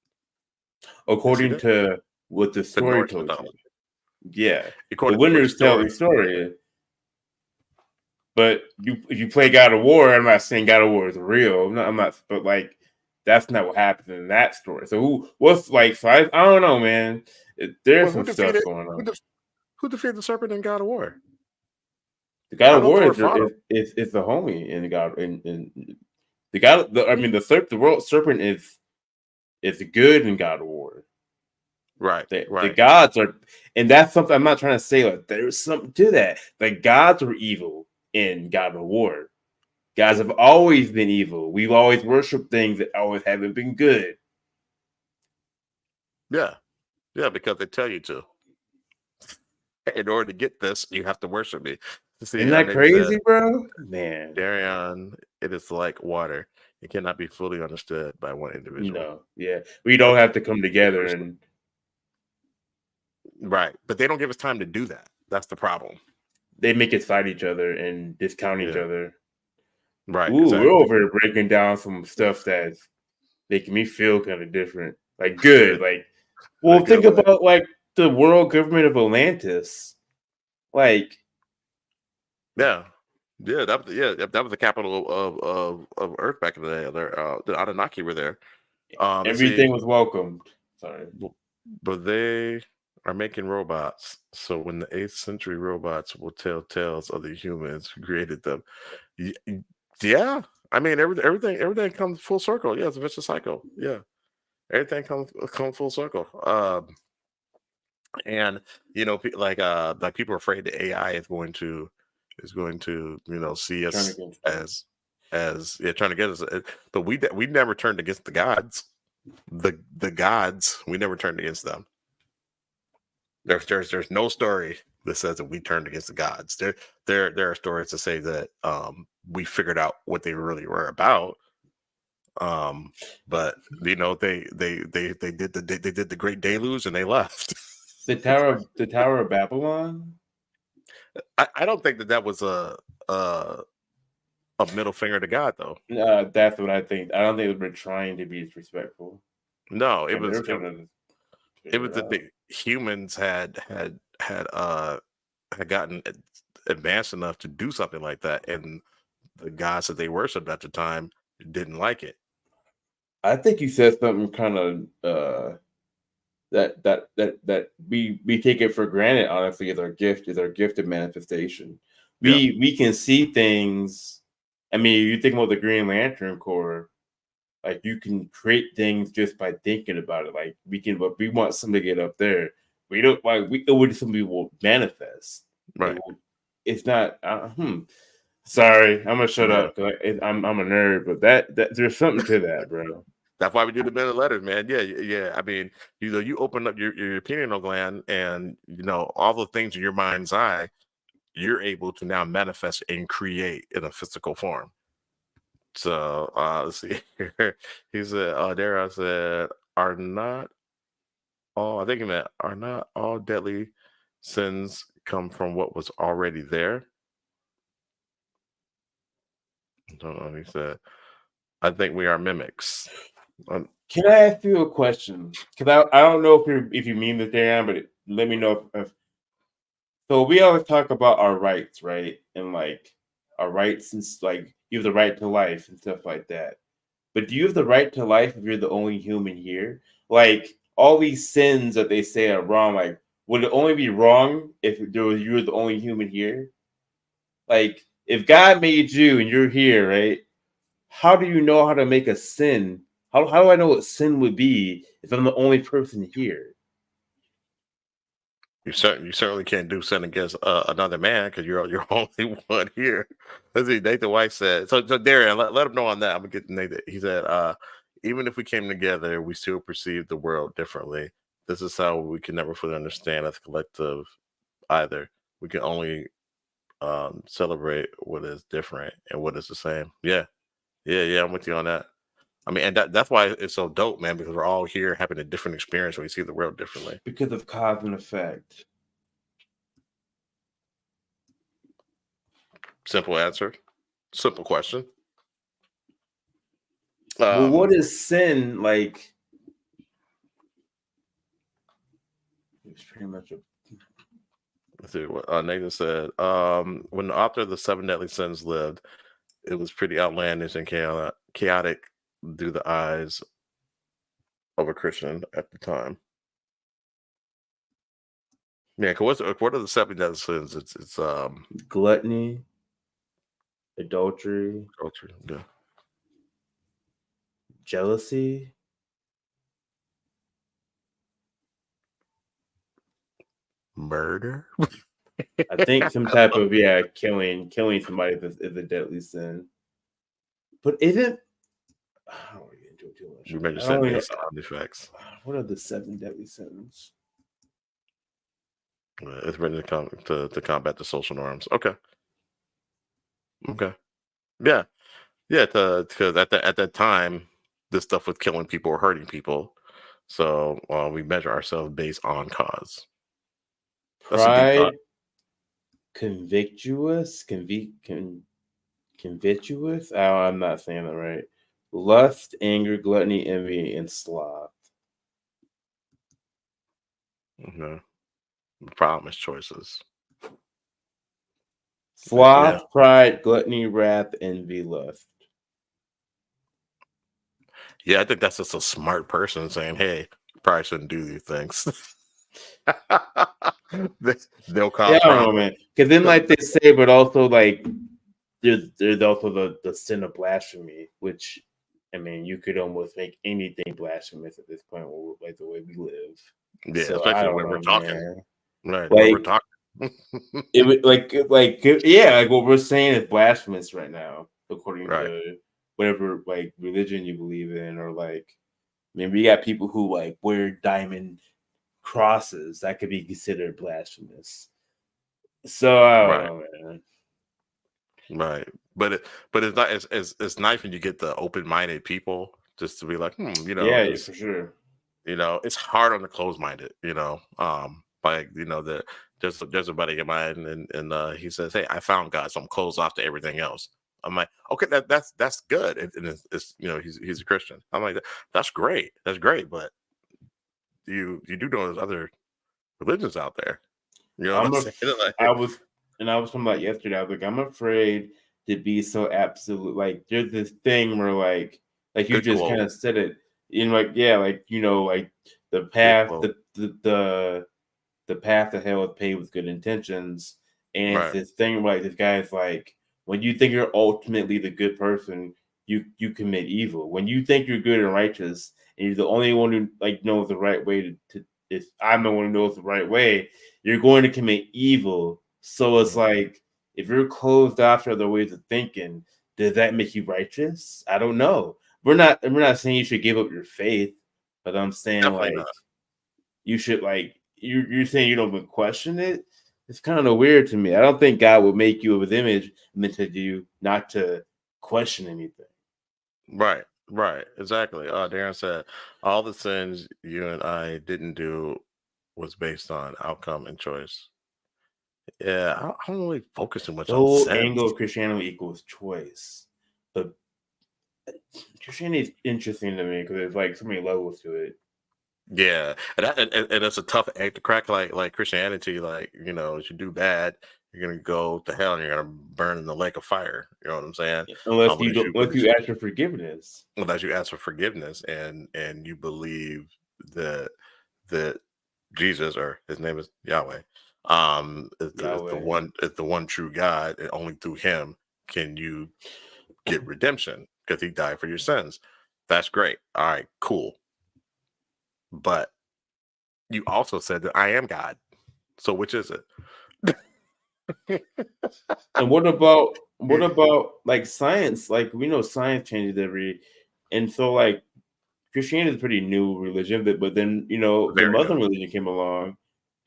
According to what the story told you. Yeah. According the winners tell the story. But if you play God of War, I'm not saying God of War is real. I'm not, but like that's not what happened in that story. So I don't know, man. There's some stuff going on. Who defeated the serpent in God of War? The God of War is the homie in the God in the God. The world serpent is good in God of War. Right. The gods are, and that's something I'm not trying to say. Like there's something to that. The gods were evil in God of War. Gods have always been evil. We've always worshipped things that always haven't been good. Yeah, because they tell you to. In order to get this, you have to worship me. See, isn't that crazy, bro? Man, Darion, it is like water. It cannot be fully understood by one individual. No, yeah, we don't have to come together and. Right, but they don't give us time to do that. That's the problem. They make us fight each other and discount each other. Right. Ooh, exactly. We're over here breaking down some stuff that's making me feel kind of different. Like good. Like, well, think about like the world government of Atlantis. Like, that was the capital of Earth back in the day. The Anunnaki were there. Everything was welcomed. Sorry, but they are making robots. So when the 8th century robots will tell tales of the humans who created them. Yeah. I mean, everything comes full circle. Yeah, it's a vicious cycle. Yeah. Everything comes full circle. And like people are afraid that AI is going to is going to, see Turn us against us. trying to get us. But we never turned against the gods. The gods, we never turned against them. There's no story that says that we turned against the gods. There are stories to say that we figured out what they really were about. But they did the great deluge and they left. The Tower of Babylon. I don't think that was a middle finger to God, though. That's what I think. I don't think they were trying to be disrespectful. No, it was that the humans had gotten advanced enough to do something like that, and the gods that they worshipped at the time didn't like it. I think you said something kind of that we take it for granted. Honestly, is our gift of manifestation. We can see things. I mean, you think about the Green Lantern Corps. Like, you can create things just by thinking about it. Like, we want somebody to get up there. We don't like somebody will manifest. Right. It's not. Sorry, I'm gonna shut up. I'm a nerd, but that there's something to that, bro. That's why we do the Men of Letters, man. Yeah. I mean, you open up your pineal gland, and all the things in your mind's eye, you're able to now manifest and create in a physical form. So let's see here. He said, Dara said, are not all deadly sins come from what was already there? I don't know. He said, I think we are mimics. Can I ask you a question? Because I don't know if you mean this, Darren, but let me know if. So we always talk about our rights, right? And like our rights, and like you have the right to life and stuff like that. But do you have the right to life if you're the only human here? Like, all these sins that they say are wrong, like, would it only be wrong if you're the only human here? Like, if God made you and you're here, right? How do you know how to make a sin? How do I know what sin would be if I'm the only person here? You certainly can't do sin against another man because you're only one here. Let's see. Nathan White said. So Darian, let him know on that. I'm gonna get Nathan. He said, even if we came together, we still perceive the world differently. This is how we can never fully understand as a collective either. We can only celebrate what is different and what is the same. Yeah. I'm with you on that. I mean, and that's why it's so dope, man, because we're all here having a different experience when we see the world differently. Because of cause and effect. Simple answer. Simple question. Well, what is sin like? It's pretty much a. Let's see what Nathan said. When the author of the 7 Deadly Sins lived, it was pretty outlandish and chaotic through the eyes of a Christian at the time. Yeah, what are the 7 deadly sins? It's gluttony, adultery, yeah, jealousy, murder. I think some type of killing somebody is a deadly sin. But isn't I don't want to get into it too much. You mentioned sound effects. What are the 7 deadly sins? It's ready to combat the social norms. Okay. Yeah. Because at that time, this stuff was killing people or hurting people. So we measure ourselves based on cause. Pride, convictuous. Oh, I'm not saying that right. Lust, anger, gluttony, envy, and sloth. Okay. The problem is choices. Sloth, pride, gluttony, wrath, envy, lust. Yeah, I think that's just a smart person saying, hey, you probably shouldn't do these things. They'll cause I don't know, man. Because then, like they say, but also like there's also the sin of blasphemy, which I mean, you could almost make anything blasphemous at this point, like the way we live. Yeah, so especially when we're talking. Man. Right, like, we're talking. it would like what we're saying is blasphemous right now, according to whatever like religion you believe in, or like maybe we got people who like wear diamond crosses that could be considered blasphemous. So I don't know, man. Right, but it's not it's nice when you get the open-minded people just to be like, yeah, for sure. It's hard on the closed-minded, like there's a buddy of mine, and he says, hey, I found God, so I'm closed off to everything else. I'm like, okay, that's good, and it's he's a Christian. I'm like, that's great, but you do know there's other religions out there. You know what I'm saying? Like, I was talking about yesterday. I was like, I'm afraid to be so absolute. Like, there's this thing where, like you just kind of said it, like the path, the path to hell is paved with good intentions, and it's this thing like this guy's like, when you think you're ultimately the good person, you commit evil. When you think you're good and righteous, and you're the only one who like knows the right way to if I'm the one who knows the right way, you're going to commit evil. So it's like, if you're closed off to other ways of thinking, does that make you righteous? I don't know. We're not saying you should give up your faith, but I'm saying definitely like you should like you're saying you don't question it. It's kind of weird to me. I don't think God would make you of his image meant to do not to question anything. Right, exactly. Darren said, all the sins you and I didn't do was based on outcome and choice. Yeah, I don't really focus too much the on whole sins. angle of Christianity equals choice. But Christianity is interesting to me because there's like so many levels to it. Yeah, and it's a tough egg to crack. Like Christianity, like if you do bad, you're gonna go to hell and you're gonna burn in the lake of fire. You know what I'm saying? Unless you ask for forgiveness. Unless you ask for forgiveness and you believe that Jesus, or his name is Yahweh, is the one true God, and only through him can you get redemption because he died for your sins. That's great. All right, cool. But you also said that I am God. So which is it? And what about like science? Like we know science changes and so like Christianity is a pretty new religion, but then the Muslim religion came along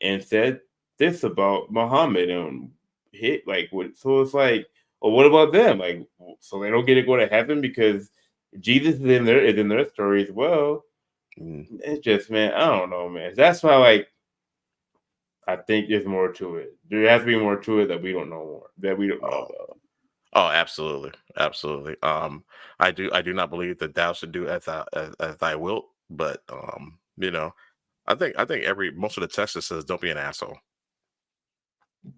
and said this about Muhammad and hit like what. So it's like, well, what about them? Like, so they don't get to go to heaven because Jesus is in their story as well. It's just, man, I don't know, man. That's why, like, I think there's more to it. There has to be more to it that we don't know know about. Oh, absolutely. I do not believe that thou should do as thy wilt, but I think most of the text says don't be an asshole.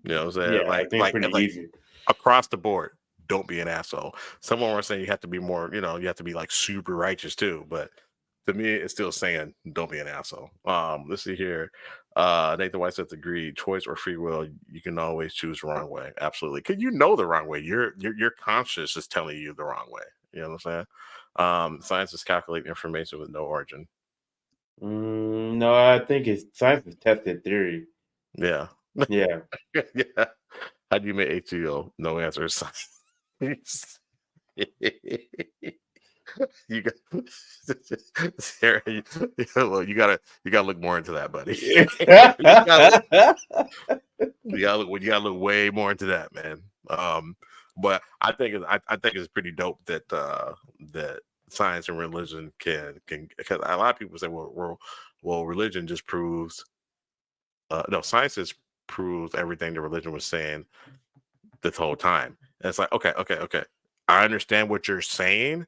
You know what I'm saying? Yeah, I think pretty easy across the board. Don't be an asshole. Someone was saying you have to be more, you have to be like super righteous too, but to me, it's still saying don't be an asshole. Let's see here. Nathan White says agree. Choice or free will, you can always choose the wrong way. Absolutely. Because you know the wrong way. Your conscience is telling you the wrong way. You know what I'm saying? Science is calculating information with no origin. No, I think science is tested theory. Yeah. Yeah. Yeah. How do you make HGO? No answer. You got Sarah, you gotta look more into that, buddy. you gotta look way more into that, man. But I think it's pretty dope that that science and religion can, because a lot of people say, well, religion just proves no, science just proves everything the religion was saying this whole time. And it's like, okay. I understand what you're saying,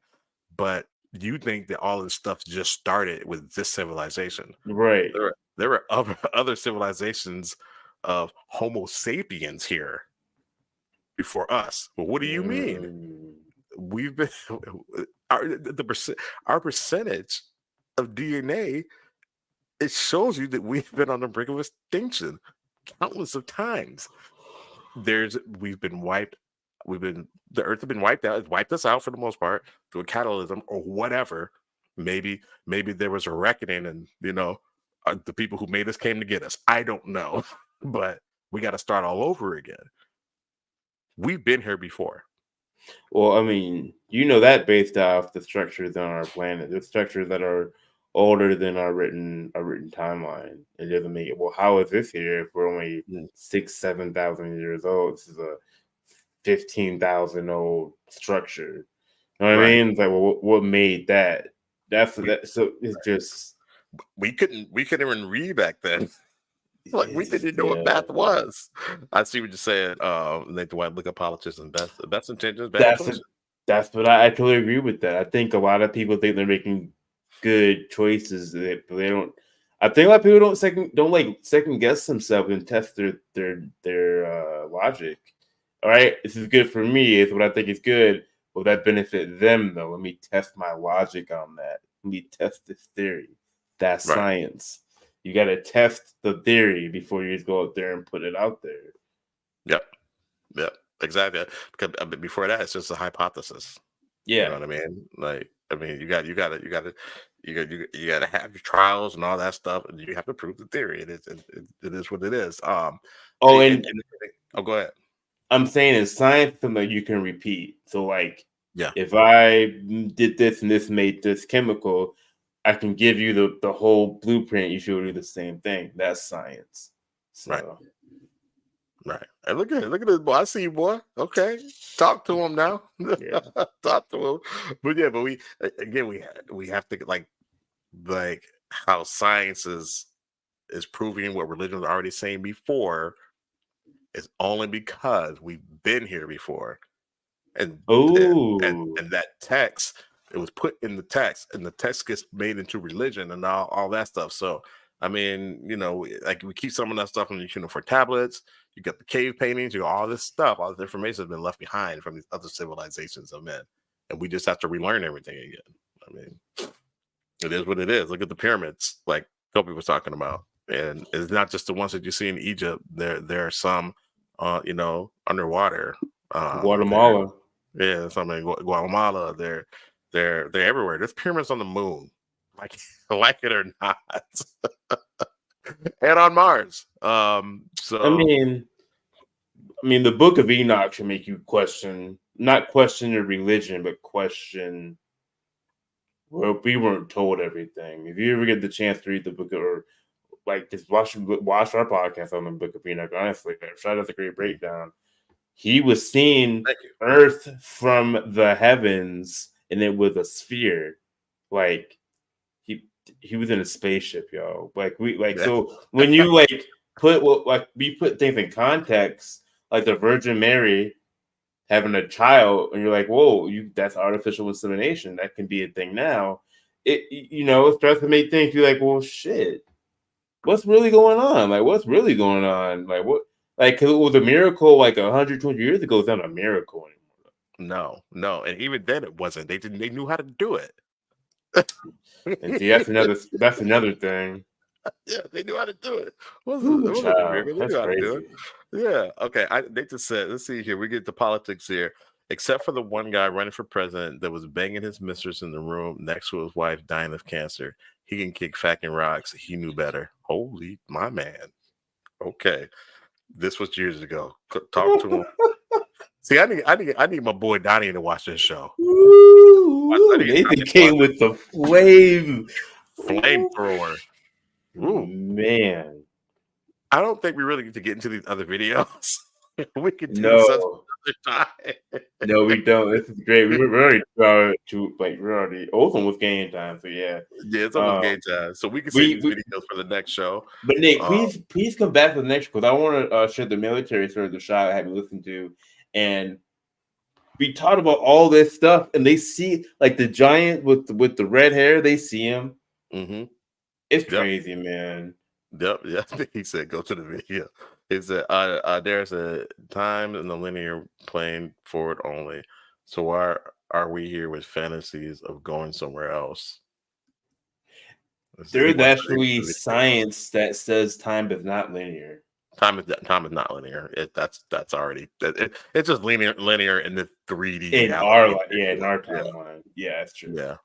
but you think that all this stuff just started with this civilization. Right. There were other civilizations of Homo sapiens here before us. Well, what do you mean? We've been our percentage of DNA, it shows you that we've been on the brink of extinction countless of times. We've been wiped. The earth has been wiped out. It's wiped us out for the most part through a catalysm or whatever. Maybe there was a reckoning, and the people who made us came to get us. I don't know, but we got to start all over again. We've been here before. Well, I mean, you know that based off the structures on our planet, the structures that are older than our written timeline. It doesn't make it. Well, how is this here if we're only 6,000-7,000 years old? This is a 15,000 old structure. You know what I mean? It's like, well, what made that? That's that. So it's just we couldn't even read back then. Like we didn't know what math was. I see what you're saying. Nathan White, look at politicians, best intentions, bad choices. That's what I totally agree with that. I think a lot of people think they're making good choices, but they don't. I think a lot of people don't second guess themselves and test their logic. All right, this is good for me. It's what I think is good. Will that benefit them though? Let me test my logic on that. Let me test this theory. That's science. You got to test the theory before you just go out there and put it out there. Yep, exactly. Because before that, it's just a hypothesis. Yeah, you know what I mean. Like, I mean, you got to have your trials and all that stuff, and you have to prove the theory. It is what it is. Go ahead. I'm saying in science, something that you can repeat. So, like, if I did this and this made this chemical, I can give you the whole blueprint. You should do the same thing. That's science. So. Right. And look at this boy. I see you, boy. Okay. Talk to him now. Yeah. Talk to him. But we have to like how science is proving what religion was already saying before is only because we've been here before. And that text, it was put in the text, and the text gets made into religion and all that stuff. So, I mean, like we keep some of that stuff for tablets. You got the cave paintings, you got all this stuff, all this information has been left behind from these other civilizations of men. And we just have to relearn everything again. I mean, it is what it is. Look at the pyramids, like Kobe was talking about. And it's not just the ones that you see in Egypt. There are some, underwater. Guatemala. Some in Guatemala. They're everywhere. There's pyramids on the moon, like it or not, and on Mars. So I mean, the Book of Enoch should make you not question your religion, but question. Well, we weren't told everything. If you ever get the chance to read the book, or like just watch our podcast on the Book of Enoch, honestly, Shad does a great breakdown. He was seeing Earth from the heavens, and it was a sphere. Like he was in a spaceship, yo. So when you we put things in context, like the Virgin Mary having a child, and you're like, whoa, that's artificial insemination. That can be a thing now. It starts to make things feel like, well, shit, what's really going on? Like, what's really going on? Like, what? Like, because it was a miracle like 100, 200 years ago. It's not a miracle anymore. No. And even then it wasn't. They knew how to do it. And see, that's another thing. Yeah, they knew how to do it. That's crazy. Yeah. Okay. They just said, let's see here. We get to politics here. Except for the one guy running for president that was banging his mistress in the room next to his wife dying of cancer. He can kick fucking rocks. He knew better. Holy my man. Okay. This was years ago. Talk to him. See, I need my boy Donnie to watch this show. Nathan came with the flamethrower. Ooh, man. I don't think we really get to get into these other videos. We could do such another time. No, we don't. This is great. We're already Otham was game time, so yeah. Yeah, it's almost game time. So we can see these videos for the next show. But Nick, please come back for the next, because I want to share the military story the shot I had me listen to, and we talked about all this stuff, and they see like the giant with the red hair. They see him. Mm-hmm. It's crazy, man. Yep. Yeah. He said, "Go to the video." He said, "There's a time in the linear plane forward only. So why are we here with fantasies of going somewhere else?" There is actually science that says time is not linear. Time is not linear. That's already it's just linear in the 3D. In our timeline. Yeah, that's true. Yeah.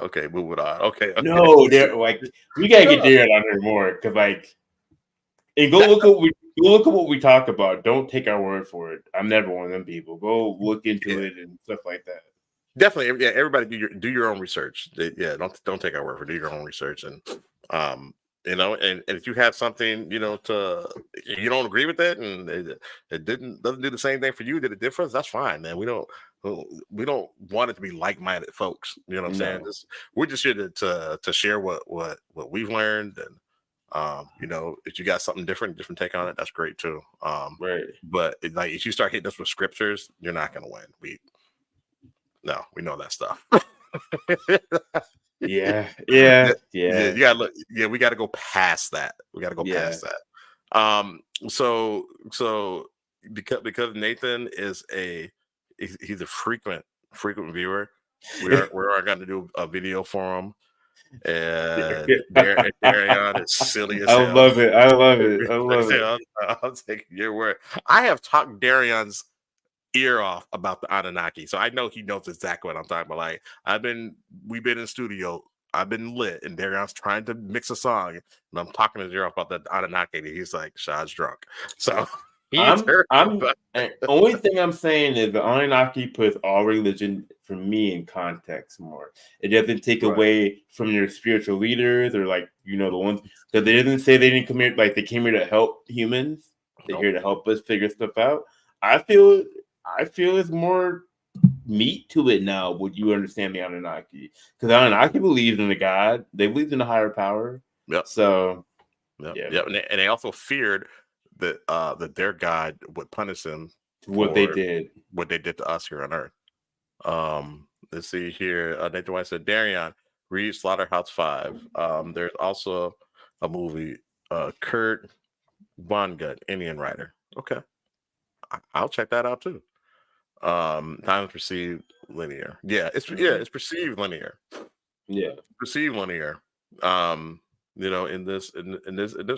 Okay, moving on. Okay. No, they're like we gotta get Darren on here more, because like, and go look at look at what we talk about. Don't take our word for it. I'm never one of them people. Go look into it and stuff like that. Definitely, yeah. Everybody do your own research. Yeah, don't take our word for it. Do your own research, and and if you have something, to you don't agree with it, and it doesn't do the same thing for you, did it difference? That's fine, man. We don't want it to be like-minded folks. You know what I'm saying? We're just here to share what we've learned, and if you got something different take on it, that's great too. Right. But if you start hitting us with scriptures, you're not gonna win. We know that stuff. Yeah. You gotta look. Yeah, we got to go past that. Past that. So because Nathan is he's a frequent viewer, we are going to do a video for him. And Darion is silly as hell. I love it. I'll take your word. I have talked Darion's ear off about the Anunnaki, so I know he knows exactly what I'm talking about. Like we've been in studio, I've been lit, and Darion's trying to mix a song, and I'm talking his ear off about the Anunnaki, and he's like, Shad's drunk. So only thing I'm saying is the Anunnaki puts all religion for me in context more. It doesn't take away from your spiritual leaders or the ones, because they didn't say they didn't come here, they came here to help humans. They're here to help us figure stuff out. I feel it's more meat to it now. Would you understand the Anunnaki? Because the Anunnaki believed in a God. They believed in a higher power. Yep. So, yeah. And they also feared that their God would punish them for what they did to us here on Earth. Let's see here. Nathan White said, Darion, read Slaughterhouse 5. There's also a movie, Kurt Vonnegut, Indian writer. Okay. I'll check that out too. Time perceived linear. Yeah, it's perceived linear. Yeah, perceived linear. In this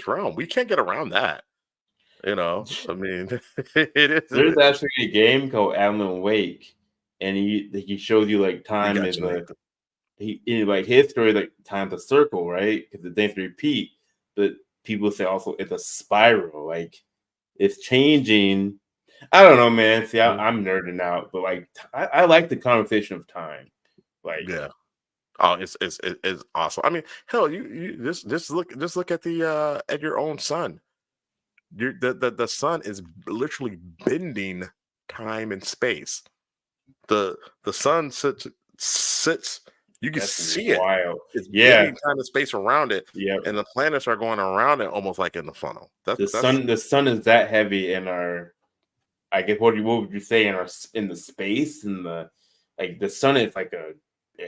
realm, we can't get around that. I mean, it is. There's actually a game called Alan Wake, and he shows you time is his story time's a circle, right? Because the things repeat, but people say also it's a spiral, it's changing. I don't know, man. See, I'm nerding out, but I like the conversation of time. Yeah. Oh, it's awesome. I mean, hell, you just look at at your own sun. The sun is literally bending time and space. The sun sits. You can see it. Wild. It's bending time and space around it. Yeah, and the planets are going around it almost like in the funnel. The sun is that heavy in our. I guess what would you say in the space and the sun is like a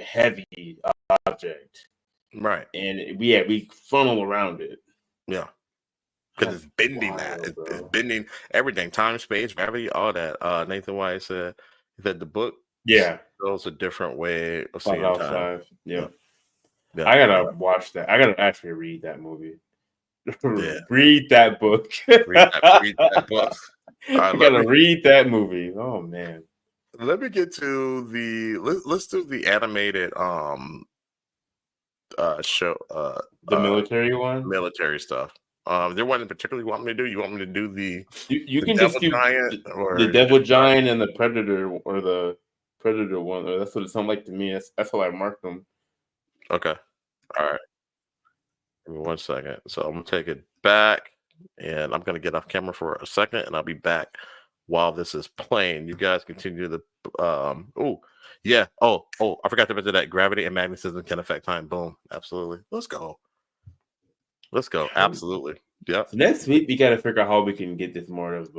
heavy object, right? And we funnel around it. Yeah, because it's bending it's bending everything, time, space, gravity, all that. Nathan White said the book goes a different way of seeing time. Yeah. I gotta watch that. I gotta actually read that movie. Read that book. read that book. I gotta read that movie. Oh man. Let me get to let's do the animated show, the military one, military stuff. There one in particular you want me to do? You want me to do you can just do giant the devil giant and the predator, or the predator one? Or that's what it sounded like to me. That's how I marked them. Okay. All right. Give me 1 second. So I'm gonna take it back, and I'm gonna get off camera for a second, and I'll be back while this is playing. You guys continue the I forgot to mention that gravity and magnetism can affect time. Boom. Absolutely. Let's go. Absolutely. Yeah. So next week we gotta figure out how we can get this more of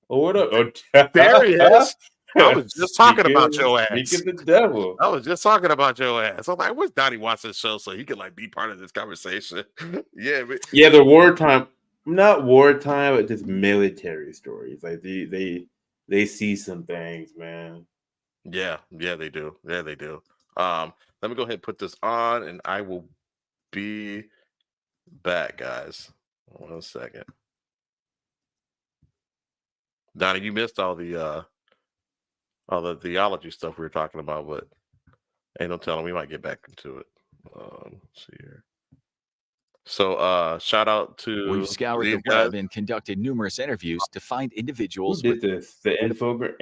what up? There he is. I was just talking about your ass. Speaking the devil. I was just talking about your ass. I'm like, what's Donnie Watson's show so he can be part of this conversation? The wartime, not wartime, but just military stories. They see some things, man. Yeah, they do. Let me go ahead and put this on, and I will be back, guys. 1 second. Donnie, you missed all the theology stuff we were talking about, but ain't no telling, we might get back into it. Let's see here. So shout out to We've scoured the these guys. web and conducted numerous interviews to find Who individuals did with this? The infogram?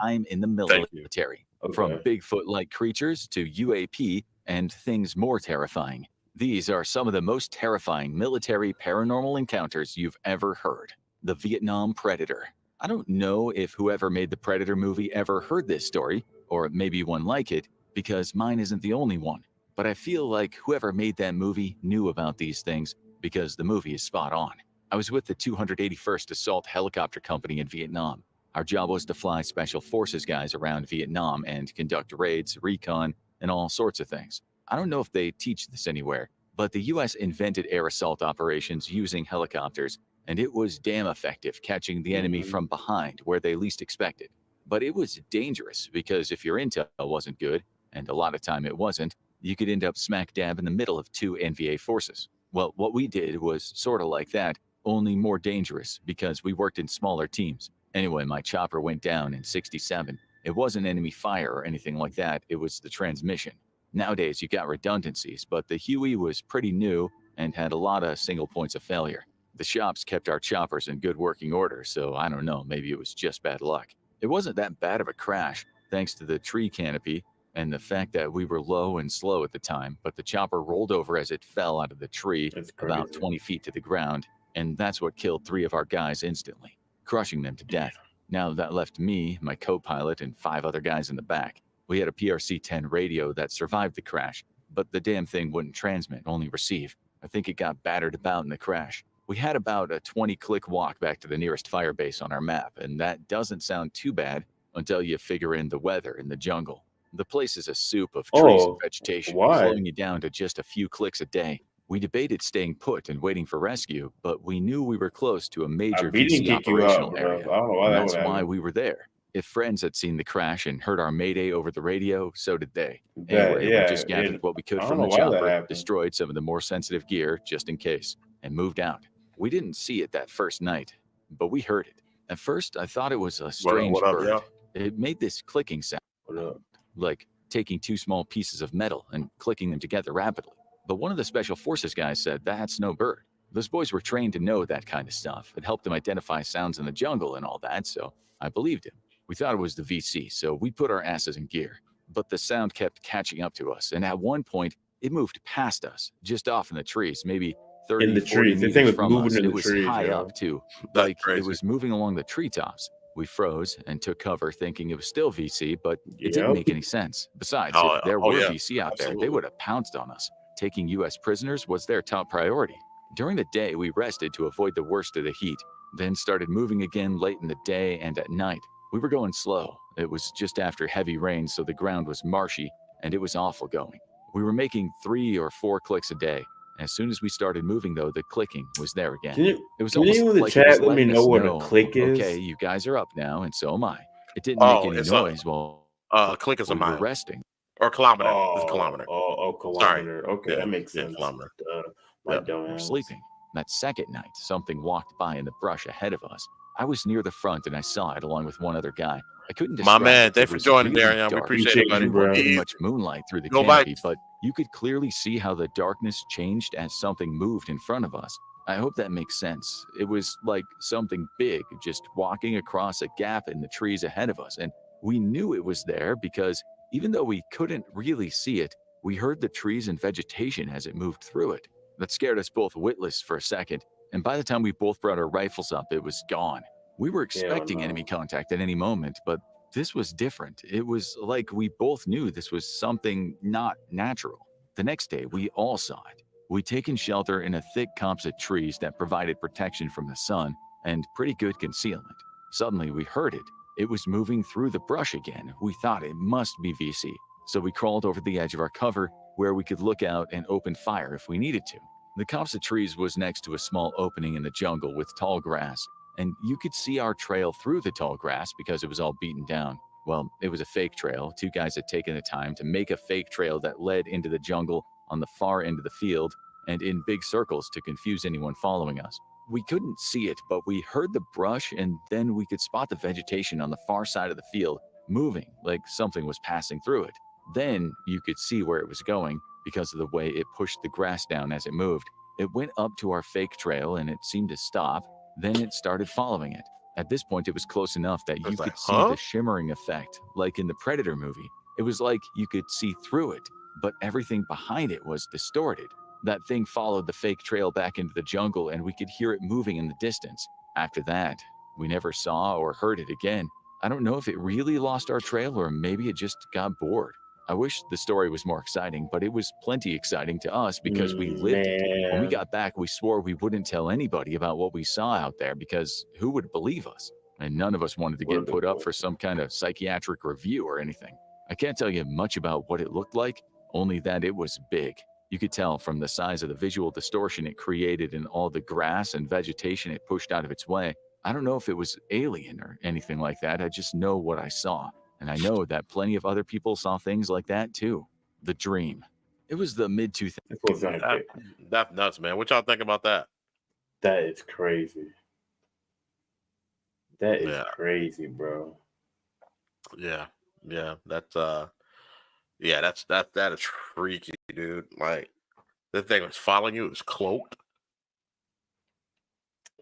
time in the Thank you. military, from Okay. Bigfoot-like creatures to UAP and things more terrifying. These are some of the most terrifying military paranormal encounters you've ever heard. The Vietnam Predator. I don't know if whoever made the Predator movie ever heard this story, or maybe one like it, because mine isn't the only one. But I feel like whoever made that movie knew about these things because the movie is spot on. I was with the 281st Assault Helicopter Company in Vietnam. Our job was to fly Special Forces guys around Vietnam and conduct raids, recon, and all sorts of things. I don't know if they teach this anywhere, but the US invented air assault operations using helicopters, and it was damn effective catching the enemy from behind where they least expected. But it was dangerous because if your intel wasn't good, and a lot of time it wasn't, you could end up smack dab in the middle of two NVA forces. Well, what we did was sort of like that, only more dangerous because we worked in smaller teams. Anyway, my chopper went down in 67. It wasn't enemy fire or anything like that, it was the transmission. Nowadays, you got redundancies, but the Huey was pretty new and had a lot of single points of failure. The shops kept our choppers in good working order, so I don't know, maybe it was just bad luck. It wasn't that bad of a crash, thanks to the tree canopy and the fact that we were low and slow at the time, but the chopper rolled over as it fell out of the tree about 20 feet to the ground, and that's what killed 3 of our guys instantly, crushing them to death. Now that left me, my co-pilot, and 5 other guys in the back. We had a PRC-10 radio that survived the crash, but the damn thing wouldn't transmit, only receive. I think it got battered about in the crash. We had about a 20-click walk back to the nearest fire base on our map, and that doesn't sound too bad until you figure in the weather in the jungle. The place is a soup of trees and vegetation, slowing you down to just a few clicks a day. We debated staying put and waiting for rescue, but we knew we were close to a major VC operational area, and that's why we were there. If friends had seen the crash and heard our mayday over the radio, so did they. Anyway, we just gathered what we could from the chopper, destroyed some of the more sensitive gear just in case, and moved out. We didn't see it that first night, but we heard it. At first, I thought it was a strange bird. It made this clicking sound, like taking 2 small pieces of metal and clicking them together rapidly. But one of the Special Forces guys said, that's no bird. Those boys were trained to know that kind of stuff. It helped them identify sounds in the jungle and all that, so I believed him. We thought it was the VC, so we put our asses in gear. But the sound kept catching up to us, and at one point, it moved past us, just off in the trees, maybe 30, in the 40 trees. The meters thing was from us. moving in It the was trees, high yeah. up, too. That's Like, crazy. it was moving along the treetops. We froze and took cover thinking it was still VC, but it didn't make any sense. Besides, if there were VC out there, they would have pounced on us. Taking U.S. prisoners was their top priority. During the day, we rested to avoid the worst of the heat, then started moving again late in the day and at night. We were going slow. It was just after heavy rain, so the ground was marshy, and it was awful going. We were making 3 or 4 clicks a day. As soon as we started moving, though, the clicking was there again. It was almost you in the like it was chat let me letting know us what a know, click is? okay, you guys are up now, and so am I. It didn't make any it's noise while click is a we were mile resting. or kilometer. It's a kilometer. Kilometer. Sorry. Okay, that makes sense. Kilometer. My Yep. dumb We're ass. sleeping. That second night, something walked by in the brush ahead of us. I was near the front and I saw it along with one other guy. I couldn't My describe man, it. thanks It for was joining, really Darian. We dark. appreciate it, buddy. There wasn't even much moonlight through the Go canopy, Vikes. but you could clearly see how the darkness changed as something moved in front of us. I hope that makes sense. It was like something big just walking across a gap in the trees ahead of us, and we knew it was there because even though we couldn't really see it, we heard the trees and vegetation as it moved through it. That scared us both witless for a second, and by the time we both brought our rifles up, it was gone. We were expecting enemy contact at any moment, but this was different. It was like we both knew this was something not natural. The next day, we all saw it. We'd taken shelter in a thick copse of trees that provided protection from the sun and pretty good concealment. Suddenly, we heard it. It was moving through the brush again. We thought it must be VC, so we crawled over the edge of our cover where we could look out and open fire if we needed to. The copse of trees was next to a small opening in the jungle with tall grass, and you could see our trail through the tall grass because it was all beaten down. Well, it was a fake trail. 2 guys had taken the time to make a fake trail that led into the jungle on the far end of the field and in big circles to confuse anyone following us. We couldn't see it, but we heard the brush, and then we could spot the vegetation on the far side of the field moving like something was passing through it. Then you could see where it was going, because of the way it pushed the grass down as it moved. It went up to our fake trail and it seemed to stop. Then it started following it. At this point, it was close enough that you could see the shimmering effect, like in the Predator movie. It was like you could see through it, but everything behind it was distorted. That thing followed the fake trail back into the jungle and we could hear it moving in the distance. After that, we never saw or heard it again. I don't know if it really lost our trail or maybe it just got bored. I wish the story was more exciting, but it was plenty exciting to us because we lived it. When we got back, we swore we wouldn't tell anybody about what we saw out there because who would believe us? And none of us wanted to get put up for some kind of psychiatric review or anything. I can't tell you much about what it looked like, only that it was big. You could tell from the size of the visual distortion it created and all the grass and vegetation it pushed out of its way. I don't know if it was alien or anything like that. I just know what I saw. And I know that plenty of other people saw things like that too. The Dream. It was the mid-2000s. That's nuts, man. What y'all think about that? That is crazy. That is crazy, bro. Yeah. That is freaky, dude. Like, the thing was following you. It was cloaked.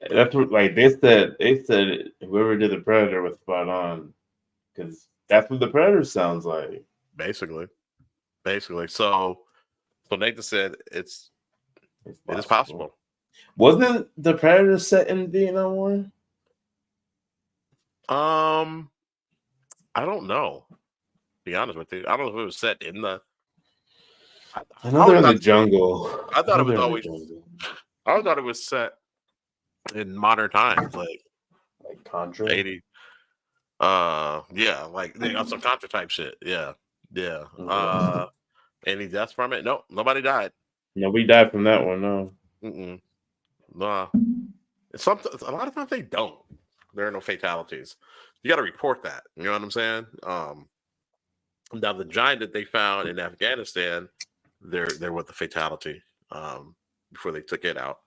That's what, like, they said whoever did the Predator was spot on, because that's what the Predator sounds like. Basically. So Nathan said it is possible. Wasn't the Predator set in Vietnam War? I don't know. To be honest with you, I don't know if it was set in the. I know they're in the jungle. I thought it was always. I thought it was set in modern times, like Contra. 80. Yeah, like they got some Contra type shit. Yeah. Any deaths from it? No, nobody died. Nobody died from that one. No. Nah. A lot of times they don't. There are no fatalities. You got to report that. You know what I'm saying? Now the giant that they found in Afghanistan, they're with the fatality before they took it out.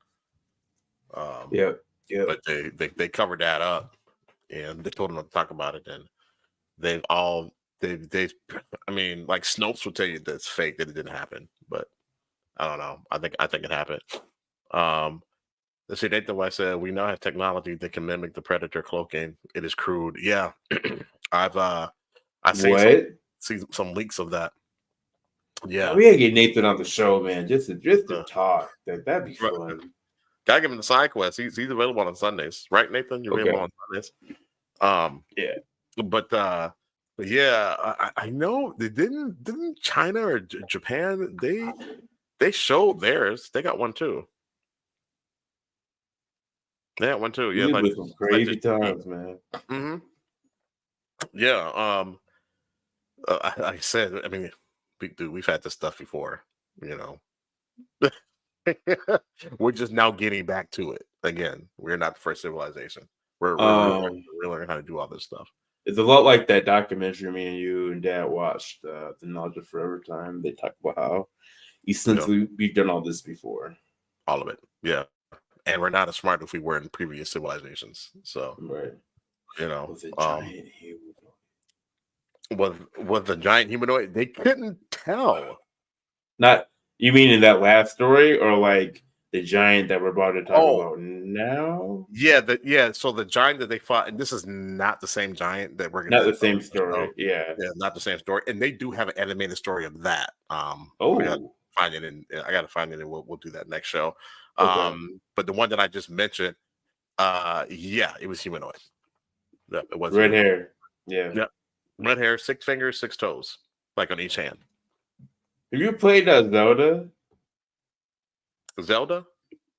Yeah. But they covered that up, and they told them not to talk about it. And I mean, like Snopes will tell you that's fake, that it didn't happen, but I don't know. I think it happened. Let's see, Nathan White said, we now have technology that can mimic the Predator cloaking. It is crude. Yeah. I've seen some leaks of that. Yeah. We gotta get Nathan on the show, man. Just to talk. That'd be fun. Gotta give him the side quest. He's available on Sundays, right, Nathan? You're available on Sundays. Yeah. But yeah, I know they didn't China or Japan, they showed theirs. They got one too. Yeah, one too. Yeah, like some crazy times, man. Mm-hmm. Yeah. I said, I mean, we've had this stuff before, you know. We're just now getting back to it again. We're not the first civilization. We're learning how to do all this stuff. It's a lot like that documentary me and you and Dad watched, The Knowledge of Forever Time. They talk about how essentially we've done all this before. All of it, yeah. And we're not as smart as we were in previous civilizations. So, right, you know, was it giant humanoid? Was the giant humanoid? They couldn't tell. Not you mean in that last story, or like the giant that we're about to talk about now? Yeah, so the giant that they fought, and this is not the same giant that we're not the same story. Yeah, not the same story. And they do have an animated story of that. I gotta find it, and we'll do that next show. Okay. But the one that I just mentioned, it was humanoid. It was red hair. Yeah, red hair, 6 fingers, 6 toes, like on each hand. Have you played Zelda? Zelda?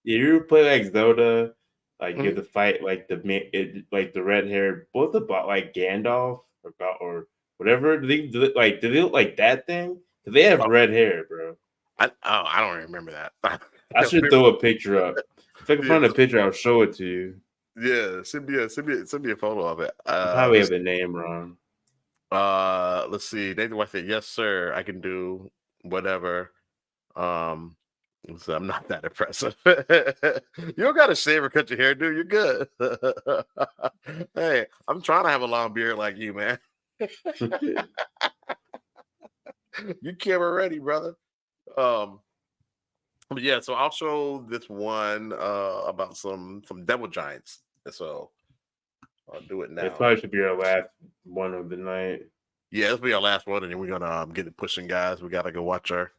Yeah, you play like Zelda, like you have to fight like the red hair, both about like Gandalf or whatever. Do they look like that thing? Do they have red hair, bro? I don't remember that. I should throw a picture up. If I can find a picture, I'll show it to you. Yeah, send me a photo of it. I probably have the name wrong. Let's see. Nathan White said, "Yes, sir. I can do whatever." So I'm not that impressive. You don't got to shave or cut your hair, dude. You're good. Hey, I'm trying to have a long beard like you, man. You camera ready, brother. But yeah, so I'll show this one about some devil giants. So I'll do it now. It probably should be our last one of the night. Yeah, this will be our last one, and then we're gonna get it pushing, guys. We gotta go watch our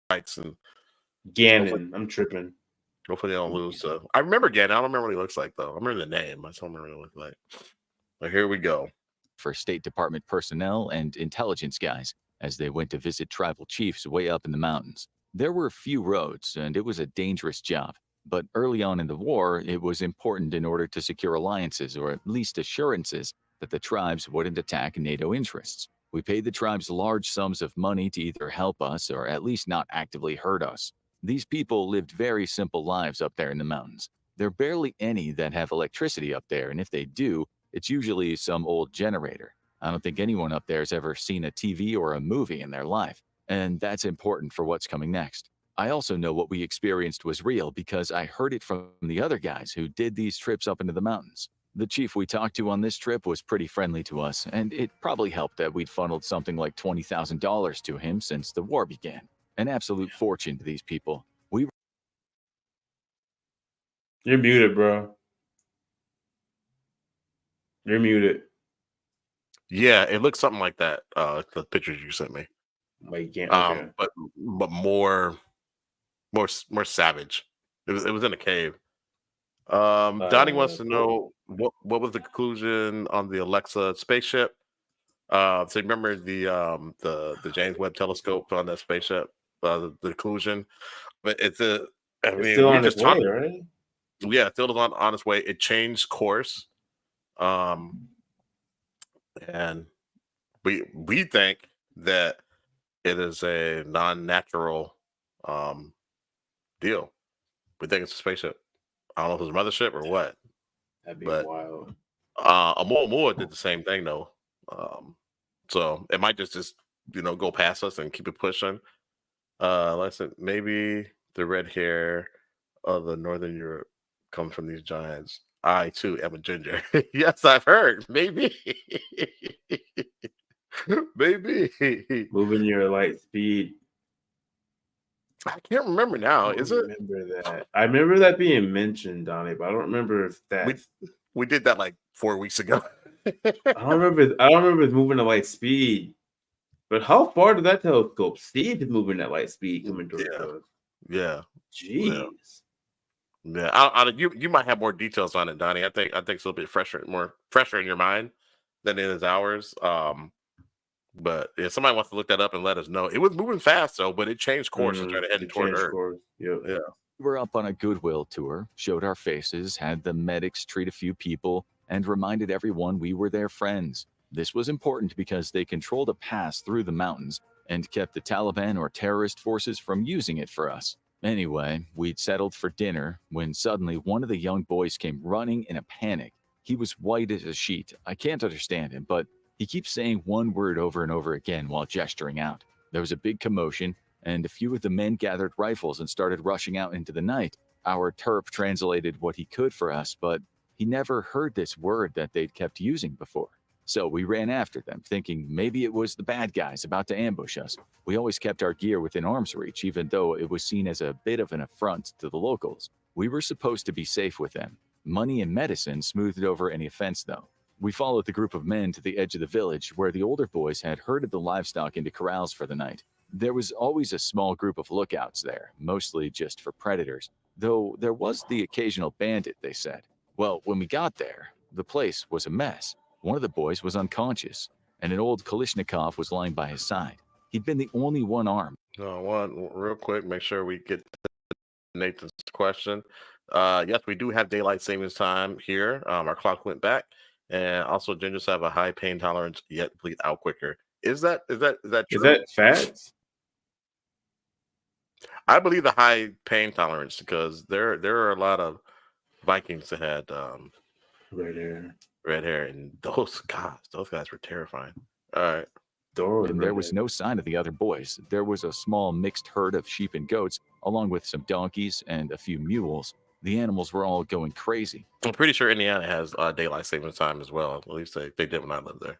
fights and Gannon. I'm tripping. hopefully they don't lose. So I remember Gannon. I don't remember what he looks like though. I remember the name. I just don't remember what he looks like. But here we go. For State Department personnel and intelligence guys as they went to visit tribal chiefs way up in the mountains. There were few roads, and it was a dangerous job. But early on in the war, it was important in order to secure alliances, or at least assurances, that the tribes wouldn't attack NATO interests. We paid the tribes large sums of money to either help us or at least not actively hurt us. These people lived very simple lives up there in the mountains. There are barely any that have electricity up there, and if they do, it's usually some old generator. I don't think anyone up there has ever seen a TV or a movie in their life, and that's important for what's coming next. I also know what we experienced was real because I heard it from the other guys who did these trips up into the mountains. The chief we talked to on this trip was pretty friendly to us, and it probably helped that we'd funneled something like $20,000 to him since the war began. An absolute fortune to these people. You're muted, bro. You're muted. Yeah, it looks something like that. The pictures you sent me. Like, okay. But more savage. It was in a cave. Donnie wants to know what was the conclusion on the Alexa spaceship. So remember the James Webb telescope on that spaceship, the conclusion. But it's still on its way, right? Yeah, it's still on its way. It changed course. And we think that it is a non-natural deal. We think it's a spaceship. I don't know if it's a mothership or what. That'd be wild. Oumuamua did the same thing though. So it might just go past us and keep it pushing. Like I said, maybe the red hair of the Northern Europe comes from these giants. I too am a ginger. Yes, I've heard. Maybe. Maybe. Moving your light speed. I can't remember now. Is it? Remember that? I remember that being mentioned, Donnie, but I don't remember if that we did that like 4 weeks ago. I don't remember it moving at light speed. But how far did that telescope see if it's moving at light speed coming towards us? Yeah. Jeez. Yeah. You might have more details on it, Donnie. I think it's a little bit fresher in your mind than it is ours. But if somebody wants to look that up and let us know, it was moving fast though, but it changed course and started heading toward Earth. Yeah. We were up on a Goodwill tour, showed our faces, had the medics treat a few people, and reminded everyone we were their friends. This was important because they controlled a pass through the mountains and kept the Taliban or terrorist forces from using it for us. Anyway, we'd settled for dinner when suddenly one of the young boys came running in a panic. He was white as a sheet. I can't understand him, but he keeps saying one word over and over again while gesturing out. There was a big commotion, and a few of the men gathered rifles and started rushing out into the night. Our Terp translated what he could for us, but he never heard this word that they'd kept using before. So we ran after them, thinking maybe it was the bad guys about to ambush us. We always kept our gear within arm's reach, even though it was seen as a bit of an affront to the locals. We were supposed to be safe with them. Money and medicine smoothed over any offense, though. We followed the group of men to the edge of the village, where the older boys had herded the livestock into corrals for the night. There was always a small group of lookouts there, mostly just for predators, though there was the occasional bandit, they said. Well, when we got there, the place was a mess. One of the boys was unconscious, and an old Kalashnikov was lying by his side. He'd been the only one armed. Real quick, make sure we get to Nathan's question. Yes, we do have daylight savings time here. Our clock went back, and also gingers have a high pain tolerance, yet bleed out quicker. Is that true? Is that facts? I believe the high pain tolerance because there are a lot of Vikings that had red hair, and those guys were terrifying. All right. And there was no sign of the other boys. There was a small mixed herd of sheep and goats, along with some donkeys and a few mules. The animals were all going crazy. I'm pretty sure Indiana has daylight savings time as well. At least they did when I lived there.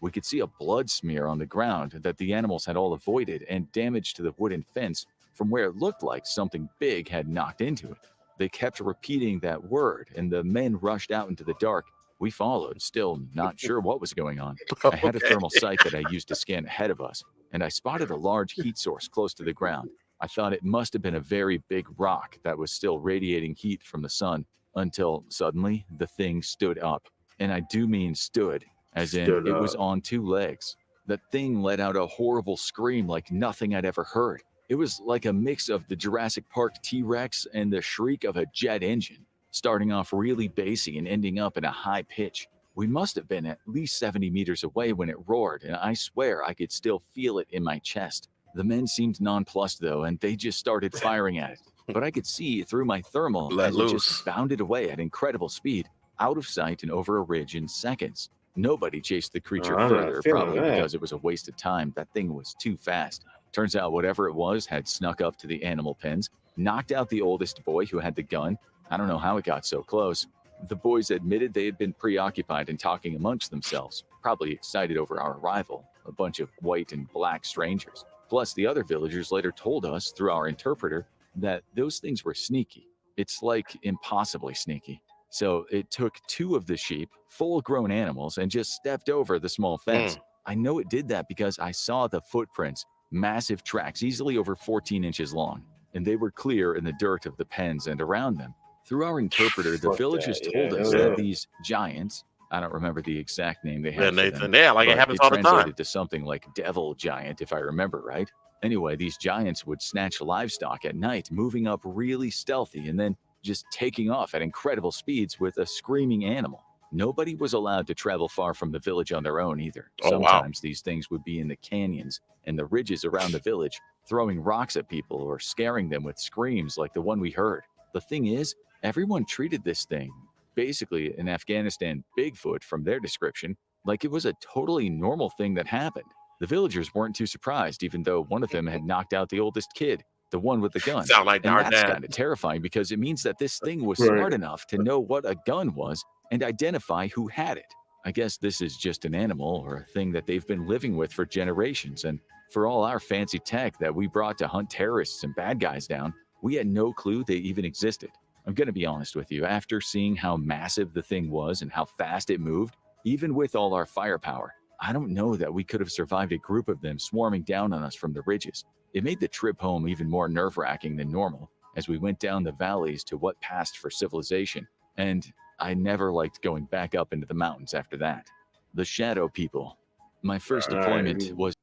We could see a blood smear on the ground that the animals had all avoided and damage to the wooden fence from where it looked like something big had knocked into it. They kept repeating that word, and the men rushed out into the dark. We followed, still not sure what was going on. I had a thermal sight that I used to scan ahead of us, and I spotted a large heat source close to the ground. I thought it must have been a very big rock that was still radiating heat from the sun, until suddenly the thing stood up. And I do mean stood, as in it was on 2 legs. That thing let out a horrible scream like nothing I'd ever heard. It was like a mix of the Jurassic Park T-Rex and the shriek of a jet engine, starting off really bassy and ending up in a high pitch. We must have been at least 70 meters away when it roared, and I swear I could still feel it in my chest. The men seemed nonplussed though, and they just started firing at it. But I could see through my thermal as it just bounded away at incredible speed, out of sight and over a ridge in seconds. Nobody chased the creature further, probably because it was a waste of time. That thing was too fast. Turns out whatever it was had snuck up to the animal pens, knocked out the oldest boy who had the gun. I don't know how it got so close. The boys admitted they had been preoccupied and talking amongst themselves, probably excited over our arrival, a bunch of white and black strangers. Plus, the other villagers later told us through our interpreter that those things were sneaky. It's like impossibly sneaky. So it took 2 of the sheep, full-grown animals, and just stepped over the small fence. I know it did that because I saw the footprints, massive tracks easily over 14 inches long, and they were clear in the dirt of the pens and around them. Through our interpreter, the villagers told us that these giants, I don't remember the exact name they had. Nathan, like it happens all the time. Translated to something like devil giant, if I remember right. Anyway, these giants would snatch livestock at night, moving up really stealthy and then just taking off at incredible speeds with a screaming animal. Nobody was allowed to travel far from the village on their own either. Sometimes these things would be in the canyons and the ridges around the village, throwing rocks at people or scaring them with screams like the one we heard. The thing is, everyone treated this thing, basically an Afghanistan Bigfoot from their description, like it was a totally normal thing that happened. The villagers weren't too surprised, even though one of them had knocked out the oldest kid, the one with the gun. Sound like and our that's dad. kind of terrifying because it means that this thing was smart enough to know what a gun was and identify who had it. I guess this is just an animal or a thing that they've been living with for generations, and for all our fancy tech that we brought to hunt terrorists and bad guys down, we had no clue they even existed. I'm going to be honest with you, after seeing how massive the thing was and how fast it moved, even with all our firepower, I don't know that we could have survived a group of them swarming down on us from the ridges. It made the trip home even more nerve-wracking than normal as we went down the valleys to what passed for civilization, and I never liked going back up into the mountains after that. The Shadow People. My first deployment was...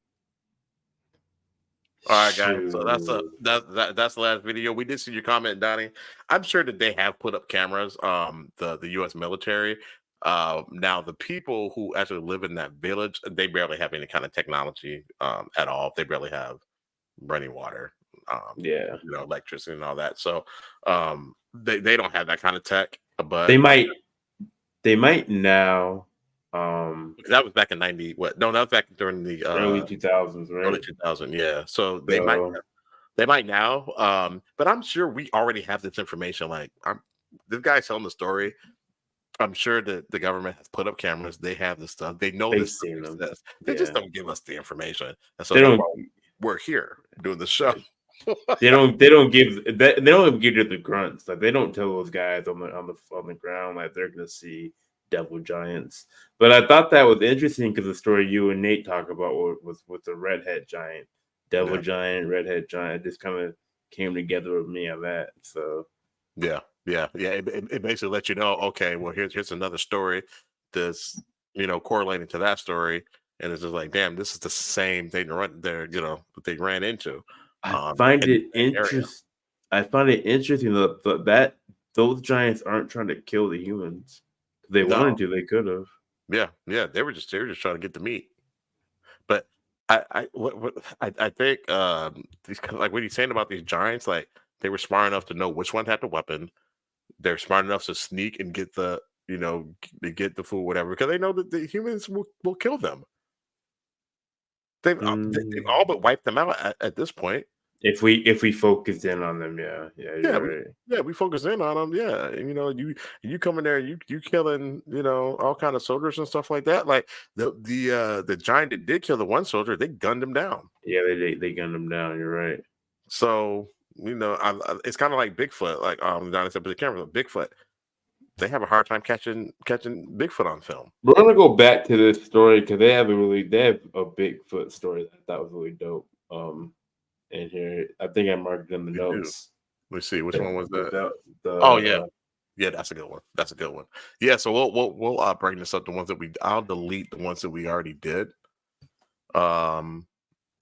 All right, guys. So that's the last video. We did see your comment, Donnie. I'm sure that they have put up cameras. The U.S. military. Now the people who actually live in that village, they barely have any kind of technology at all. They barely have running water. Electricity and all that. So they don't have that kind of tech. But they might now. Because that was back in 90. What? No, that was back during the early 2000s, right? Early 2000, yeah. So they might now. But I'm sure we already have this information. Like, this guy's telling the story. I'm sure that the government has put up cameras. They have the stuff. They know this stuff exists. They just don't give us the information. And so we're here doing the show. They don't give you the grunts. Like, they don't tell those guys on the ground like they're gonna see devil giants. But I thought that was interesting because the story you and Nate talk about was with the redhead giant, devil giant, redhead giant. It just kind of came together with me on that. So yeah. It basically lets you know, okay, well, here's another story that's correlating to that story, and it's just like, damn, this is the same thing that they ran into. I find it interesting. I find it interesting that those giants aren't trying to kill the humans. If they wanted to, they could have. Yeah. They were just trying to get the meat. But I think like what he's saying about these giants, like they were smart enough to know which one had the weapon. They're smart enough to sneak and get the food, whatever, because they know that the humans will kill them. They've all but wiped them out at this point. If we focused in on them, yeah, right. We focus in on them, yeah. And you come in there, you killing, all kind of soldiers and stuff like that. Like the giant that did kill the one soldier, they gunned him down. Yeah, they gunned him down. You're right. So it's kind of like Bigfoot, like Donnie said, but the camera, Bigfoot, they have a hard time catching Bigfoot on film. We're gonna go back to this story because they have a Bigfoot story that I thought was really dope. In here, I think I marked it in the notes. Let's see, which one was that? Yeah, that's a good one. That's a good one. Yeah, so we'll bring this up. The ones that I'll delete the ones that we already did, from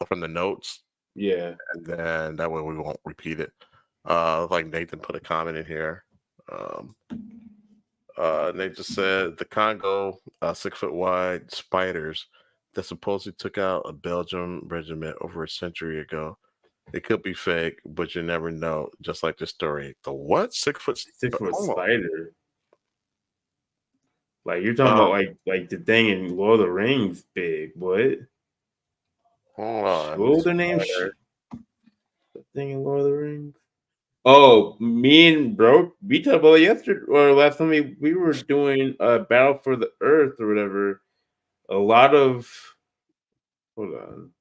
the notes. Yeah, and then that way we won't repeat it. Like Nathan put a comment in here. They just said the Congo 6 foot wide spiders that supposedly took out a Belgian regiment over a century ago. It could be fake, but you never know. Just like this story. The what? 6 foot spider? Like you're talking about like the thing in Lord of the Rings big. What? Hold on. What was their name? The thing in Lord of the Rings? Oh, me and bro, we talked about it yesterday or last time we were doing a Battle for the Earth or whatever. A lot of hold on.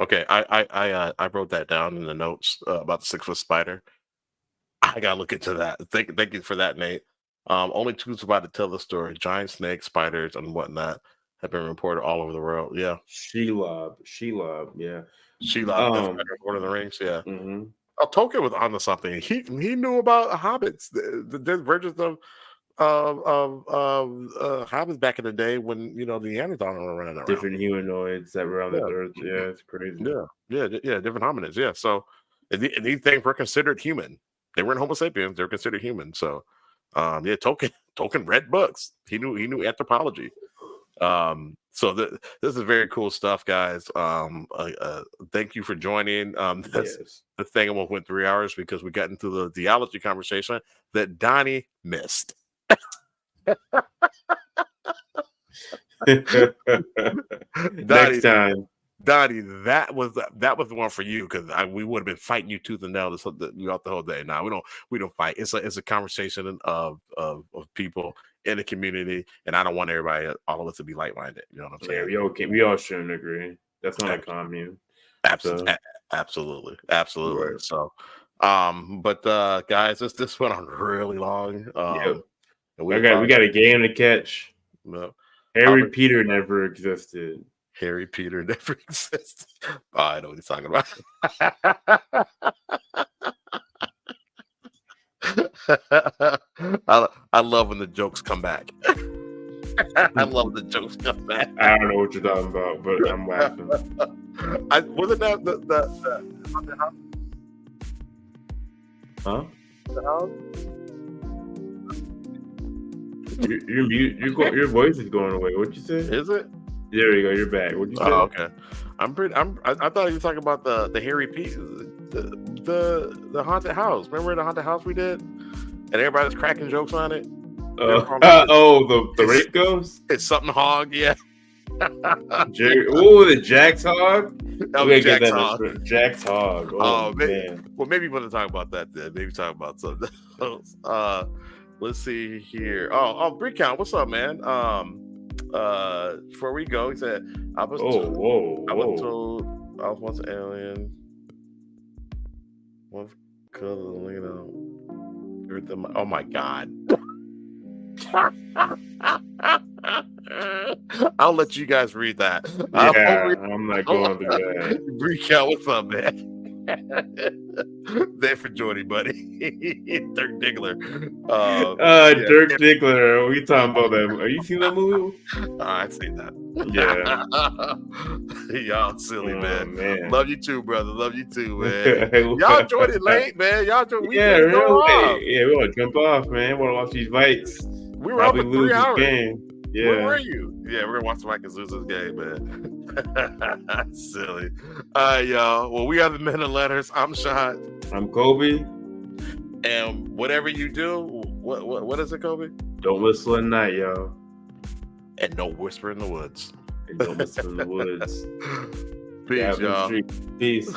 Okay, I wrote that down in the notes about the 6 foot spider. I gotta look into that. Thank you for that, Nate. Only two survived to tell the story. Giant snakes, spiders, and whatnot have been reported all over the world. Yeah, Shelob, yeah. Shelob, Lord of the Rings. Yeah. Mm-hmm. Tolkien was onto something. He knew about hobbits, the versions of hobbits back in the day when the Neanderthals were running around. Different humanoids that were on the earth. Yeah, it's crazy. Yeah, different hominids. Yeah, so these things were considered human. They weren't Homo sapiens. They were considered human. So, Tolkien read books. He knew anthropology. So this is very cool stuff, guys. Thank you for joining. The thing almost went 3 hours because we got into the theology conversation that Donnie missed. Next time, Donnie, that was the one for you because we would have been fighting you tooth and nail throughout the whole day. Now we don't fight. It's a conversation of people in the community, and I don't want all of us to be like-minded. You know what I'm saying? Yeah, we all shouldn't agree. That's not a commune. Absolutely. Right. So, but guys, this went on really long. We got a game to catch. No, Harry Peter never existed. Harry Peter never existed. Oh, I know what he's talking about. I love when the jokes come back. I love the jokes come back. I don't know what you're talking about, but I'm laughing. Wasn't that the house? Huh? The house? Your voice is going away. What'd you say? Is it? There you go. You're back. What'd you say? Oh, okay. I thought you were talking about the Harry Peter, the haunted house. Remember the haunted house we did, and everybody was cracking jokes on it. The rape ghost. It's something hog. Yeah. The Jack's hog. Jack's hog. Jack's hog. Oh man. Well, maybe we're gonna talk about that then. Maybe talk about something else. Let's see here. Brick Count, what's up, man? Before we go, he said, I was told I was once an alien. Oh my God. I'll let you guys read that. I'm not going through that. Brick Count, what's up, man? There for Jordy, buddy. Dirk Diggler. Dirk Diggler. We talking about that? Are you seen that movie? I've seen that. Yeah. Y'all silly, man. Love you too, brother. Love you too, man. Y'all joined it late, man. Y'all joined. We want to jump off, man. Want to watch these fights. We were up for 3 hours. Game. Yeah. Where were you? Yeah, we're gonna watch the Vikings lose this game, man. Silly. All right, y'all. Well, we are the Men of Letters. I'm Shot. I'm Kobe. And whatever you do, what is it, Kobe? Don't whistle at night, y'all. And don't whisper in the woods. And don't whisper in the woods. Peace, y'all. Peace.